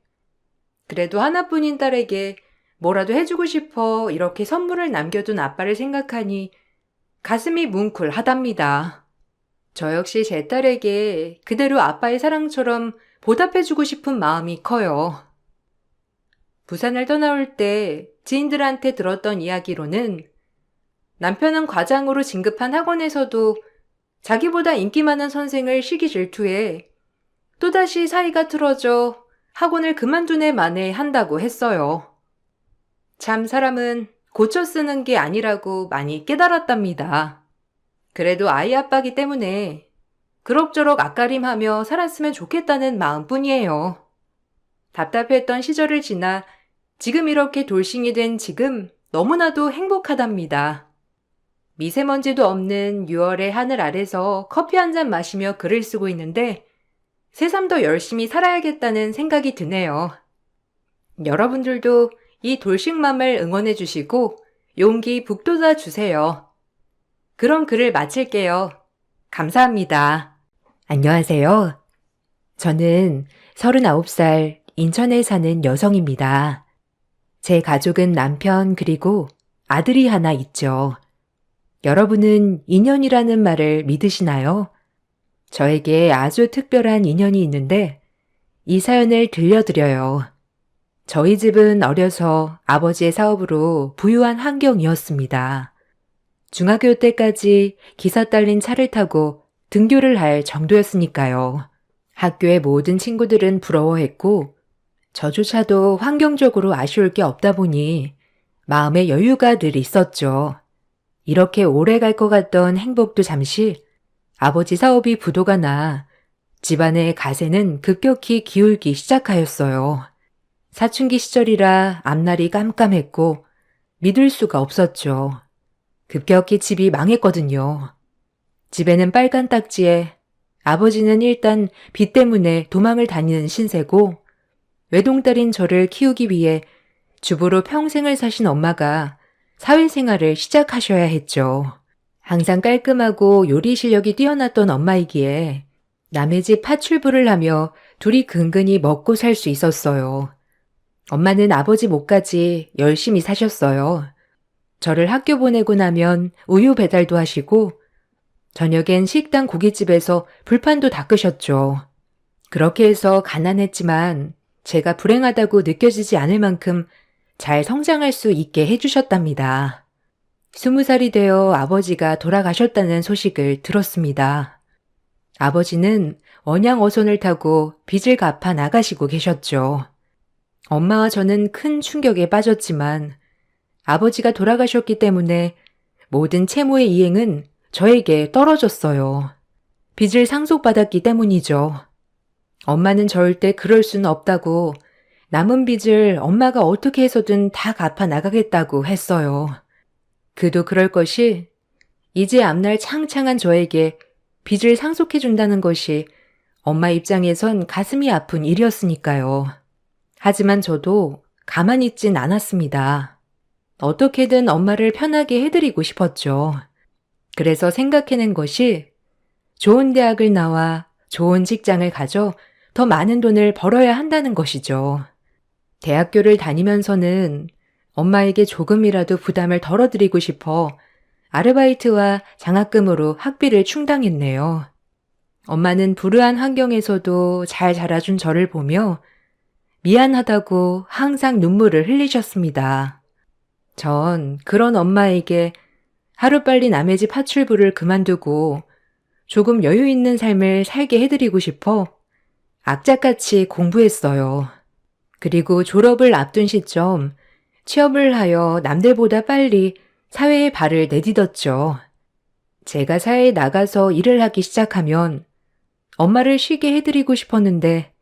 그래도 하나뿐인 딸에게 뭐라도 해주고 싶어 이렇게 선물을 남겨둔 아빠를 생각하니 가슴이 뭉클하답니다. 저 역시 제 딸에게 그대로 아빠의 사랑처럼 보답해주고 싶은 마음이 커요. 부산을 떠나올 때 지인들한테 들었던 이야기로는 남편은 과장으로 진급한 학원에서도 자기보다 인기 많은 선생을 시기 질투해 또다시 사이가 틀어져 학원을 그만둔 해 만에 한다고 했어요. 참 사람은 고쳐 쓰는 게 아니라고 많이 깨달았답니다. 그래도 아이 아빠기 때문에 그럭저럭 앞가림하며 살았으면 좋겠다는 마음뿐이에요. 답답했던 시절을 지나 지금 이렇게 돌싱이 된 지금 너무나도 행복하답니다. 미세먼지도 없는 6월의 하늘 아래서 커피 한 잔 마시며 글을 쓰고 있는데 새삼 더 열심히 살아야겠다는 생각이 드네요. 여러분들도 이 돌싱맘을 응원해 주시고 용기 북돋아 주세요. 그럼 글을 마칠게요. 감사합니다. 안녕하세요. 저는 39살 인천에 사는 여성입니다. 제 가족은 남편 그리고 아들이 하나 있죠. 여러분은 인연이라는 말을 믿으시나요? 저에게 아주 특별한 인연이 있는데 이 사연을 들려드려요. 저희 집은 어려서 아버지의 사업으로 부유한 환경이었습니다. 중학교 때까지 기사 딸린 차를 타고 등교를 할 정도였으니까요. 학교의 모든 친구들은 부러워했고 저조차도 환경적으로 아쉬울 게 없다 보니 마음의 여유가 늘 있었죠. 이렇게 오래 갈 것 같던 행복도 잠시 아버지 사업이 부도가 나 집안의 가세는 급격히 기울기 시작하였어요. 사춘기 시절이라 앞날이 깜깜했고 믿을 수가 없었죠. 급격히 집이 망했거든요. 집에는 빨간 딱지에 아버지는 일단 빚 때문에 도망을 다니는 신세고 외동딸인 저를 키우기 위해 주부로 평생을 사신 엄마가 사회생활을 시작하셔야 했죠. 항상 깔끔하고 요리 실력이 뛰어났던 엄마이기에 남의 집 파출부를 하며 둘이 근근히 먹고 살 수 있었어요. 엄마는 아버지 몫까지 열심히 사셨어요. 저를 학교 보내고 나면 우유 배달도 하시고 저녁엔 식당 고깃집에서 불판도 닦으셨죠. 그렇게 해서 가난했지만 제가 불행하다고 느껴지지 않을 만큼 잘 성장할 수 있게 해주셨답니다. 20살이 되어 아버지가 돌아가셨다는 소식을 들었습니다. 아버지는 언양어선을 타고 빚을 갚아 나가시고 계셨죠. 엄마와 저는 큰 충격에 빠졌지만 아버지가 돌아가셨기 때문에 모든 채무의 이행은 저에게 떨어졌어요. 빚을 상속받았기 때문이죠. 엄마는 절대 그럴 수는 없다고 남은 빚을 엄마가 어떻게 해서든 다 갚아 나가겠다고 했어요. 그도 그럴 것이 이제 앞날 창창한 저에게 빚을 상속해준다는 것이 엄마 입장에선 가슴이 아픈 일이었으니까요. 하지만 저도 가만히 있진 않았습니다. 어떻게든 엄마를 편하게 해드리고 싶었죠. 그래서 생각해낸 것이 좋은 대학을 나와 좋은 직장을 가져 더 많은 돈을 벌어야 한다는 것이죠. 대학교를 다니면서는 엄마에게 조금이라도 부담을 덜어드리고 싶어 아르바이트와 장학금으로 학비를 충당했네요. 엄마는 불우한 환경에서도 잘 자라준 저를 보며 미안하다고 항상 눈물을 흘리셨습니다. 전 그런 엄마에게 하루빨리 남의 집 파출부를 그만두고 조금 여유 있는 삶을 살게 해드리고 싶어 악착같이 공부했어요. 그리고 졸업을 앞둔 시점 취업을 하여 남들보다 빨리 사회에 발을 내딛었죠. 제가 사회에 나가서 일을 하기 시작하면 엄마를 쉬게 해드리고 싶었는데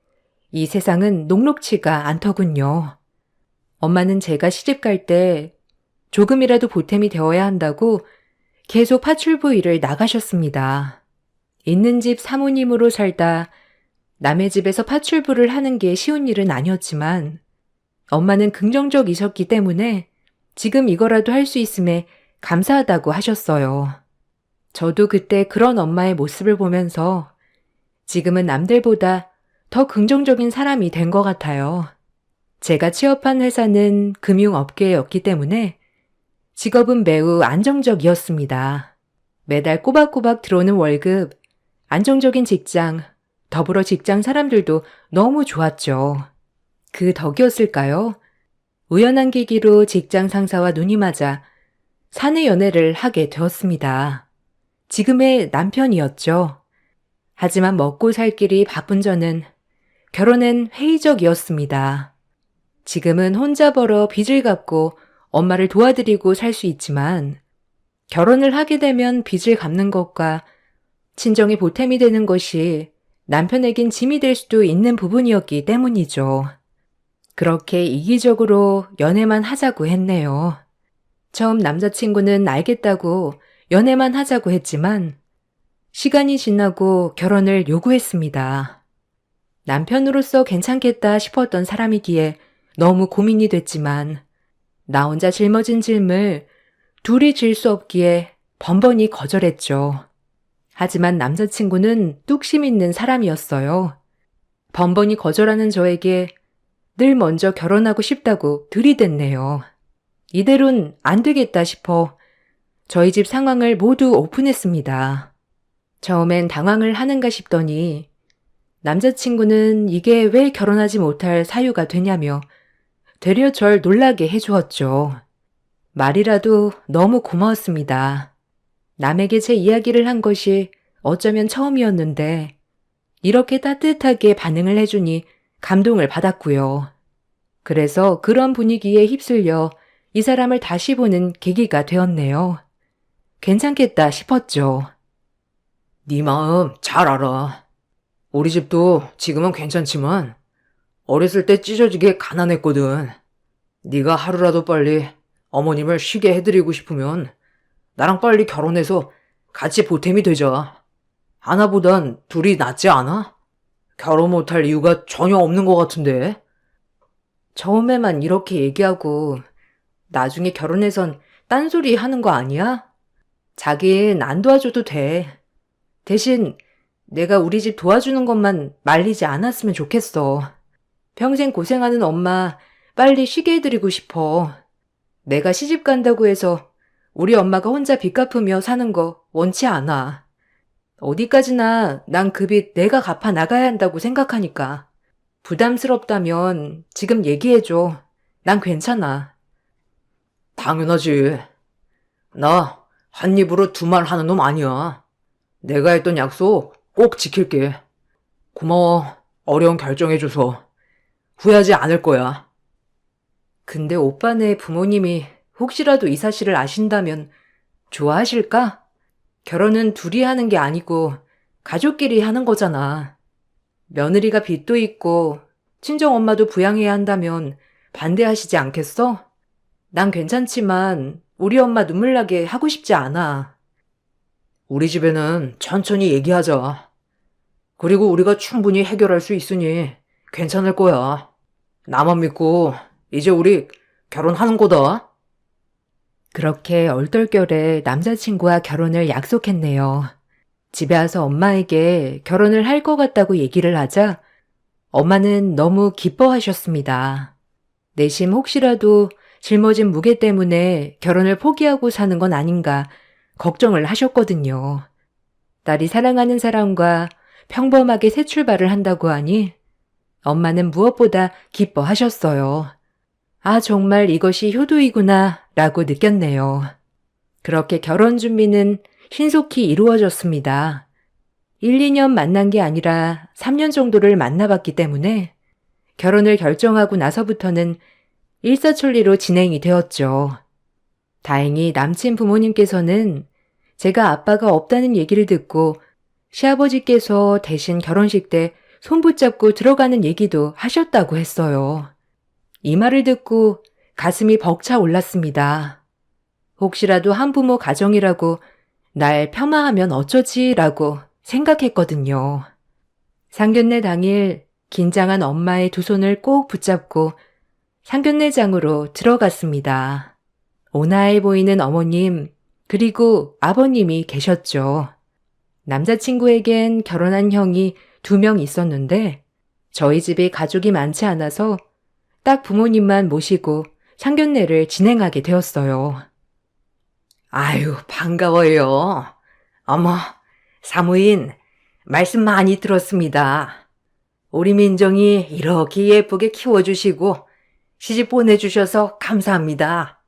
이 세상은 녹록치가 않더군요. 엄마는 제가 시집갈 때 조금이라도 보탬이 되어야 한다고 계속 파출부 일을 나가셨습니다. 있는 집 사모님으로 살다 남의 집에서 파출부를 하는 게 쉬운 일은 아니었지만 엄마는 긍정적이셨기 때문에 지금 이거라도 할 수 있음에 감사하다고 하셨어요. 저도 그때 그런 엄마의 모습을 보면서 지금은 남들보다 더 긍정적인 사람이 된 것 같아요. 제가 취업한 회사는 금융업계였기 때문에 직업은 매우 안정적이었습니다. 매달 꼬박꼬박 들어오는 월급, 안정적인 직장, 더불어 직장 사람들도 너무 좋았죠. 그 덕이었을까요? 우연한 계기로 직장 상사와 눈이 맞아 사내 연애를 하게 되었습니다. 지금의 남편이었죠. 하지만 먹고 살 길이 바쁜 저는 결혼엔 회의적이었습니다. 지금은 혼자 벌어 빚을 갚고 엄마를 도와드리고 살 수 있지만 결혼을 하게 되면 빚을 갚는 것과 친정이 보탬이 되는 것이 남편에겐 짐이 될 수도 있는 부분이었기 때문이죠. 그렇게 이기적으로 연애만 하자고 했네요. 처음 남자친구는 알겠다고 연애만 하자고 했지만 시간이 지나고 결혼을 요구했습니다. 남편으로서 괜찮겠다 싶었던 사람이기에 너무 고민이 됐지만 나 혼자 짊어진 짐을 둘이 질 수 없기에 번번이 거절했죠. 하지만 남자친구는 뚝심 있는 사람이었어요. 번번이 거절하는 저에게 늘 먼저 결혼하고 싶다고 들이댔네요. 이대로는 안 되겠다 싶어 저희 집 상황을 모두 오픈했습니다. 처음엔 당황을 하는가 싶더니 남자친구는 이게 왜 결혼하지 못할 사유가 되냐며 되려 절 놀라게 해주었죠. 말이라도 너무 고마웠습니다. 남에게 제 이야기를 한 것이 어쩌면 처음이었는데 이렇게 따뜻하게 반응을 해주니 감동을 받았고요. 그래서 그런 분위기에 휩쓸려 이 사람을 다시 보는 계기가 되었네요. 괜찮겠다 싶었죠. 네 마음 잘 알아. 우리 집도 지금은 괜찮지만 어렸을 때 찢어지게 가난했거든. 네가 하루라도 빨리 어머님을 쉬게 해드리고 싶으면 나랑 빨리 결혼해서 같이 보탬이 되자. 하나보단 둘이 낫지 않아? 결혼 못할 이유가 전혀 없는 것 같은데. 처음에만 이렇게 얘기하고 나중에 결혼해선 딴소리 하는 거 아니야? 자긴 안 도와줘도 돼. 대신 내가 우리 집 도와주는 것만 말리지 않았으면 좋겠어. 평생 고생하는 엄마 빨리 쉬게 해드리고 싶어. 내가 시집 간다고 해서 우리 엄마가 혼자 빚 갚으며 사는 거 원치 않아. 어디까지나 난 그 빚 내가 갚아 나가야 한다고 생각하니까. 부담스럽다면 지금 얘기해줘. 난 괜찮아. 당연하지. 나 한 입으로 두 말 하는 놈 아니야. 내가 했던 약속 꼭 지킬게. 고마워. 어려운 결정해줘서. 후회하지 않을 거야. 근데 오빠네 부모님이 혹시라도 이 사실을 아신다면 좋아하실까? 결혼은 둘이 하는 게 아니고 가족끼리 하는 거잖아. 며느리가 빚도 있고 친정엄마도 부양해야 한다면 반대하시지 않겠어? 난 괜찮지만 우리 엄마 눈물 나게 하고 싶지 않아. 우리 집에는 천천히 얘기하자. 그리고 우리가 충분히 해결할 수 있으니 괜찮을 거야. 나만 믿고 이제 우리 결혼하는 거다. 그렇게 얼떨결에 남자친구와 결혼을 약속했네요. 집에 와서 엄마에게 결혼을 할 것 같다고 얘기를 하자 엄마는 너무 기뻐하셨습니다. 내심 혹시라도 짊어진 무게 때문에 결혼을 포기하고 사는 건 아닌가 걱정을 하셨거든요. 딸이 사랑하는 사람과 평범하게 새 출발을 한다고 하니 엄마는 무엇보다 기뻐하셨어요. 아, 정말 이것이 효도이구나 라고 느꼈네요. 그렇게 결혼 준비는 신속히 이루어졌습니다. 1, 2년 만난 게 아니라 3년 정도를 만나봤기 때문에 결혼을 결정하고 나서부터는 일사천리로 진행이 되었죠. 다행히 남친 부모님께서는 제가 아빠가 없다는 얘기를 듣고 시아버지께서 대신 결혼식 때 손붙잡고 들어가는 얘기도 하셨다고 했어요. 이 말을 듣고 가슴이 벅차 올랐습니다. 혹시라도 한부모 가정이라고 날 폄하하면 어쩌지라고 생각했거든요. 상견례 당일 긴장한 엄마의 두 손을 꼭 붙잡고 상견례장으로 들어갔습니다. 온화해 보이는 어머님 그리고 아버님이 계셨죠. 남자친구에겐 결혼한 형이 2명 있었는데 저희 집에 가족이 많지 않아서 딱 부모님만 모시고 상견례를 진행하게 되었어요. 아유, 반가워요. 어머, 사무인, 말씀 많이 들었습니다. 우리 민정이 이렇게 예쁘게 키워주시고 시집 보내주셔서 감사합니다.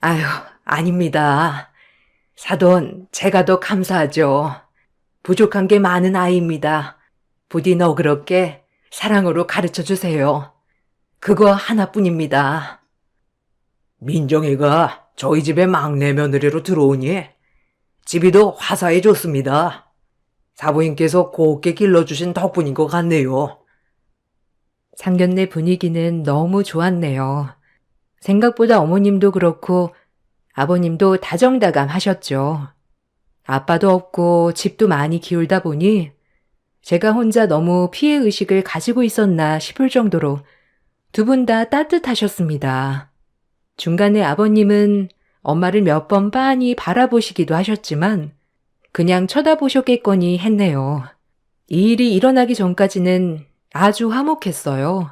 아유, 아닙니다. 사돈, 제가 더 감사하죠. 부족한 게 많은 아이입니다. 부디 너그럽게 사랑으로 가르쳐 주세요. 그거 하나뿐입니다. 민정이가 저희 집에 막내 며느리로 들어오니 집이 더 화사해졌습니다. 사부인께서 곱게 길러주신 덕분인 것 같네요. 상견례 분위기는 너무 좋았네요. 생각보다 어머님도 그렇고 아버님도 다정다감하셨죠. 아빠도 없고 집도 많이 기울다 보니 제가 혼자 너무 피해의식을 가지고 있었나 싶을 정도로 두 분 다 따뜻하셨습니다. 중간에 아버님은 엄마를 몇 번 빤히 바라보시기도 하셨지만 그냥 쳐다보셨겠거니 했네요. 이 일이 일어나기 전까지는 아주 화목했어요.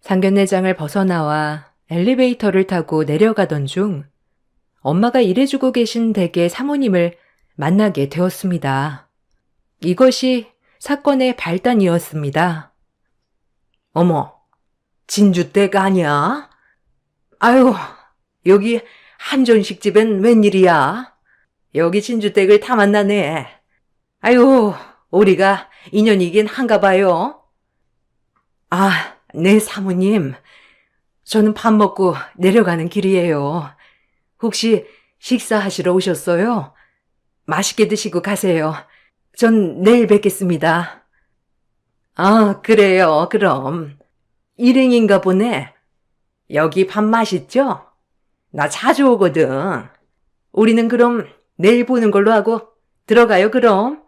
상견례장을 벗어나와 엘리베이터를 타고 내려가던 중 엄마가 일해주고 계신 댁의 사모님을 만나게 되었습니다. 이것이 사건의 발단이었습니다. 어머, 진주댁 아니야? 아유, 여기 한전식집엔 웬일이야? 여기 진주댁을 다 만나네. 아유, 우리가 인연이긴 한가 봐요. 아, 네, 사모님. 저는 밥 먹고 내려가는 길이에요. 혹시 식사하시러 오셨어요? 맛있게 드시고 가세요. 전 내일 뵙겠습니다. 아, 그래요, 그럼. 일행인가 보네. 여기 밥 맛있죠? 나 자주 오거든. 우리는 그럼 내일 보는 걸로 하고 들어가요, 그럼.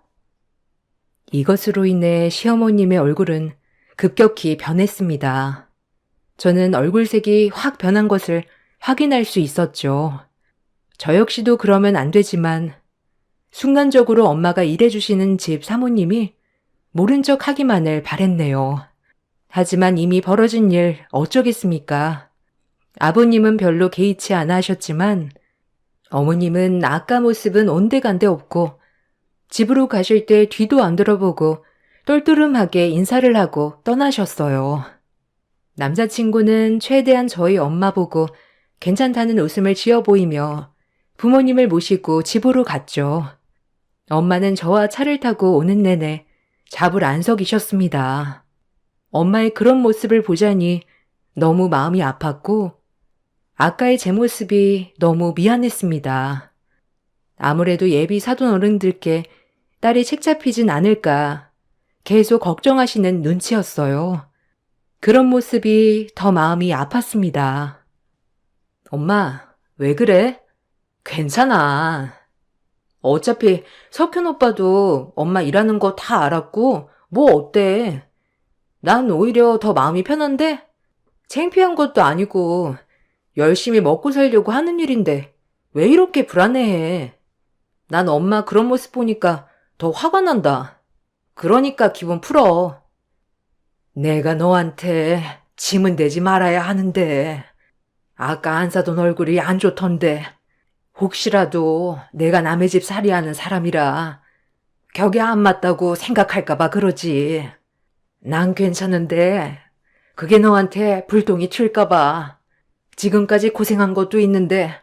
이것으로 인해 시어머님의 얼굴은 급격히 변했습니다. 저는 얼굴색이 확 변한 것을 확인할 수 있었죠. 저 역시도 그러면 안 되지만 순간적으로 엄마가 일해주시는 집 사모님이 모른 척 하기만을 바랬네요. 하지만 이미 벌어진 일 어쩌겠습니까? 아버님은 별로 개의치 않아 하셨지만 어머님은 아까 모습은 온데간데 없고 집으로 가실 때 뒤도 안 돌아보고 똘똘름하게 인사를 하고 떠나셨어요. 남자친구는 최대한 저희 엄마 보고 괜찮다는 웃음을 지어 보이며 부모님을 모시고 집으로 갔죠. 엄마는 저와 차를 타고 오는 내내 잡을 안 서기셨습니다. 엄마의 그런 모습을 보자니 너무 마음이 아팠고 아까의 제 모습이 너무 미안했습니다. 아무래도 예비 사돈 어른들께 딸이 책 잡히진 않을까 계속 걱정하시는 눈치였어요. 그런 모습이 더 마음이 아팠습니다. 엄마, 왜 그래? 괜찮아. 어차피 석현 오빠도 엄마 일하는 거 다 알았고 뭐 어때? 난 오히려 더 마음이 편한데? 창피한 것도 아니고 열심히 먹고 살려고 하는 일인데 왜 이렇게 불안해해? 난 엄마 그런 모습 보니까 더 화가 난다. 그러니까 기분 풀어. 내가 너한테 짐은 되지 말아야 하는데, 아까 안 사돈 얼굴이 안 좋던데, 혹시라도 내가 남의 집 살이하는 사람이라 격에 안 맞다고 생각할까봐 그러지. 난 괜찮은데, 그게 너한테 불똥이 튈까봐. 지금까지 고생한 것도 있는데,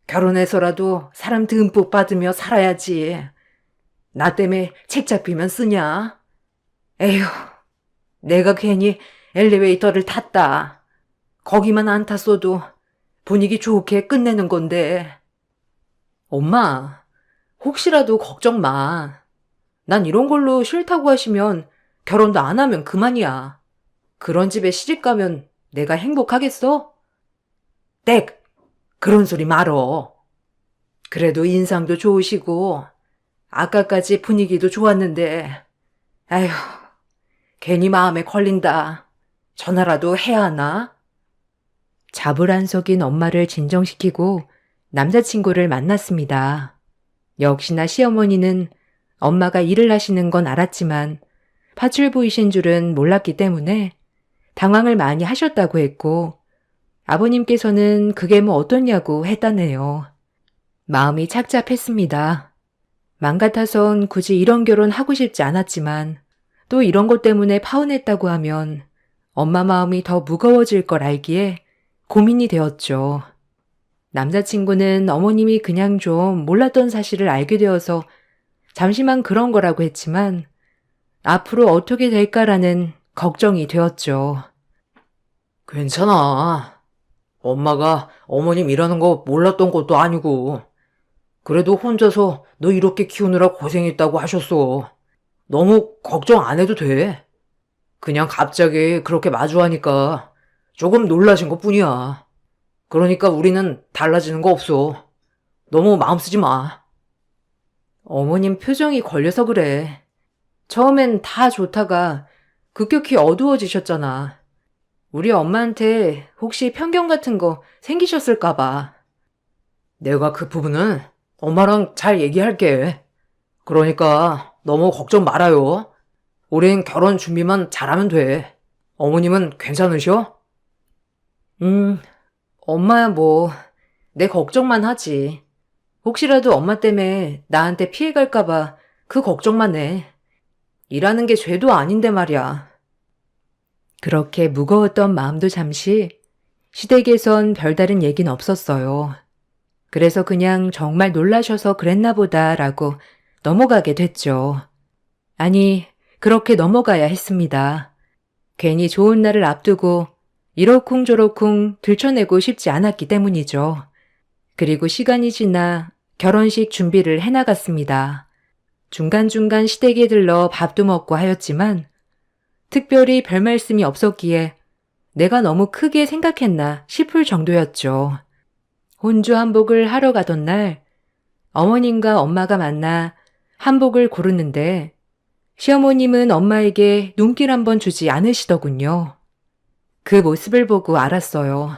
결혼해서라도 사람 듬뿍 받으며 살아야지. 나 때문에 책 잡히면 쓰냐? 에휴, 내가 괜히 엘리베이터를 탔다. 거기만 안 탔어도 분위기 좋게 끝내는 건데. 엄마, 혹시라도 걱정 마. 난 이런 걸로 싫다고 하시면 결혼도 안 하면 그만이야. 그런 집에 시집 가면 내가 행복하겠어? 땡! 그런 소리 말어. 그래도 인상도 좋으시고, 아까까지 분위기도 좋았는데, 아휴, 괜히 마음에 걸린다. 전화라도 해야 하나? 자불안석인 엄마를 진정시키고 남자친구를 만났습니다. 역시나 시어머니는 엄마가 일을 하시는 건 알았지만 파출부이신 줄은 몰랐기 때문에 당황을 많이 하셨다고 했고, 아버님께서는 그게 뭐 어떠냐고 했다네요. 마음이 착잡했습니다. 맘 같아선 굳이 이런 결혼 하고 싶지 않았지만 또 이런 것 때문에 파혼했다고 하면 엄마 마음이 더 무거워질 걸 알기에 고민이 되었죠. 남자친구는 어머님이 그냥 좀 몰랐던 사실을 알게 되어서 잠시만 그런 거라고 했지만 앞으로 어떻게 될까라는 걱정이 되었죠. 괜찮아. 엄마가 어머님 일하는 거 몰랐던 것도 아니고. 그래도 혼자서 너 이렇게 키우느라 고생했다고 하셨어. 너무 걱정 안 해도 돼. 그냥 갑자기 그렇게 마주하니까 조금 놀라신 것 뿐이야. 그러니까 우리는 달라지는 거 없어. 너무 마음 쓰지 마. 어머님 표정이 걸려서 그래. 처음엔 다 좋다가 급격히 어두워지셨잖아. 우리 엄마한테 혹시 편견 같은 거 생기셨을까 봐. 내가 그 부분은 엄마랑 잘 얘기할게. 그러니까 너무 걱정 말아요. 우린 결혼 준비만 잘하면 돼. 어머님은 괜찮으셔? 엄마야 뭐, 내 걱정만 하지. 혹시라도 엄마 때문에 나한테 피해 갈까 봐 그 걱정만 해. 일하는 게 죄도 아닌데 말이야. 그렇게 무거웠던 마음도 잠시 시댁에선 별다른 얘기는 없었어요. 그래서 그냥 정말 놀라셔서 그랬나 보다라고 넘어가게 됐죠. 아니, 그렇게 넘어가야 했습니다. 괜히 좋은 날을 앞두고 이러쿵저러쿵 들춰내고 싶지 않았기 때문이죠. 그리고 시간이 지나 결혼식 준비를 해나갔습니다. 중간중간 시댁에 들러 밥도 먹고 하였지만 특별히 별 말씀이 없었기에 내가 너무 크게 생각했나 싶을 정도였죠. 혼주 한복을 하러 가던 날 어머님과 엄마가 만나 한복을 고르는데 시어머님은 엄마에게 눈길 한번 주지 않으시더군요. 그 모습을 보고 알았어요.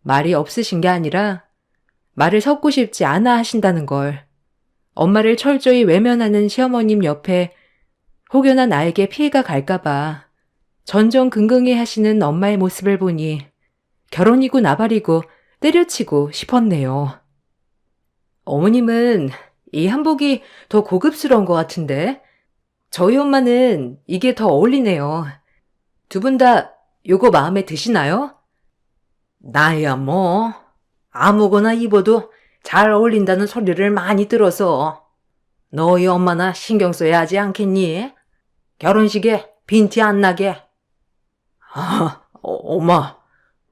말이 없으신 게 아니라 말을 섞고 싶지 않아 하신다는 걸. 엄마를 철저히 외면하는 시어머님 옆에 혹여나 나에게 피해가 갈까봐 전전긍긍해 하시는 엄마의 모습을 보니 결혼이고 나발이고 때려치고 싶었네요. 어머님은 이 한복이 더 고급스러운 것 같은데 저희 엄마는 이게 더 어울리네요. 두 분 다 요거 마음에 드시나요? 나야 뭐 아무거나 입어도 잘 어울린다는 소리를 많이 들어서 너희 엄마나 신경 써야 하지 않겠니? 결혼식에 빈티 안 나게. 엄마,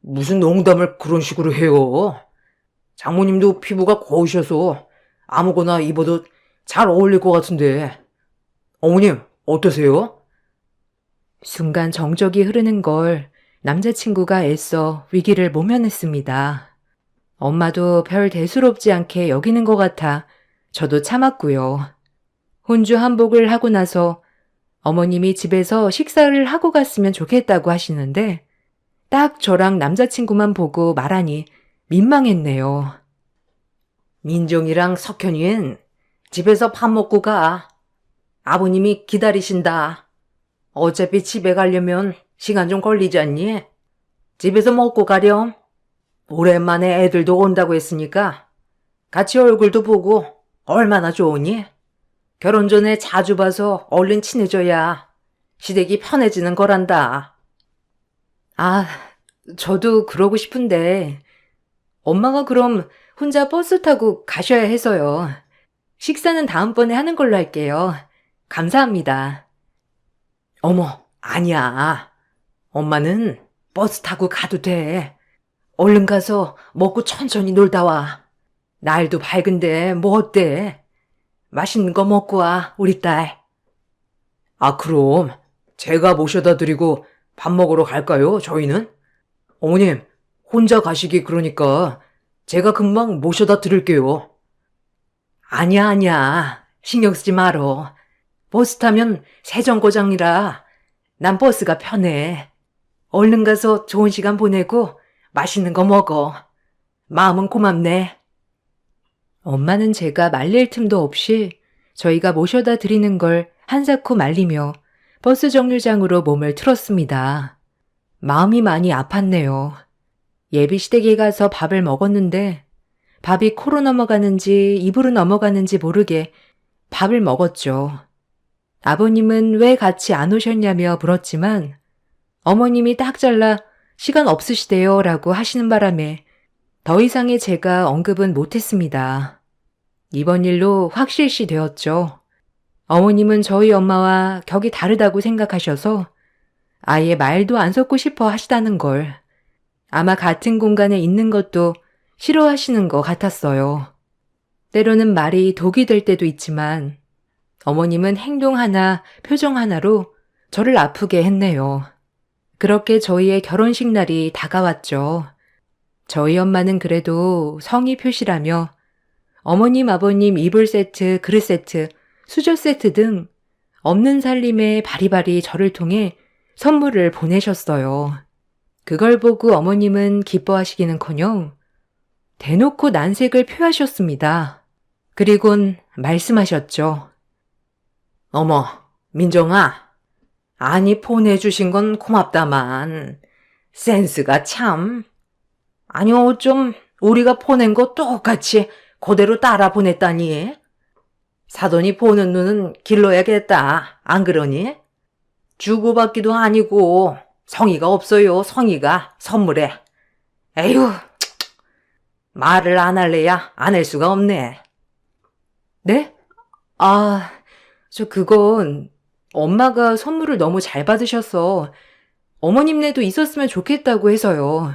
무슨 농담을 그런 식으로 해요? 장모님도 피부가 고우셔서 아무거나 입어도 잘 어울릴 것 같은데. 어머님, 어떠세요? 순간 정적이 흐르는 걸 남자친구가 애써 위기를 모면했습니다. 엄마도 별 대수롭지 않게 여기는 것 같아 저도 참았고요. 혼주 한복을 하고 나서 어머님이 집에서 식사를 하고 갔으면 좋겠다고 하시는데 딱 저랑 남자친구만 보고 말하니 민망했네요. 민정이랑 석현이는 집에서 밥 먹고 가. 아버님이 기다리신다. 어차피 집에 가려면 시간 좀 걸리지 않니? 집에서 먹고 가렴. 오랜만에 애들도 온다고 했으니까 같이 얼굴도 보고 얼마나 좋으니? 결혼 전에 자주 봐서 얼른 친해져야 시댁이 편해지는 거란다. 아, 저도 그러고 싶은데 엄마가 그럼 혼자 버스 타고 가셔야 해서요. 식사는 다음번에 하는 걸로 할게요. 감사합니다. 어머, 아니야. 엄마는 버스 타고 가도 돼. 얼른 가서 먹고 천천히 놀다 와. 날도 밝은데 뭐 어때? 맛있는 거 먹고 와, 우리 딸. 아, 그럼 제가 모셔다 드리고 밥 먹으러 갈까요, 저희는? 어머님, 혼자 가시기 그러니까 제가 금방 모셔다 드릴게요. 아니야, 아니야. 신경 쓰지 말어. 버스 타면 세정거장이라 난 버스가 편해. 얼른 가서 좋은 시간 보내고 맛있는 거 먹어. 마음은 고맙네. 엄마는 제가 말릴 틈도 없이 저희가 모셔다 드리는 걸 한사코 말리며 버스 정류장으로 몸을 틀었습니다. 마음이 많이 아팠네요. 예비 시댁에 가서 밥을 먹었는데 밥이 코로 넘어가는지 입으로 넘어가는지 모르게 밥을 먹었죠. 아버님은 왜 같이 안 오셨냐며 물었지만 어머님이 딱 잘라 시간 없으시대요 라고 하시는 바람에 더 이상의 제가 언급은 못했습니다. 이번 일로 확실시 되었죠. 어머님은 저희 엄마와 격이 다르다고 생각하셔서 아예 말도 안 섞고 싶어 하시다는 걸 아마 같은 공간에 있는 것도 싫어하시는 것 같았어요. 때로는 말이 독이 될 때도 있지만 어머님은 행동 하나, 표정 하나로 저를 아프게 했네요. 그렇게 저희의 결혼식 날이 다가왔죠. 저희 엄마는 그래도 성의 표시라며 어머님, 아버님 이불 세트, 그릇 세트, 수저 세트 등 없는 살림에 바리바리 저를 통해 선물을 보내셨어요. 그걸 보고 어머님은 기뻐하시기는커녕 대놓고 난색을 표하셨습니다. 그리곤 말씀하셨죠. 어머, 민정아. 아니, 보내주신 건 고맙다만 센스가 참. 아니, 어쩜 우리가 보낸 거 똑같이 그대로 따라 보냈다니. 사돈이 보는 눈은 길러야겠다. 안 그러니? 주고받기도 아니고 성의가 없어요. 성의가 선물에. 에휴, 말을 안 할래야 안 할 수가 없네. 네? 아, 그건 엄마가 선물을 너무 잘 받으셔서 어머님네도 있었으면 좋겠다고 해서요.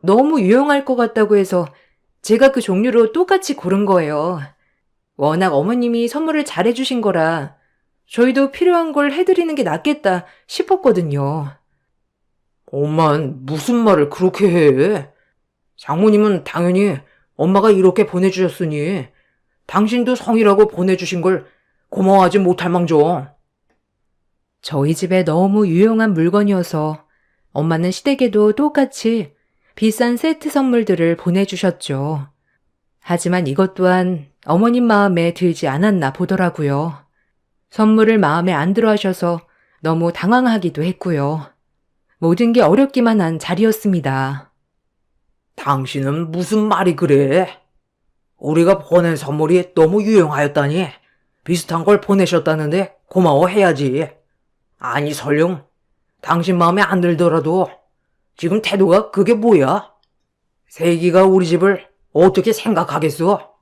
너무 유용할 것 같다고 해서 제가 그 종류로 똑같이 고른 거예요. 워낙 어머님이 선물을 잘해주신 거라 저희도 필요한 걸 해드리는 게 낫겠다 싶었거든요. 엄만 무슨 말을 그렇게 해? 장모님은 당연히 엄마가 이렇게 보내주셨으니 당신도 성이라고 보내주신 걸 고마워하지 못할 망정. 저희 집에 너무 유용한 물건이어서 엄마는 시댁에도 똑같이 비싼 세트 선물들을 보내주셨죠. 하지만 이것 또한 어머님 마음에 들지 않았나 보더라고요. 선물을 마음에 안 들어 하셔서 너무 당황하기도 했고요. 모든 게 어렵기만 한 자리였습니다. 당신은 무슨 말이 그래? 우리가 보낸 선물이 너무 유용하였다니 비슷한 걸 보내셨다는데 고마워해야지. 아니 설령 당신 마음에 안 들더라도 지금 태도가 그게 뭐야? 세기가 우리 집을 어떻게 생각하겠어?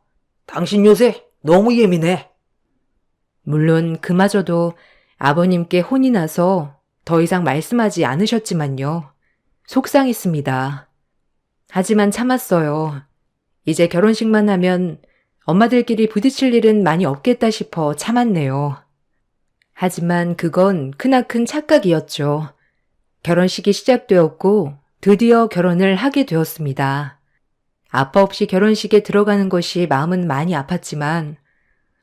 당신 요새 너무 예민해. 물론 그마저도 아버님께 혼이 나서 더 이상 말씀하지 않으셨지만요. 속상했습니다. 하지만 참았어요. 이제 결혼식만 하면 엄마들끼리 부딪힐 일은 많이 없겠다 싶어 참았네요. 하지만 그건 크나큰 착각이었죠. 결혼식이 시작되었고 드디어 결혼을 하게 되었습니다. 아빠 없이 결혼식에 들어가는 것이 마음은 많이 아팠지만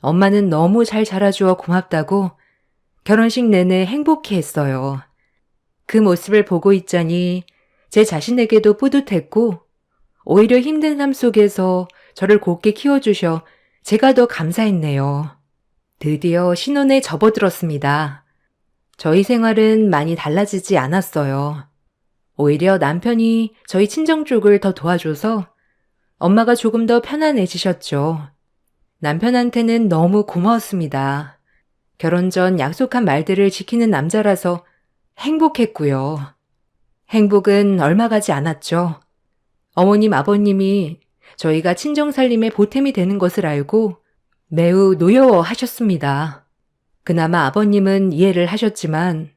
엄마는 너무 잘 자라주어 고맙다고 결혼식 내내 행복해했어요. 그 모습을 보고 있자니 제 자신에게도 뿌듯했고 오히려 힘든 삶 속에서 저를 곱게 키워주셔 제가 더 감사했네요. 드디어 신혼에 접어들었습니다. 저희 생활은 많이 달라지지 않았어요. 오히려 남편이 저희 친정 쪽을 더 도와줘서 엄마가 조금 더 편안해지셨죠. 남편한테는 너무 고마웠습니다. 결혼 전 약속한 말들을 지키는 남자라서 행복했고요. 행복은 얼마 가지 않았죠. 어머님, 아버님이 저희가 친정살림의 보탬이 되는 것을 알고 매우 노여워하셨습니다. 그나마 아버님은 이해를 하셨지만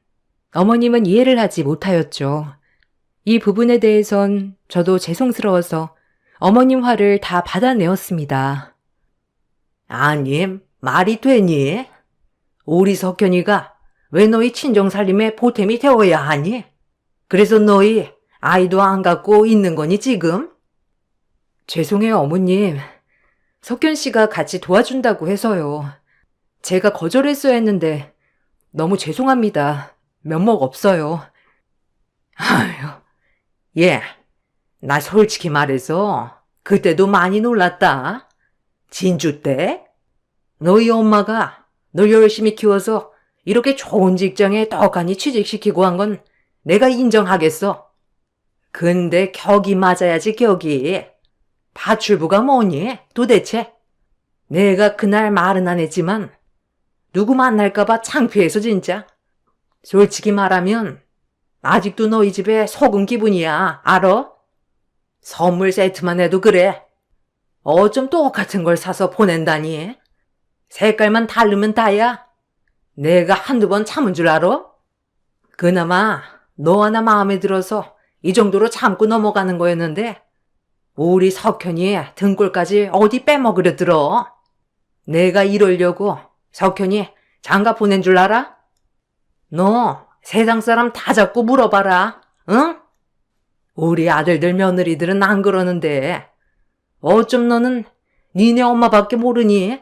어머님은 이해를 하지 못하였죠. 이 부분에 대해선 저도 죄송스러워서 어머님 화를 다 받아내었습니다. 아니, 말이 되니? 우리 석현이가 왜 너희 친정살림에 보탬이 되어야 하니? 그래서 너희 아이도 안 갖고 있는 거니 지금? 죄송해요, 어머님. 석현 씨가 같이 도와준다고 해서요. 제가 거절했어야 했는데 너무 죄송합니다. 면목 없어요. 아휴, 예, 나 솔직히 말해서 그때도 많이 놀랐다. 진주 때? 너희 엄마가 너 열심히 키워서 이렇게 좋은 직장에 떡하니 취직시키고 한 건 내가 인정하겠어. 근데 격이 맞아야지 격이. 파출부가 뭐니 도대체? 내가 그날 말은 안 했지만 누구 만날까봐 창피해서 진짜. 솔직히 말하면 아직도 너희 집에 속은 기분이야. 알아? 선물 세트만 해도 그래. 어쩜 똑같은 걸 사서 보낸다니. 색깔만 다르면 다야. 내가 한두 번 참은 줄 알아? 그나마 너 하나 마음에 들어서 이 정도로 참고 넘어가는 거였는데 우리 석현이 등골까지 어디 빼먹으려 들어. 내가 이러려고 석현이 장가 보낸 줄 알아? 너 세상 사람 다 잡고 물어봐라. 응? 우리 아들들 며느리들은 안 그러는데 어쩜 너는 니네 엄마밖에 모르니?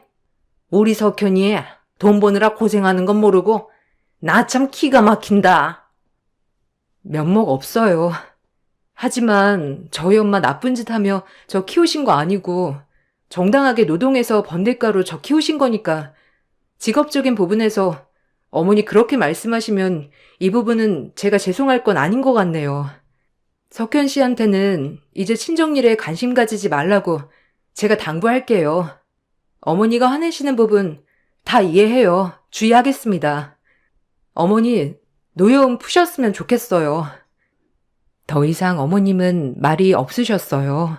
우리 석현이 돈 버느라 고생하는 건 모르고 나 참 기가 막힌다. 면목 없어요. 하지만 저희 엄마 나쁜 짓 하며 저 키우신 거 아니고 정당하게 노동해서 번 대가로 저 키우신 거니까 직업적인 부분에서 어머니 그렇게 말씀하시면 이 부분은 제가 죄송할 건 아닌 것 같네요. 석현 씨한테는 이제 친정일에 관심 가지지 말라고 제가 당부할게요. 어머니가 화내시는 부분 다 이해해요. 주의하겠습니다. 어머니, 노여움 푸셨으면 좋겠어요. 더 이상 어머님은 말이 없으셨어요.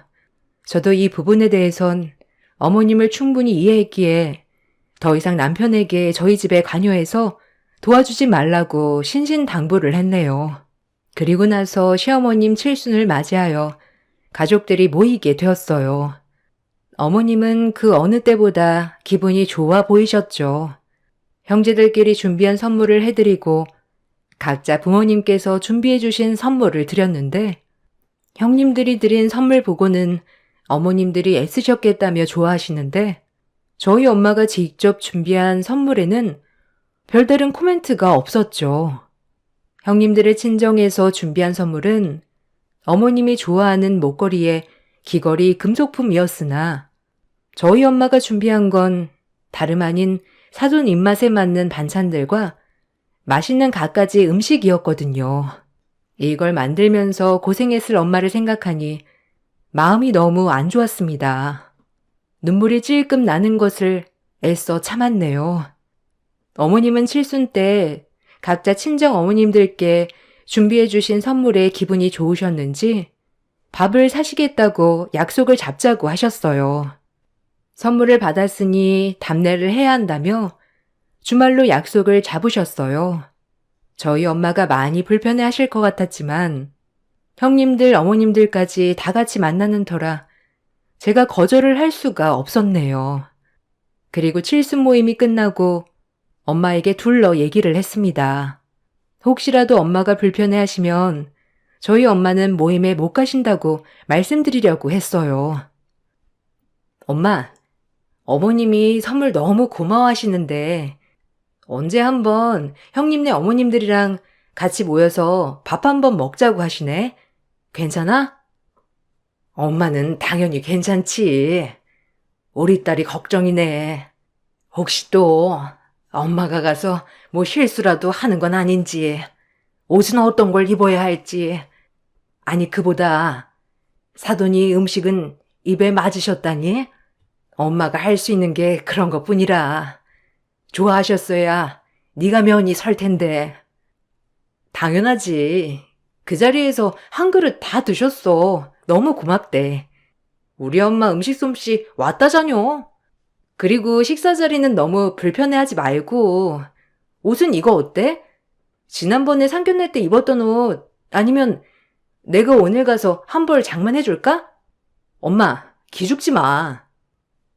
저도 이 부분에 대해선 어머님을 충분히 이해했기에 더 이상 남편에게 저희 집에 관여해서 도와주지 말라고 신신당부를 했네요. 그리고 나서 시어머님 칠순을 맞이하여 가족들이 모이게 되었어요. 어머님은 그 어느 때보다 기분이 좋아 보이셨죠. 형제들끼리 준비한 선물을 해드리고 각자 부모님께서 준비해 주신 선물을 드렸는데 형님들이 드린 선물 보고는 어머님들이 애쓰셨겠다며 좋아하시는데 저희 엄마가 직접 준비한 선물에는 별다른 코멘트가 없었죠. 형님들의 친정에서 준비한 선물은 어머님이 좋아하는 목걸이에 귀걸이 금속품이었으나 저희 엄마가 준비한 건 다름 아닌 사돈 입맛에 맞는 반찬들과 맛있는 갖가지 음식이었거든요. 이걸 만들면서 고생했을 엄마를 생각하니 마음이 너무 안 좋았습니다. 눈물이 찔끔 나는 것을 애써 참았네요. 어머님은 칠순 때 각자 친정 어머님들께 준비해 주신 선물에 기분이 좋으셨는지 밥을 사시겠다고 약속을 잡자고 하셨어요. 선물을 받았으니 답례를 해야 한다며 주말로 약속을 잡으셨어요. 저희 엄마가 많이 불편해 하실 것 같았지만 형님들, 어머님들까지 다 같이 만나는 터라 제가 거절을 할 수가 없었네요. 그리고 칠순 모임이 끝나고 엄마에게 둘러 얘기를 했습니다. 혹시라도 엄마가 불편해 하시면 저희 엄마는 모임에 못 가신다고 말씀드리려고 했어요. 엄마, 어머님이 선물 너무 고마워하시는데 언제 한번 형님네 어머님들이랑 같이 모여서 밥 한번 먹자고 하시네. 괜찮아? 엄마는 당연히 괜찮지. 우리 딸이 걱정이네. 혹시 또 엄마가 가서 뭐 실수라도 하는 건 아닌지, 옷은 어떤 걸 입어야 할지. 아니, 그보다 사돈이 음식은 입에 맞으셨다니? 엄마가 할 수 있는 게 그런 것뿐이라. 좋아하셨어야 네가 면이 설 텐데. 당연하지. 그 자리에서 한 그릇 다 드셨어. 너무 고맙대. 우리 엄마 음식 솜씨 왔다자뇨. 그리고 식사 자리는 너무 불편해하지 말고, 옷은 이거 어때? 지난번에 상견례 때 입었던 옷, 아니면 내가 오늘 가서 한 벌 장만해줄까? 엄마, 기죽지 마.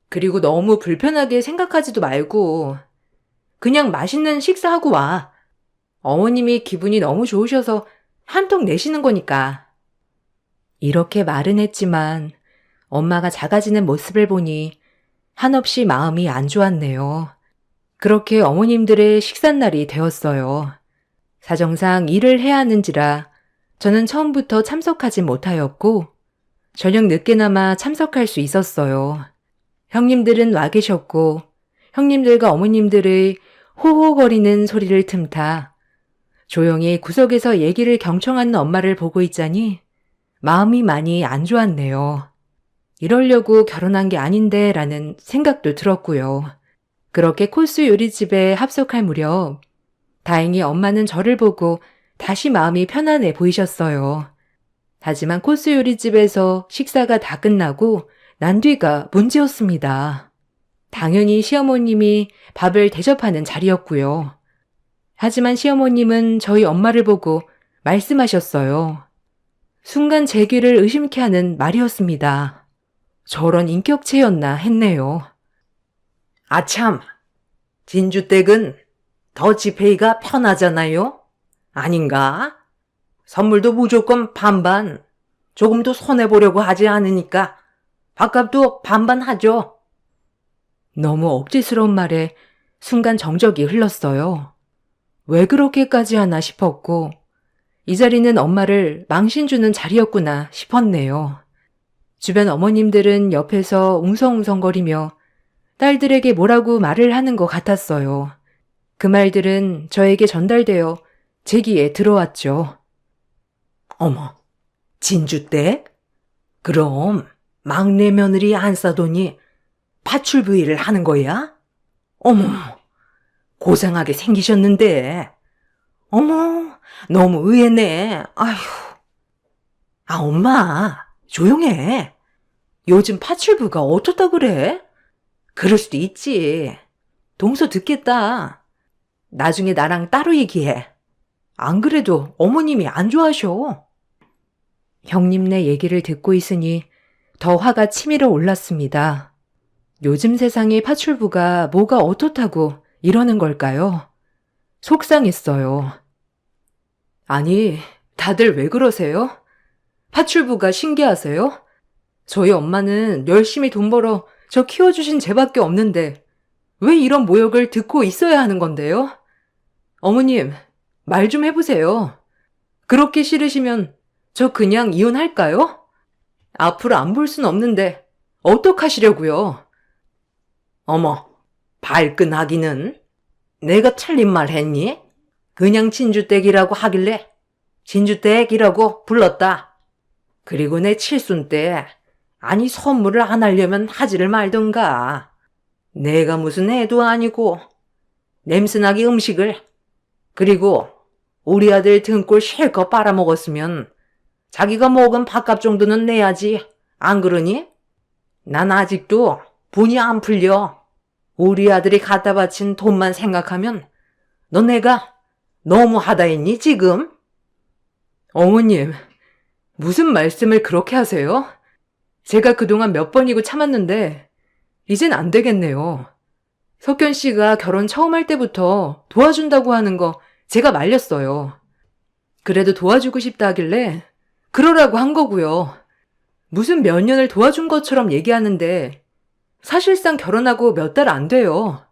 그리고 너무 불편하게 생각하지도 말고 그냥 맛있는 식사하고 와. 어머님이 기분이 너무 좋으셔서 한턱 내시는 거니까. 이렇게 말은 했지만 엄마가 작아지는 모습을 보니 한없이 마음이 안 좋았네요. 그렇게 어머님들의 식삿날이 되었어요. 사정상 일을 해야 하는지라 저는 처음부터 참석하지 못하였고 저녁 늦게나마 참석할 수 있었어요. 형님들은 와 계셨고 형님들과 어머님들의 호호거리는 소리를 틈타 조용히 구석에서 얘기를 경청하는 엄마를 보고 있자니 마음이 많이 안 좋았네요. 이러려고 결혼한 게 아닌데 라는 생각도 들었고요. 그렇게 코스 요리집에 합석할 무렵 다행히 엄마는 저를 보고 다시 마음이 편안해 보이셨어요. 하지만 코스 요리집에서 식사가 다 끝나고 난 뒤가 문제였습니다. 당연히 시어머님이 밥을 대접하는 자리였고요. 하지만 시어머님은 저희 엄마를 보고 말씀하셨어요. 순간 제 귀를 의심케 하는 말이었습니다. 저런 인격체였나 했네요. 아참, 진주댁은 더치페이가 편하잖아요? 아닌가? 선물도 무조건 반반, 조금도 손해보려고 하지 않으니까 밥값도 반반 하죠. 너무 억지스러운 말에 순간 정적이 흘렀어요. 왜 그렇게까지 하나 싶었고 이 자리는 엄마를 망신 주는 자리였구나 싶었네요. 주변 어머님들은 옆에서 웅성웅성거리며 딸들에게 뭐라고 말을 하는 것 같았어요. 그 말들은 저에게 전달되어 제 귀에 들어왔죠. 어머, 진주댁? 그럼 막내 며느리 안 싸더니 파출부위를 하는 거야? 어머, 고상하게 생기셨는데. 어머, 너무 의외네. 아휴. 아, 엄마, 조용해. 요즘 파출부가 어떻다 그래? 그럴 수도 있지. 동서 듣겠다. 나중에 나랑 따로 얘기해. 안 그래도 어머님이 안 좋아하셔. 형님네 얘기를 듣고 있으니 더 화가 치밀어 올랐습니다. 요즘 세상의 파출부가 뭐가 어떻다고 이러는 걸까요? 속상했어요. 아니, 다들 왜 그러세요? 파출부가 신기하세요? 저희 엄마는 열심히 돈 벌어 저 키워주신 쟤밖에 없는데 왜 이런 모욕을 듣고 있어야 하는 건데요? 어머님, 말 좀 해보세요. 그렇게 싫으시면 저 그냥 이혼할까요? 앞으로 안 볼 순 없는데 어떡하시려고요? 어머, 발끈하기는? 내가 틀린 말 했니? 그냥 진주댁이라고 하길래 진주댁이라고 불렀다. 그리고 내 칠순 때 아니 선물을 안 하려면 하지를 말던가. 내가 무슨 애도 아니고 냄새나게 음식을. 그리고 우리 아들 등골 실컷 빨아먹었으면 자기가 먹은 밥값 정도는 내야지. 안 그러니? 난 아직도 분이 안 풀려. 우리 아들이 갖다 바친 돈만 생각하면 너 내가 너무 하다 했니 지금? 어머님, 무슨 말씀을 그렇게 하세요? 제가 그동안 몇 번이고 참았는데 이젠 안 되겠네요. 석견 씨가 결혼 처음 할 때부터 도와준다고 하는 거 제가 말렸어요. 그래도 도와주고 싶다 하길래 그러라고 한 거고요. 무슨 몇 년을 도와준 것처럼 얘기하는데 사실상 결혼하고 몇 달 안 돼요.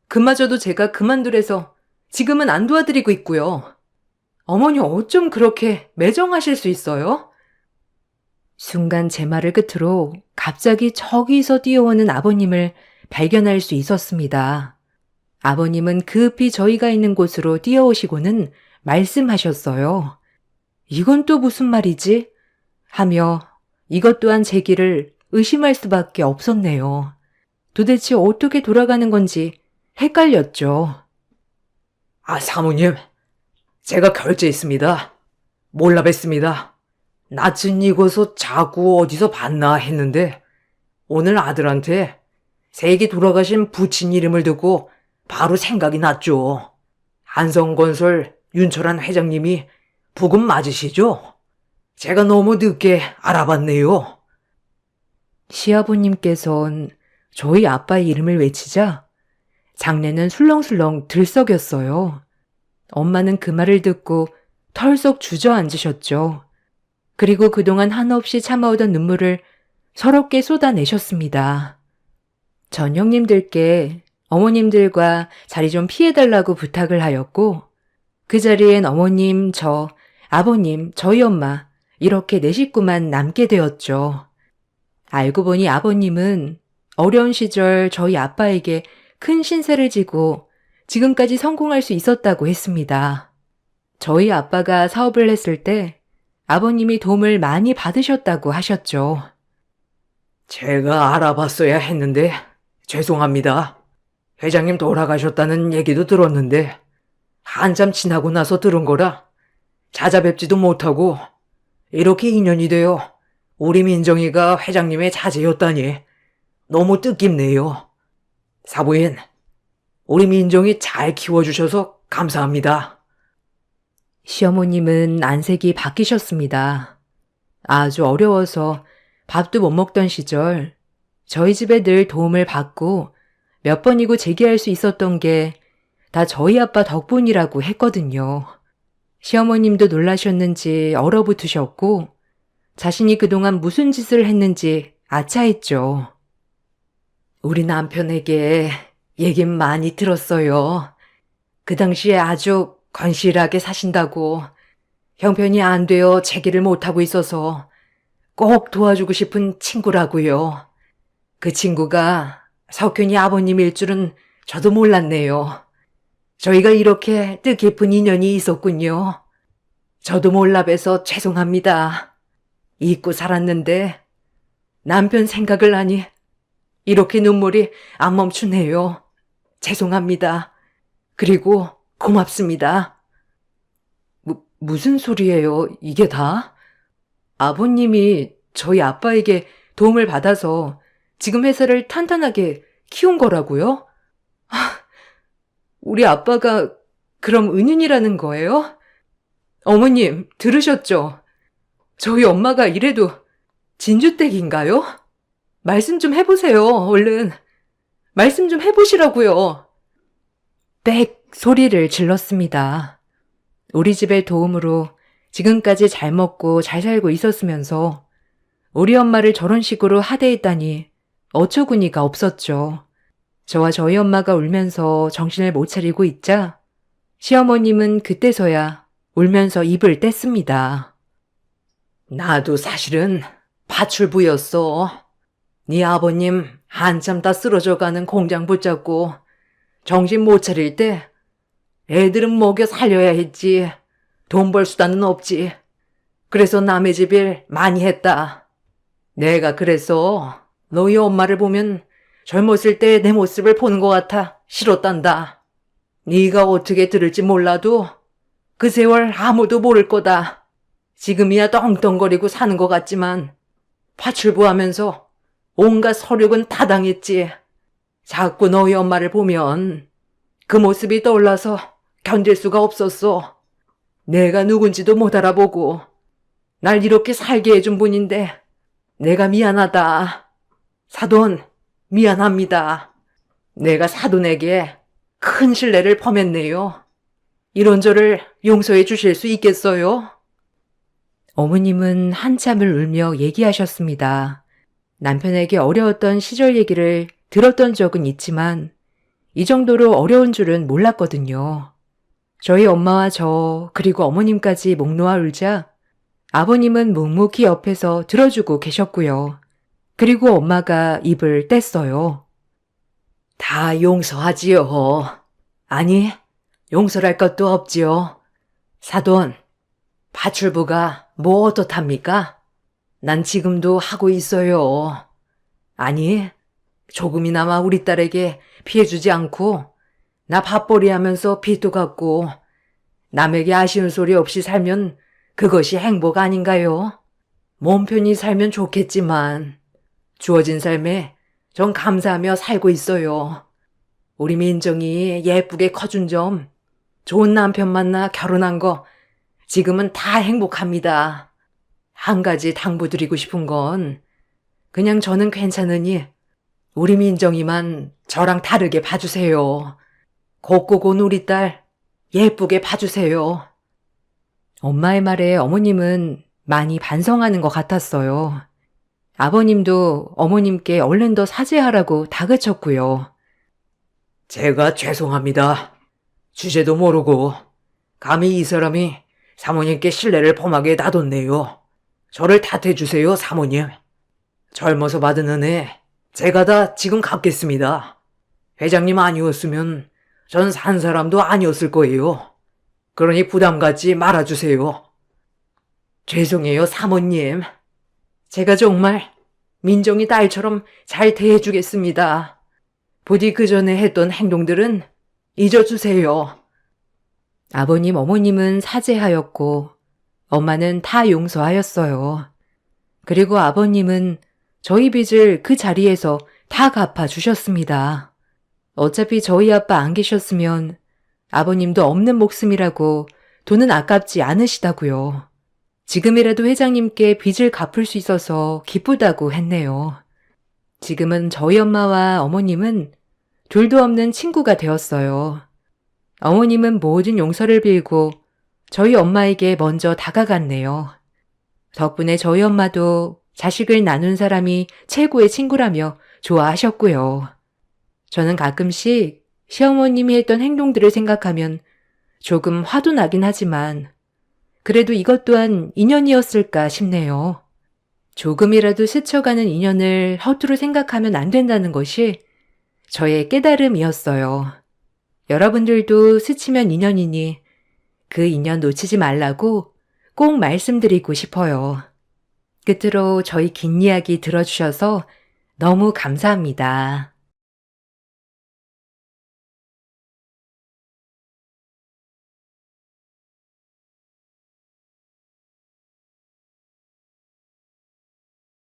그마저도 제가 그만두래서 지금은 안 도와드리고 있고요. 어머니 어쩜 그렇게 매정하실 수 있어요? 순간 제 말을 끝으로 갑자기 저기서 뛰어오는 아버님을 발견할 수 있었습니다. 아버님은 급히 저희가 있는 곳으로 뛰어오시고는 말씀하셨어요. 이건 또 무슨 말이지? 하며 이것 또한 제 길을 의심할 수밖에 없었네요. 도대체 어떻게 돌아가는 건지 헷갈렸죠. 사모님, 제가 결제했습니다. 몰라 뵀습니다. 낯은 익어서 자꾸 어디서 봤나 했는데 오늘 아들한테 세기 돌아가신 부친 이름을 듣고 바로 생각이 났죠. 한성건설 윤철한 회장님이 부금 맞으시죠? 제가 너무 늦게 알아봤네요. 시아버님께선 저희 아빠의 이름을 외치자 장례는 술렁술렁 들썩였어요. 엄마는 그 말을 듣고 털썩 주저앉으셨죠. 그리고 그동안 한없이 참아오던 눈물을 서럽게 쏟아내셨습니다. 전 형님들께 어머님들과 자리 좀 피해달라고 부탁을 하였고 그 자리엔 어머님, 저, 아버님, 저희 엄마 이렇게 네 식구만 남게 되었죠. 알고 보니 아버님은 어려운 시절 저희 아빠에게 큰 신세를 지고 지금까지 성공할 수 있었다고 했습니다. 저희 아빠가 사업을 했을 때 아버님이 도움을 많이 받으셨다고 하셨죠. 제가 알아봤어야 했는데 죄송합니다. 회장님 돌아가셨다는 얘기도 들었는데 한참 지나고 나서 들은 거라 찾아뵙지도 못하고 이렇게 인연이 되어 우리 민정이가 회장님의 자제였다니 너무 뜻깊네요. 사부인, 우리 민정이 잘 키워주셔서 감사합니다. 시어머님은 안색이 바뀌셨습니다. 아주 어려워서 밥도 못 먹던 시절 저희 집에 늘 도움을 받고 몇 번이고 재기할 수 있었던 게 다 저희 아빠 덕분이라고 했거든요. 시어머님도 놀라셨는지 얼어붙으셨고 자신이 그동안 무슨 짓을 했는지 아차했죠. 우리 남편에게 얘긴 많이 들었어요. 그 당시에 아주 건실하게 사신다고 형편이 안 되어 재기를 못하고 있어서 꼭 도와주고 싶은 친구라고요. 그 친구가 석현이 아버님일 줄은 저도 몰랐네요. 저희가 이렇게 뜻깊은 인연이 있었군요. 저도 몰라 봬서 죄송합니다. 잊고 살았는데 남편 생각을 하니 이렇게 눈물이 안 멈추네요. 죄송합니다. 그리고 고맙습니다. 무슨 소리예요, 이게 다? 아버님이 저희 아빠에게 도움을 받아서 지금 회사를 탄탄하게 키운 거라고요? 우리 아빠가 그럼 은인이라는 거예요? 어머님, 들으셨죠? 저희 엄마가 이래도 진주댁인가요? 말씀 좀 해보세요, 얼른. 말씀 좀 해보시라고요. 빽 소리를 질렀습니다. 우리 집의 도움으로 지금까지 잘 먹고 잘 살고 있었으면서 우리 엄마를 저런 식으로 하대했다니 어처구니가 없었죠. 저와 저희 엄마가 울면서 정신을 못 차리고 있자 시어머님은 그때서야 울면서 입을 뗐습니다. 나도 사실은 파출부였어. 네 아버님 한참 다 쓰러져가는 공장 붙잡고 정신 못 차릴 때 애들은 먹여 살려야 했지. 돈 벌 수단은 없지. 그래서 남의 집 일 많이 했다. 내가 그래서 너희 엄마를 보면 젊었을 때 내 모습을 보는 것 같아 싫었단다. 네가 어떻게 들을지 몰라도 그 세월 아무도 모를 거다. 지금이야 떵떵거리고 사는 것 같지만 파출부 하면서 온갖 서륙은 다 당했지. 자꾸 너희 엄마를 보면 그 모습이 떠올라서 견딜 수가 없었어. 내가 누군지도 못 알아보고 날 이렇게 살게 해준 분인데 내가 미안하다. 사돈, 미안합니다. 내가 사돈에게 큰 신뢰를 범했네요. 이런 저를 용서해 주실 수 있겠어요? 어머님은 한참을 울며 얘기하셨습니다. 남편에게 어려웠던 시절 얘기를 들었던 적은 있지만 이 정도로 어려운 줄은 몰랐거든요. 저희 엄마와 저 그리고 어머님까지 목 놓아 울자 아버님은 묵묵히 옆에서 들어주고 계셨고요. 그리고 엄마가 입을 뗐어요. 다 용서하지요. 아니, 용서할 것도 없지요. 사돈, 파출부가 뭐 어떻답니까? 난 지금도 하고 있어요. 아니, 조금이나마 우리 딸에게 피해주지 않고 나 밥벌이 하면서 빚도 갚고 남에게 아쉬운 소리 없이 살면 그것이 행복 아닌가요? 몸 편히 살면 좋겠지만 주어진 삶에 전 감사하며 살고 있어요. 우리 민정이 예쁘게 커준 점, 좋은 남편 만나 결혼한 거 지금은 다 행복합니다. 한 가지 당부드리고 싶은 건 그냥 저는 괜찮으니 우리 민정이만 저랑 다르게 봐주세요. 곱고 곤 우리 딸 예쁘게 봐주세요. 엄마의 말에 어머님은 많이 반성하는 것 같았어요. 아버님도 어머님께 얼른 더 사죄하라고 다그쳤고요. 제가 죄송합니다. 주제도 모르고 감히 이 사람이 사모님께 신뢰를 범하게 놔뒀네요. 저를 탓해주세요, 사모님. 젊어서 받은 은혜 제가 다 지금 갚겠습니다. 회장님 아니었으면 전 산 사람도 아니었을 거예요. 그러니 부담 갖지 말아주세요. 죄송해요, 사모님. 제가 정말 민정이 딸처럼 잘 대해주겠습니다. 부디 그 전에 했던 행동들은 잊어주세요. 아버님, 어머님은 사죄하였고 엄마는 다 용서하였어요. 그리고 아버님은 저희 빚을 그 자리에서 다 갚아주셨습니다. 어차피 저희 아빠 안 계셨으면 아버님도 없는 목숨이라고 돈은 아깝지 않으시다고요. 지금이라도 회장님께 빚을 갚을 수 있어서 기쁘다고 했네요. 지금은 저희 엄마와 어머님은 둘도 없는 친구가 되었어요. 어머님은 모든 용서를 빌고 저희 엄마에게 먼저 다가갔네요. 덕분에 저희 엄마도 자식을 나눈 사람이 최고의 친구라며 좋아하셨고요. 저는 가끔씩 시어머님이 했던 행동들을 생각하면 조금 화도 나긴 하지만 그래도 이것 또한 인연이었을까 싶네요. 조금이라도 스쳐가는 인연을 허투루 생각하면 안 된다는 것이 저의 깨달음이었어요. 여러분들도 스치면 인연이니 그 인연 놓치지 말라고 꼭 말씀드리고 싶어요. 끝으로 저희 긴 이야기 들어주셔서 너무 감사합니다.